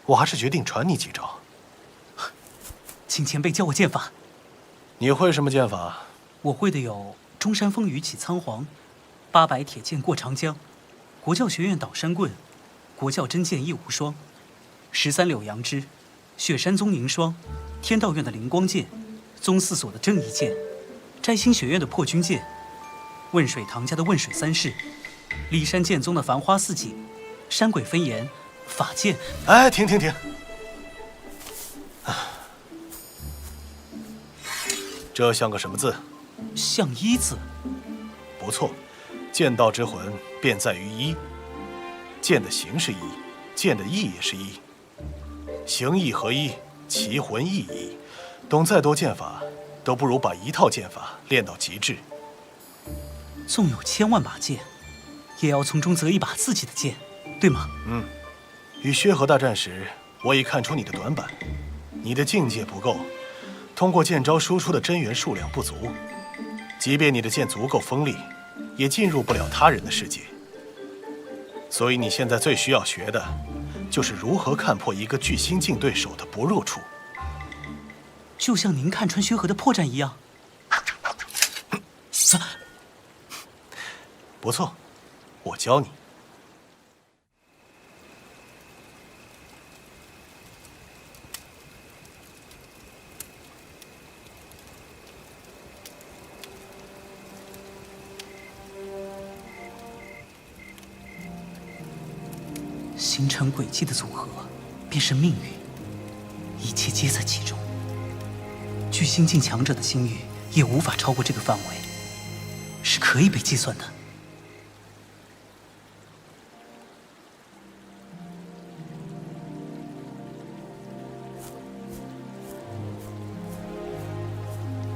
N: 我还是决定传你几招。
K: 请前辈教我剑法。
N: 你会什么剑法？
K: 我会的有中山风雨起苍黄，800铁剑过长江，国教学院倒山棍，国教真剑一无双，13柳杨枝，雪山宗凝霜，天道院的灵光剑，宗四所的正义剑，摘星学院的破军剑，汶水唐家的汶水三式，骊山剑宗的繁花似锦，山鬼分言法剑。
N: 哎，停！这像个什么字？
K: 像一字。
N: 不错，剑道之魂便在于一。剑的形是一，剑的意也是一，形意合一，其魂意一。懂再多剑法，都不如把一套剑法练到极致。
K: 纵有千万把剑，也要从中择一把自己的剑，对吗？
N: 嗯。与薛和大战时，我已看出你的短板，你的境界不够，通过剑招输出的真元数量不足。即便你的剑足够锋利，也进入不了他人的世界。所以你现在最需要学的，就是如何看破一个巨星境对手的不弱处。
K: 就像您看穿薛和的破绽一样。
N: 不错，我教你。
K: 形成轨迹的组合，便是命运，一切皆在其中。巨星境强者的星域也无法超过这个范围，是可以被计算的。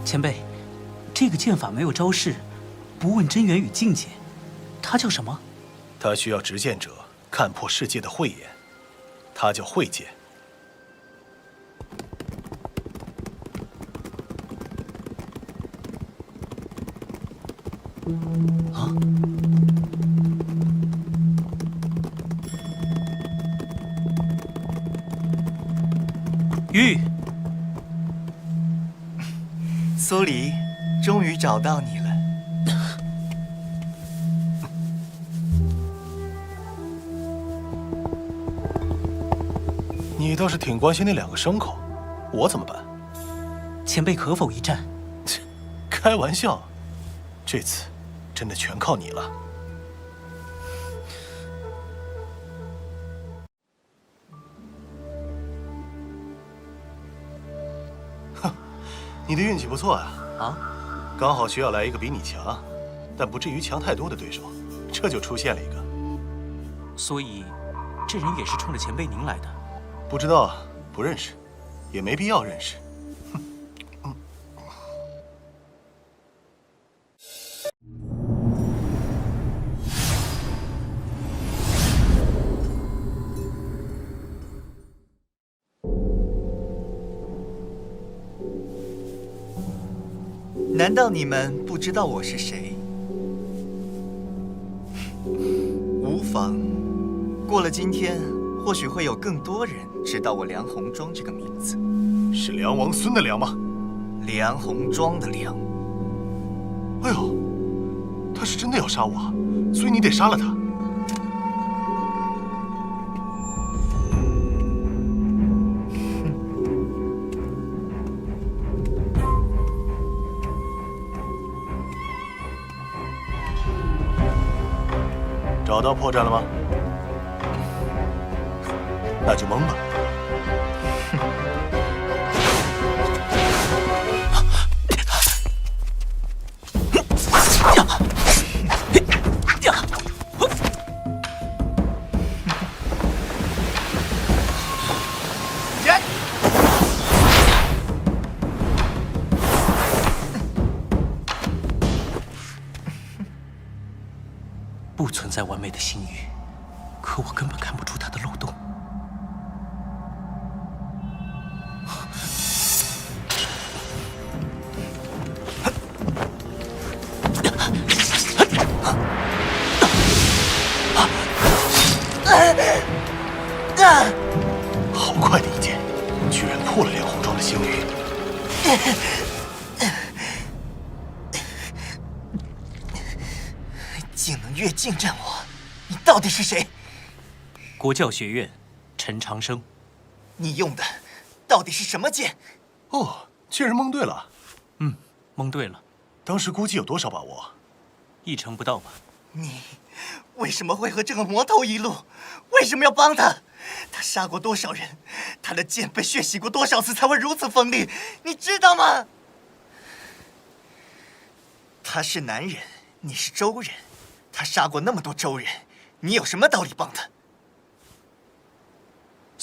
K: 前辈，这个剑法没有招式，不问真元与境界，它叫什么？
N: 它需要执剑者看破世界的慧眼，它叫慧剑。
K: 啊！玉，
Q: 苏黎，终于找到你了。
N: 你倒是挺关心那2个牲口，我怎么办？
K: 前辈可否一战？
N: 开玩笑，这次真的全靠你了。哼，你的运气不错啊！
K: 啊，
N: 刚好学校来一个比你强，但不至于强太多的对手，这就出现了一个。
K: 所以，这人也是冲着前辈您来的？
N: 不知道，不认识，也没必要认识。
Q: 难道你们不知道我是谁？无妨，过了今天，或许会有更多人知道我梁红庄这个名字。
N: 是梁王孙的梁吗？
Q: 梁红庄的梁。
N: 哎呦，他是真的要杀我，所以你得杀了他。找到破绽了吗？那就蒙吧。
K: 不存在完美的星域，可我根本看不出它的漏洞。
N: 好快的一剑，居然破了梁红庄的星域。
Q: 竟能越境战我，你到底是谁？
K: 国教学院，陈长生。
Q: 你用的到底是什么剑？
N: 哦，竟然蒙对了。
K: 嗯，蒙对了。
N: 当时估计有多少把握
K: ？1成不到吧。
Q: 你为什么会和这个魔头一路？为什么要帮他？他杀过多少人？他的剑被血洗过多少次才会如此锋利？你知道吗？他是南人，你是周人，他杀过那么多周人，你有什么道理帮他？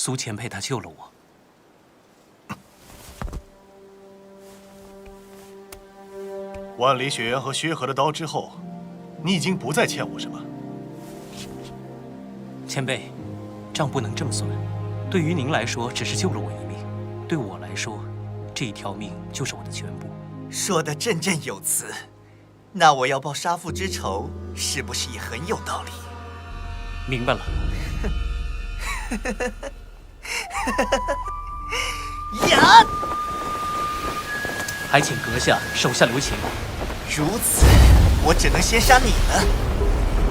K: 苏前辈他救了我。
N: 万里雪原和薛和的刀之后，你已经不再欠我什么。
K: 前辈，账不能这么算。对于您来说，只是救了我一命；对我来说，这一条命就是我的全部。
Q: 说得振振有词。那我要报杀父之仇，是不是也很有道理？
K: 明白了。
Q: 呀！
K: 还请阁下手下留情。
Q: 如此，我只能先杀你了。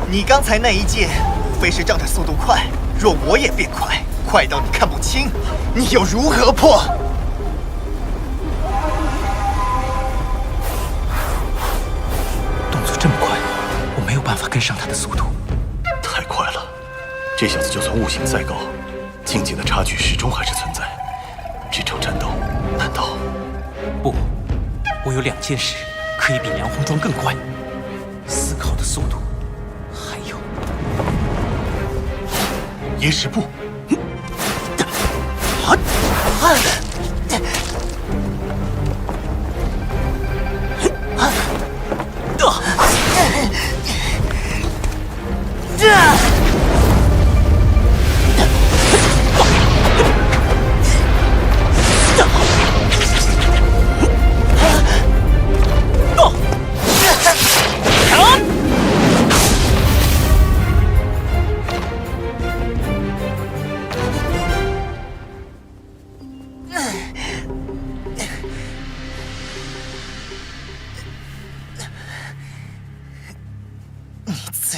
Q: 你刚才那一剑，无非是仗着速度快。若我也变快，快到你看不清，你又如何破？
G: 动作这么快，我没有办法跟上他的速度。
N: 太快了，这小子就算悟性再高，境界的差距始终还是存在。这场战斗，难道？
K: 不，我有2件事可以比梁红妆更快：思考的速度，还有
N: 野史步。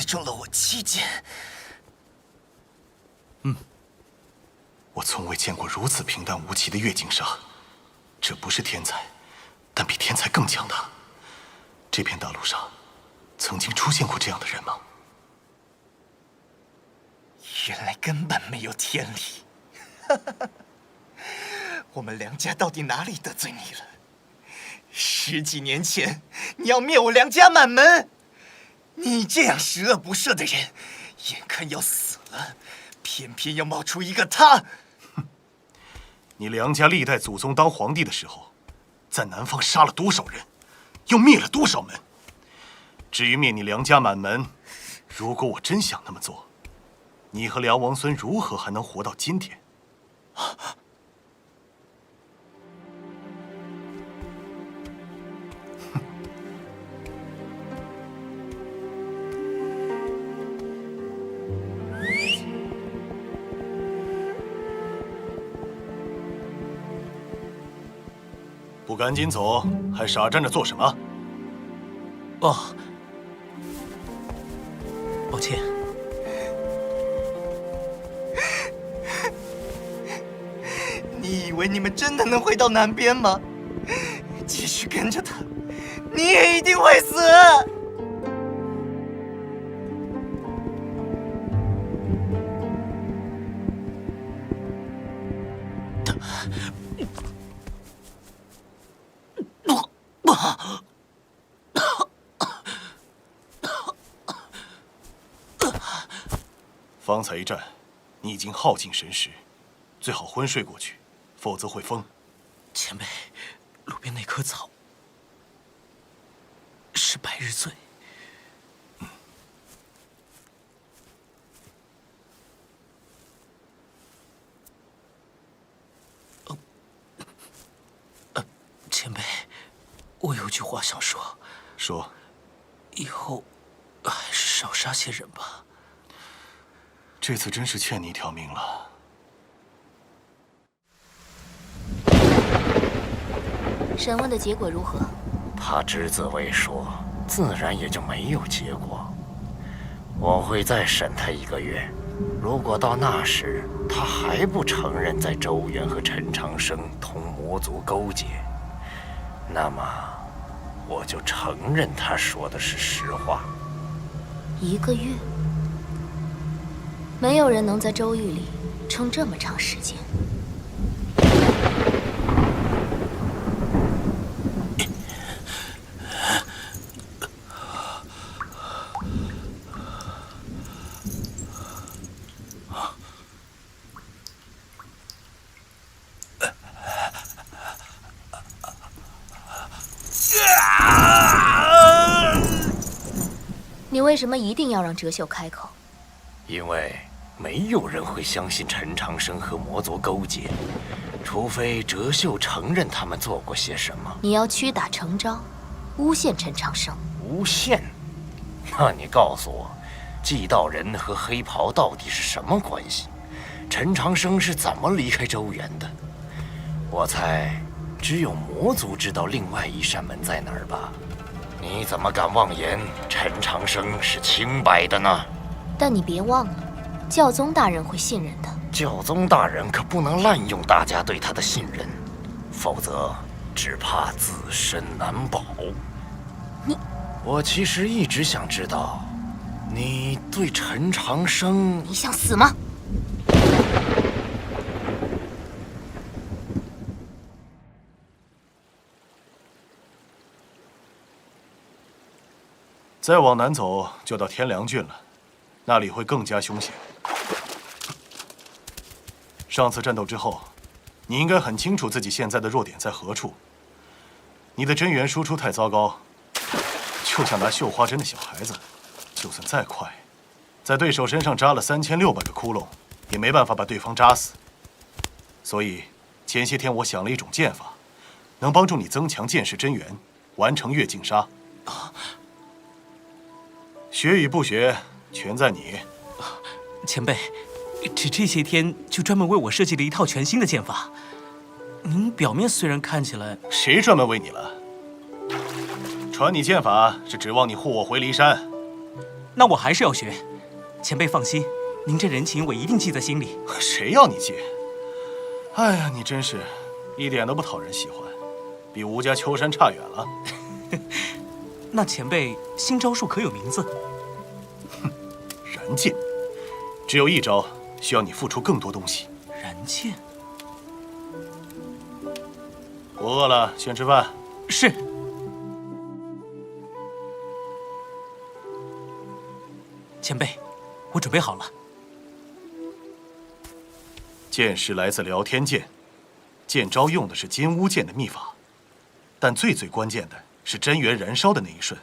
Q: 中了我7剑。
N: 我从未见过如此平淡无奇的月镜杀。这不是天才，但比天才更强大。这片大陆上，曾经出现过这样的人吗？
Q: 原来根本没有天理。我们梁家到底哪里得罪你了？10几年前，你要灭我梁家满门。你这样十恶不赦的人，眼看要死了，偏偏要冒出一个他。
N: 你梁家历代祖宗当皇帝的时候，在南方杀了多少人，又灭了多少门？至于灭你梁家满门，如果我真想那么做，你和梁王孙如何还能活到今天？不赶紧走，还傻站着做什么？
K: 哦，抱歉。
Q: 你以为你们真的能回到南边吗？继续跟着他，你也一定会死。
N: 方才一战，你已经耗尽神识，最好昏睡过去，否则会疯。
G: 前辈，路边那棵草是百日醉。前辈，我有句话想说。
N: 说。
G: 以后还是少杀些人吧。
N: 这次真是欠你一条命了。
C: 审问的结果如何？
R: 他只字未说，自然也就没有结果。我会再审他1个月，如果到那时他还不承认在周原和陈长生同魔族勾结，那么我就承认他说的是实话。
C: 1个月？没有人能在周狱里撑这么长时间。
F: 你为什么一定要让哲秀开口？
R: 因为没有人会相信陈长生和魔族勾结，除非哲秀承认他们做过些什么。
F: 你要屈打成招，诬陷陈长生。
R: 诬陷？那你告诉我，祭道人和黑袍到底是什么关系？陈长生是怎么离开周原的？我猜，只有魔族知道另外一扇门在哪儿吧？你怎么敢妄言陈长生是清白的呢？
F: 但你别忘了，教宗大人会信任的。
R: 教宗大人可不能滥用大家对他的信任，否则只怕自身难保。我其实一直想知道，你对陈长生……
F: 你想死吗？
N: 再往南走就到天良郡了，那里会更加凶险。上次战斗之后，你应该很清楚自己现在的弱点在何处。你的真元输出太糟糕，就像拿绣花针的小孩子，就算再快，在对手身上扎了3600个窟窿，也没办法把对方扎死。所以前些天我想了一种剑法，能帮助你增强剑士真元，完成月镜杀。学与不学，全在你。
K: 前辈，这些天就专门为我设计了一套全新的剑法。您表面虽然看起来……
N: 谁专门为你了？传你剑法是指望你护我回骊山。
K: 那我还是要学。前辈放心，您这人情我一定记在心里。
N: 谁要你记？哎呀，你真是一点都不讨人喜欢，比吴家秋山差远了。
K: 那前辈新招数可有名字？
N: 燃剑，只有一招，需要你付出更多东西。
K: 燃剑？
N: 我饿了，先吃饭。
K: 是。前辈，我准备好了。
N: 剑师来自聊天剑，剑招用的是金乌剑的秘法，但最关键的是真元燃烧的那一瞬。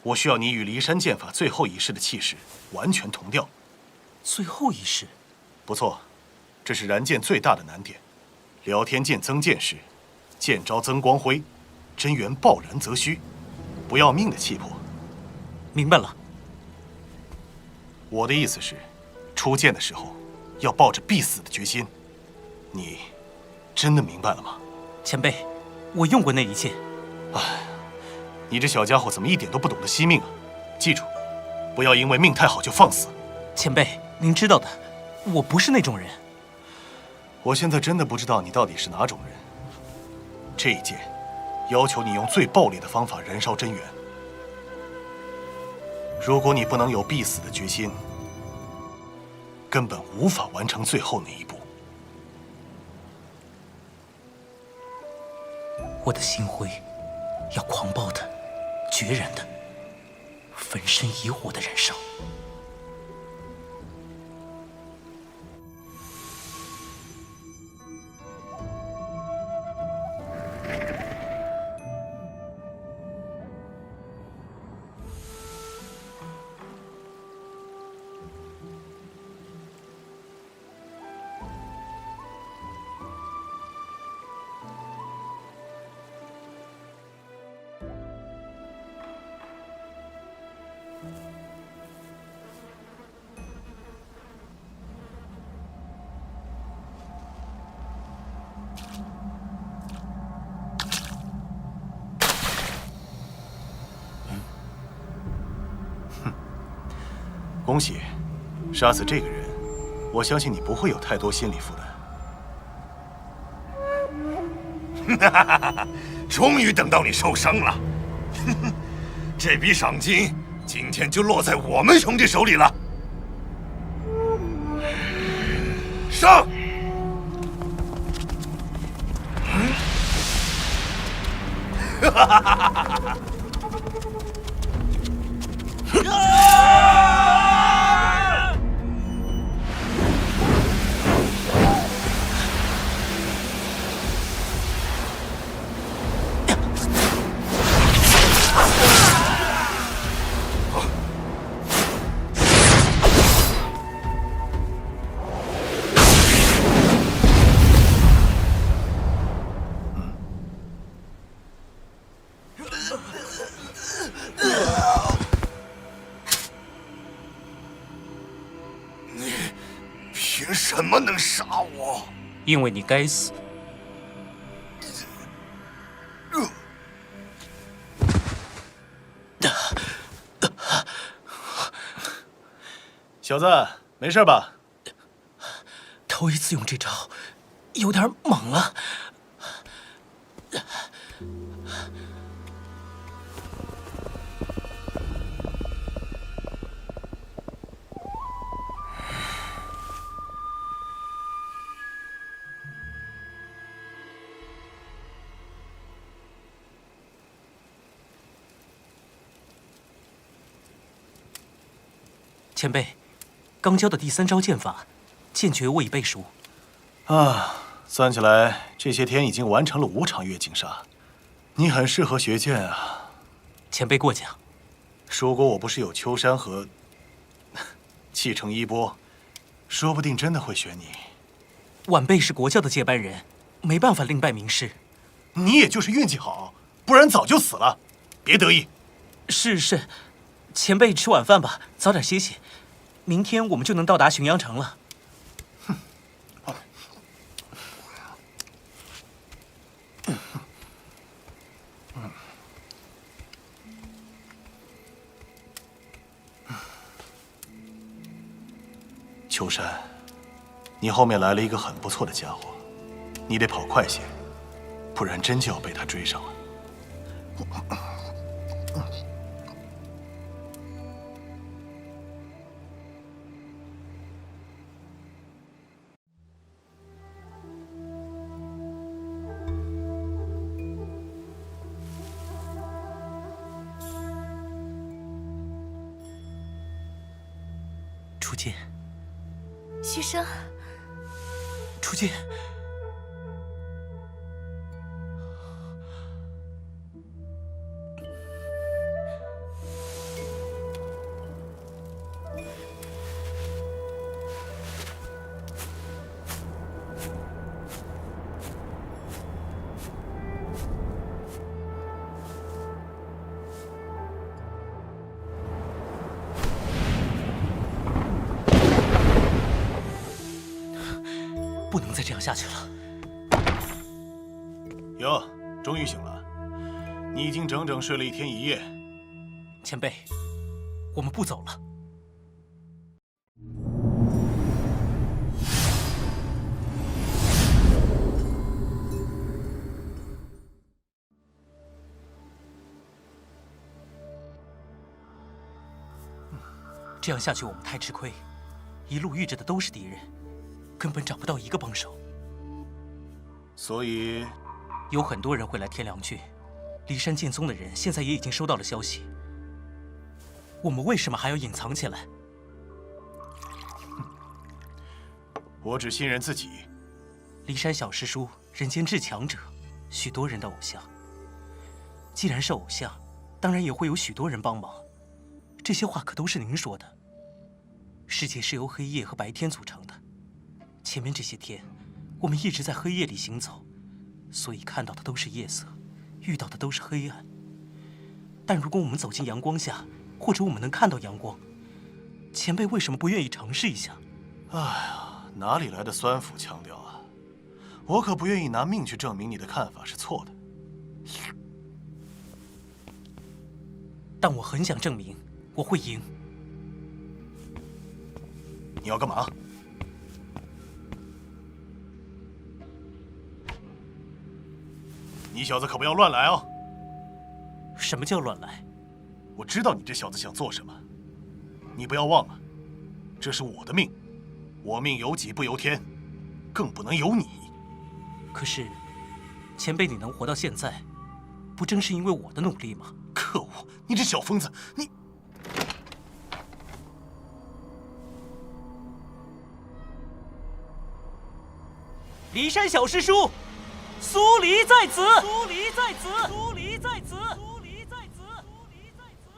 N: 我需要你与骊山剑法最后一式的气势完全同调。
K: 最后一式？
N: 不错，这是燃剑最大的难点。聊天剑增剑时，剑招增光辉，真元爆燃则虚，不要命的气魄。
K: 明白了。
N: 我的意思是，出剑的时候要抱着必死的决心。你真的明白了吗？
K: 前辈，我用过那一剑。
N: 哎，你这小家伙怎么一点都不懂得惜命啊？记住，不要因为命太好就放肆。
K: 前辈，您知道的，我不是那种人。
N: 我现在真的不知道你到底是哪种人。这一剑，要求你用最暴力的方法燃烧真元。如果你不能有必死的决心，根本无法完成最后那一步。
K: 我的心灰要狂暴的、决然的、焚身以火的燃烧。
N: 恭喜，杀死这个人，我相信你不会有太多心理负
D: 担。终于等到你受伤了，这笔赏金今天就落在我们兄弟手里了。上！哈哈哈哈哈！凭什么能杀我？
K: 因为你该死。
N: 小子，没事吧？
L: 头一次用这招，有点猛了。
K: 前辈，刚教的第3招剑法，剑诀我已背熟。
N: 啊，算起来这些天已经完成了5场月镜杀，你很适合学剑啊。
K: 前辈过奖。
N: 如果我不是有秋山和弃城衣钵，说不定真的会选你。
K: 晚辈是国教的接班人，没办法另拜名师。
N: 你也就是运气好，不然早就死了。别得意。
K: 是，前辈吃晚饭吧，早点歇息。明天我们就能到达浔阳城了。
N: 秋山，你后面来了一个很不错的家伙，你得跑快些，不然真就要被他追上了。
K: 初见，
A: 徐生，
K: 初见，不能再这样下去了。
N: 哟，终于醒了，你已经整整睡了1天1夜。
K: 前辈，我们不走了。这样下去我们太吃亏，一路遇着的都是敌人。根本找不到一个帮手，
N: 所以
K: 有很多人会来天良郡。骊山剑宗的人现在也已经收到了消息。我们为什么还要隐藏起来？
N: 我只信任自己。
K: 骊山小师叔，人间至强者，许多人的偶像。既然是偶像，当然也会有许多人帮忙。这些话可都是您说的。世界是由黑夜和白天组成的。前面这些天，我们一直在黑夜里行走，所以看到的都是夜色，遇到的都是黑暗。但如果我们走进阳光下，或者我们能看到阳光，前辈为什么不愿意尝试一下？
N: 哎呀，哪里来的酸腐腔调啊！我可不愿意拿命去证明你的看法是错的。
K: 但我很想证明我会赢。
N: 你要干嘛？你小子可不要乱来哦！
K: 什么叫乱来？
N: 我知道你这小子想做什么。你不要忘了，这是我的命，我命由己不由天，更不能由你。
K: 可是，前辈你能活到现在，不正是因为我的努力吗？
N: 可恶！你这小疯子，你……
K: 骊山小师叔，苏黎在此！苏黎在此！苏黎在此！苏黎在此！苏黎在此！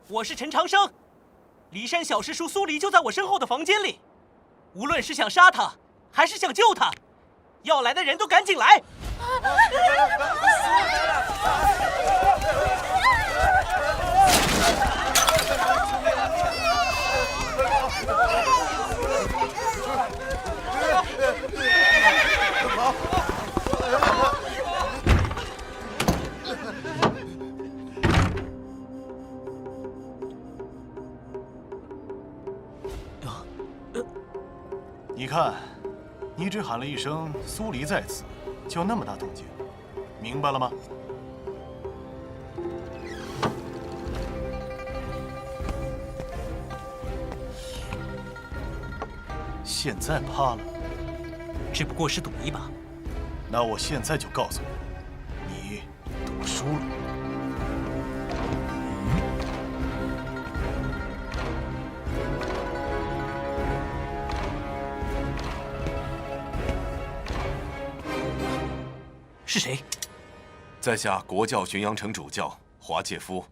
K: 我是陈长生，骊山小师叔苏黎就在我身后的房间里。无论是想杀他，还是想救他，要来的人都赶紧来！
N: 你看，你只喊了一声“苏黎在此”，就那么大动静，明白了吗？现在怕了？
K: 只不过是赌一把。
N: 那我现在就告诉你，你赌输了。
K: 是谁？
O: 在下国教浔阳城主教华介夫。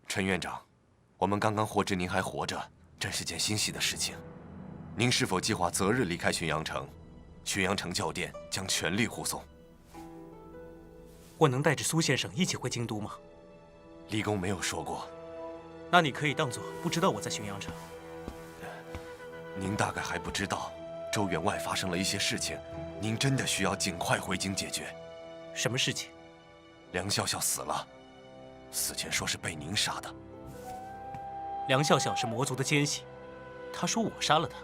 O: 陈院长，我们刚刚获知您还活着，真是件欣喜的事情。您是否计划择日离开浔阳城？浔阳城教殿将全力护送。
K: 我能带着苏先生一起回京都吗？
O: 离宫没有说过。
K: 那你可以当作不知道我在浔阳城。
O: 您大概还不知道，周员外发生了一些事情，您真的需要尽快回京解决。
K: 什么事情？
O: 梁笑笑死了，死前说是被您杀的。
K: 梁笑笑是魔族的奸细，他说我杀了他。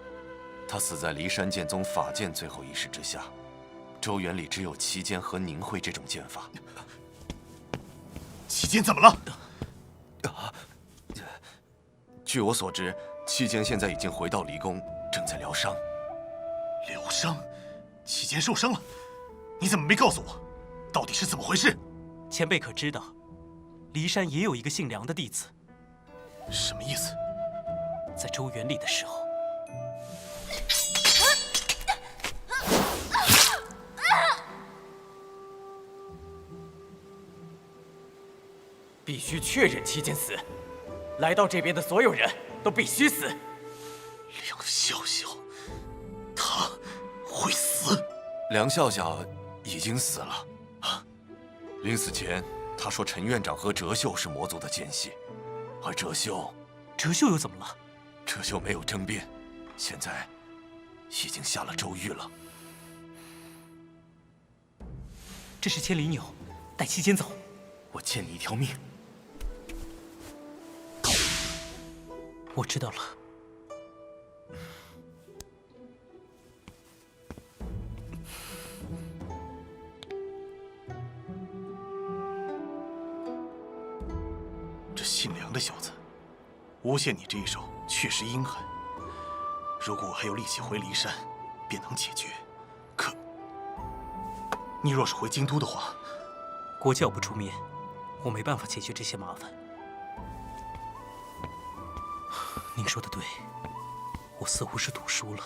O: 他死在骊山剑宗法剑最后一式之下，周园里只有齐剑和宁会这种剑法。
N: 齐剑怎么了？
O: 据我所知，齐剑现在已经回到离宫，正在疗伤。
N: 疗伤？齐剑受伤了？你怎么没告诉我？到底是怎么回事？
K: 前辈可知道，骊山也有一个姓梁的弟子？
N: 什么意思？
K: 在周园里的时候，
L: 必须确认齐剑死，来到这边的所有人都必须死。
N: 梁笑笑，他会死？
O: 梁笑笑已经死了啊！临死前，他说陈院长和哲秀是魔族的奸细，而哲秀
K: 又怎么了？
O: 哲秀没有争辩，现在已经下了州狱了。
K: 这是千里鸟，带齐剑走。
P: 我欠你一条命。
K: 我知道了。
N: 这姓梁的小子，诬陷你这一手确实阴狠。如果我还有力气回骊山，便能解决。可你若是回京都的话，
K: 国教不出面，我没办法解决这些麻烦。您说的对，我似乎是赌输了。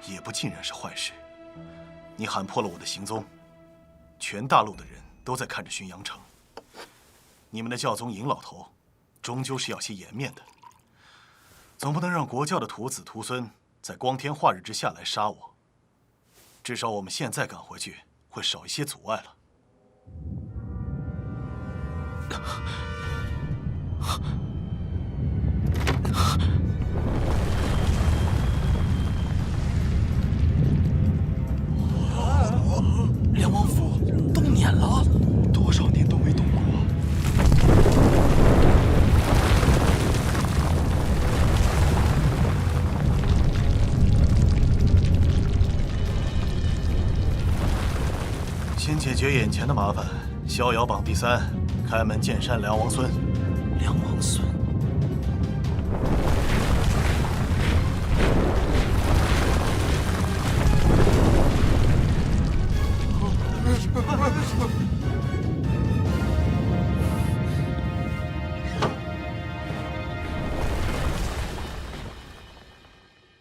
N: 也不尽然是坏事。你喊破了我的行踪，全大陆的人都在看着浔阳城。你们的教宗尹老头，终究是要些颜面的，总不能让国教的徒子徒孙在光天化日之下来杀我。至少我们现在赶回去，会少一些阻碍了。
I: 梁王府动碾了，多少年都没动过。
N: 先解决眼前的麻烦，逍遥榜第3，开门见山梁王孙。
K: 梁王孙。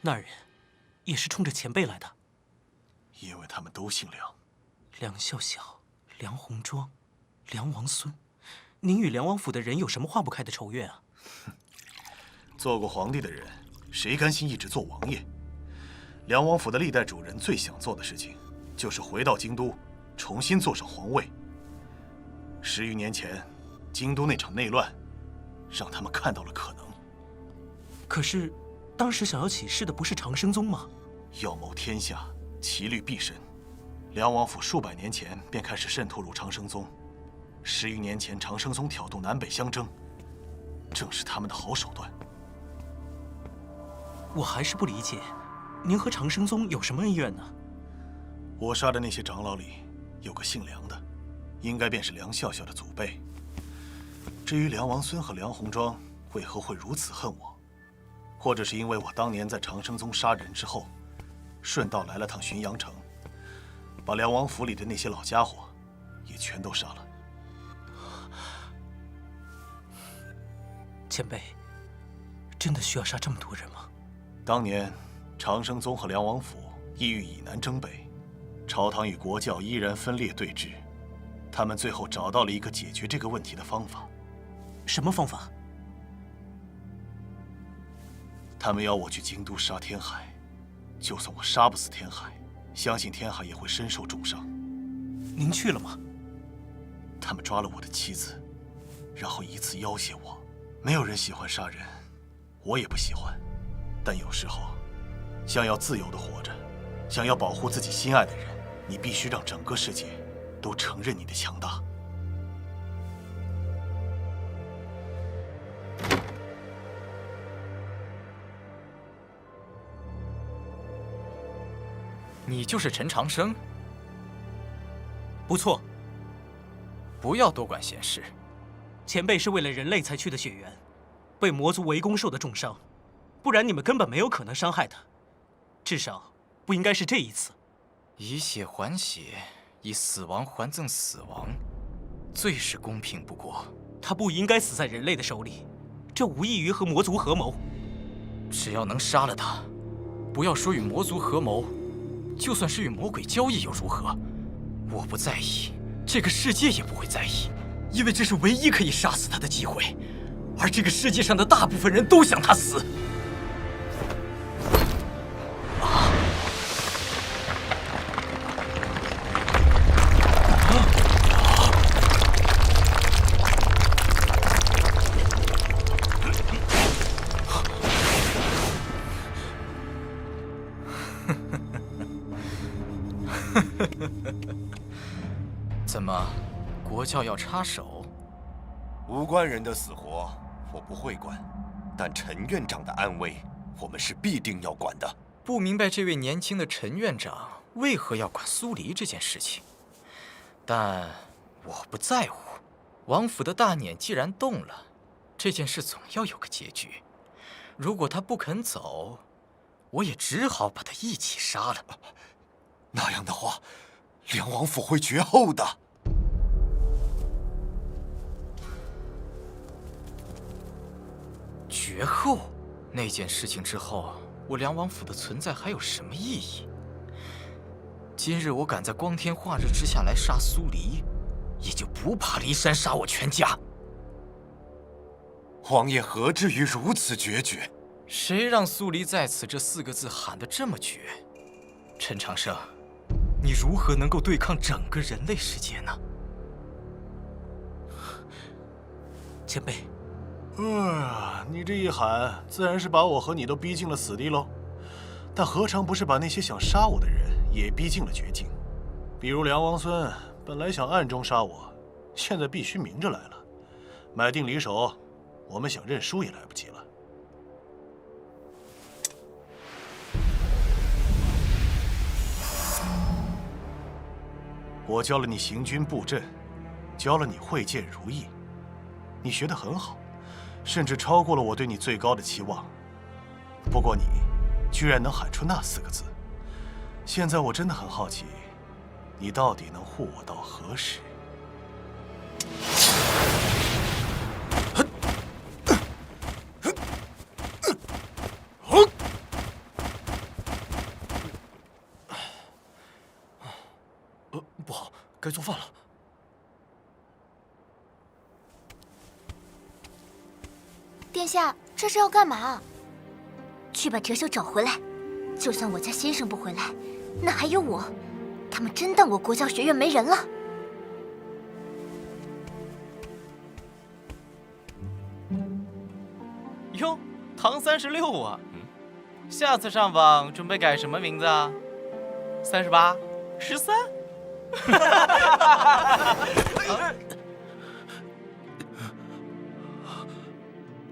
K: 那人也是冲着前辈来的。
N: 因为他们都姓梁。
K: 梁笑笑、梁红妆、梁王孙，您与梁王府的人有什么化不开的仇怨啊？
N: 做过皇帝的人，谁甘心一直做王爷？梁王府的历代主人最想做的事情，就是回到京都，重新坐上皇位。10余年前，京都那场内乱，让他们看到了可能。
K: 可是，当时想要起事的不是长生宗吗？
N: 要谋天下，其虑必深。梁王府数百年前便开始渗透入长生宗， 10余年前长生宗挑动南北相争，正是他们的好手段。
K: 我还是不理解，您和长生宗有什么恩怨呢？
N: 我杀的那些长老里，有个姓梁的，应该便是梁笑笑的祖辈。至于梁王孙和梁鸿庄为何会如此恨我，或者是因为我当年在长生宗杀人之后，顺道来了趟浔阳城，把梁王府里的那些老家伙也全都杀了。
K: 前辈，真的需要杀这么多人吗？
N: 当年长生宗和梁王府意欲以南征北，朝堂与国教依然分裂对峙，他们最后找到了一个解决这个问题的方法。
K: 什么方法？
N: 他们要我去京都杀天海，就算我杀不死天海，相信天海也会身受重伤。
K: 您去了吗？
N: 他们抓了我的妻子，然后以此要挟我。没有人喜欢杀人，我也不喜欢。但有时候，想要自由地活着，想要保护自己心爱的人，你必须让整个世界都承认你的强大。
L: 你就是陈长生？
K: 不错。
L: 不要多管闲事。
K: 前辈是为了人类才去的雪原，被魔族围攻受的重伤，不然你们根本没有可能伤害他。至少不应该是这一次。
L: 以血还血，以死亡还赠死亡，最是公平不过。
K: 他不应该死在人类的手里，这无异于和魔族合谋。
L: 只要能杀了他，不要说与魔族合谋，就算是与魔鬼交易又如何？我不在意，这个世界也不会在意，因为这是唯一可以杀死他的机会，而这个世界上的大部分人都想他死。怎么，国教要插手？
O: 无关人的死活，我不会管，但陈院长的安危，我们是必定要管的。
L: 不明白这位年轻的陈院长为何要管苏黎这件事情，但我不在乎。王府的大撵既然动了，这件事总要有个结局。如果他不肯走，我也只好把他一起杀了。
O: 那样的话，梁王府会绝后的。
L: 绝后？那件事情之后，我梁王府的存在还有什么意义？今日我敢在光天化日之下来杀苏黎，也就不怕骊山杀我全家。
O: 王爷何至于如此决绝？
L: 谁让苏黎在此这4个字喊得这么绝？陈长生，你如何能够对抗整个人类世界呢？
K: 前辈，
N: 你这一喊，自然是把我和你都逼进了死地喽。但何尝不是把那些想杀我的人也逼进了绝境？比如梁王孙，本来想暗中杀我，现在必须明着来了。买定离手，我们想认输也来不及了。我教了你行军布阵，教了你会剑如意，你学得很好，甚至超过了我对你最高的期望。不过你居然能喊出那4个字，现在我真的很好奇，你到底能护我到何时？
I: 不好，该做饭了。
C: 殿下，这是要干嘛？去把哲秀找回来。就算我家先生不回来，那还有我。他们真当我国教学院没人了？
S: 哟，唐36啊！下次上访准备改什么名字啊？38、13？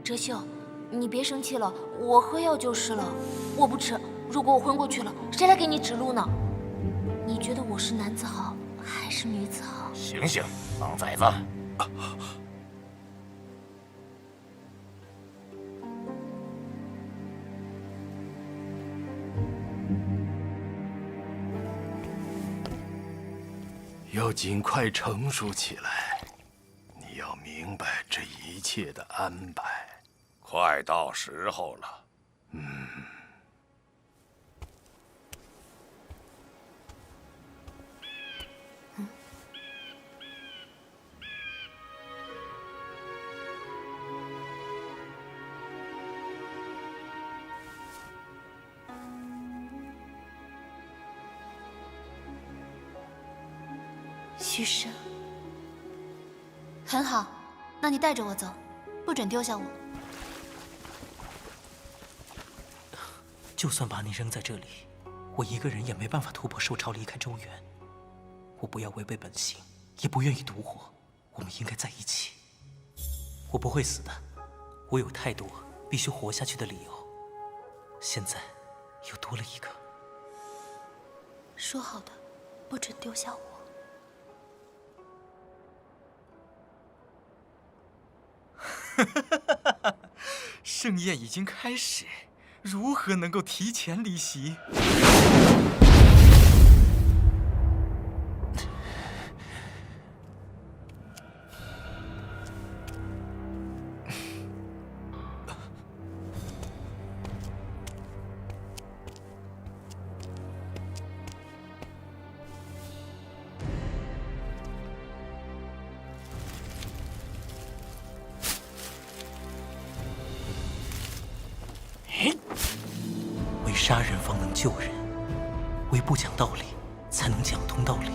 F: 哲秀，你别生气了，我喝药就是了。我不吃，如果我昏过去了，谁来给你指路呢？你觉得我是男子好还是女子好？
R: 醒醒，狼崽子！
I: 要尽快成熟起来。你要明白这一切的安排。
E: 快到时候了。
A: 虚生，很好，那你带着我走，不准丢下我。
K: 就算把你扔在这里，我一个人也没办法突破兽潮离开周原。我不要违背本性，也不愿意独活。我们应该在一起。我不会死的，我有太多必须活下去的理由。现在又多了一个。
A: 说好的，不准丢下我。
L: 盛宴已经开始，如何能够提前离席？
K: 为杀人方能救人，为不讲道理才能讲通道理。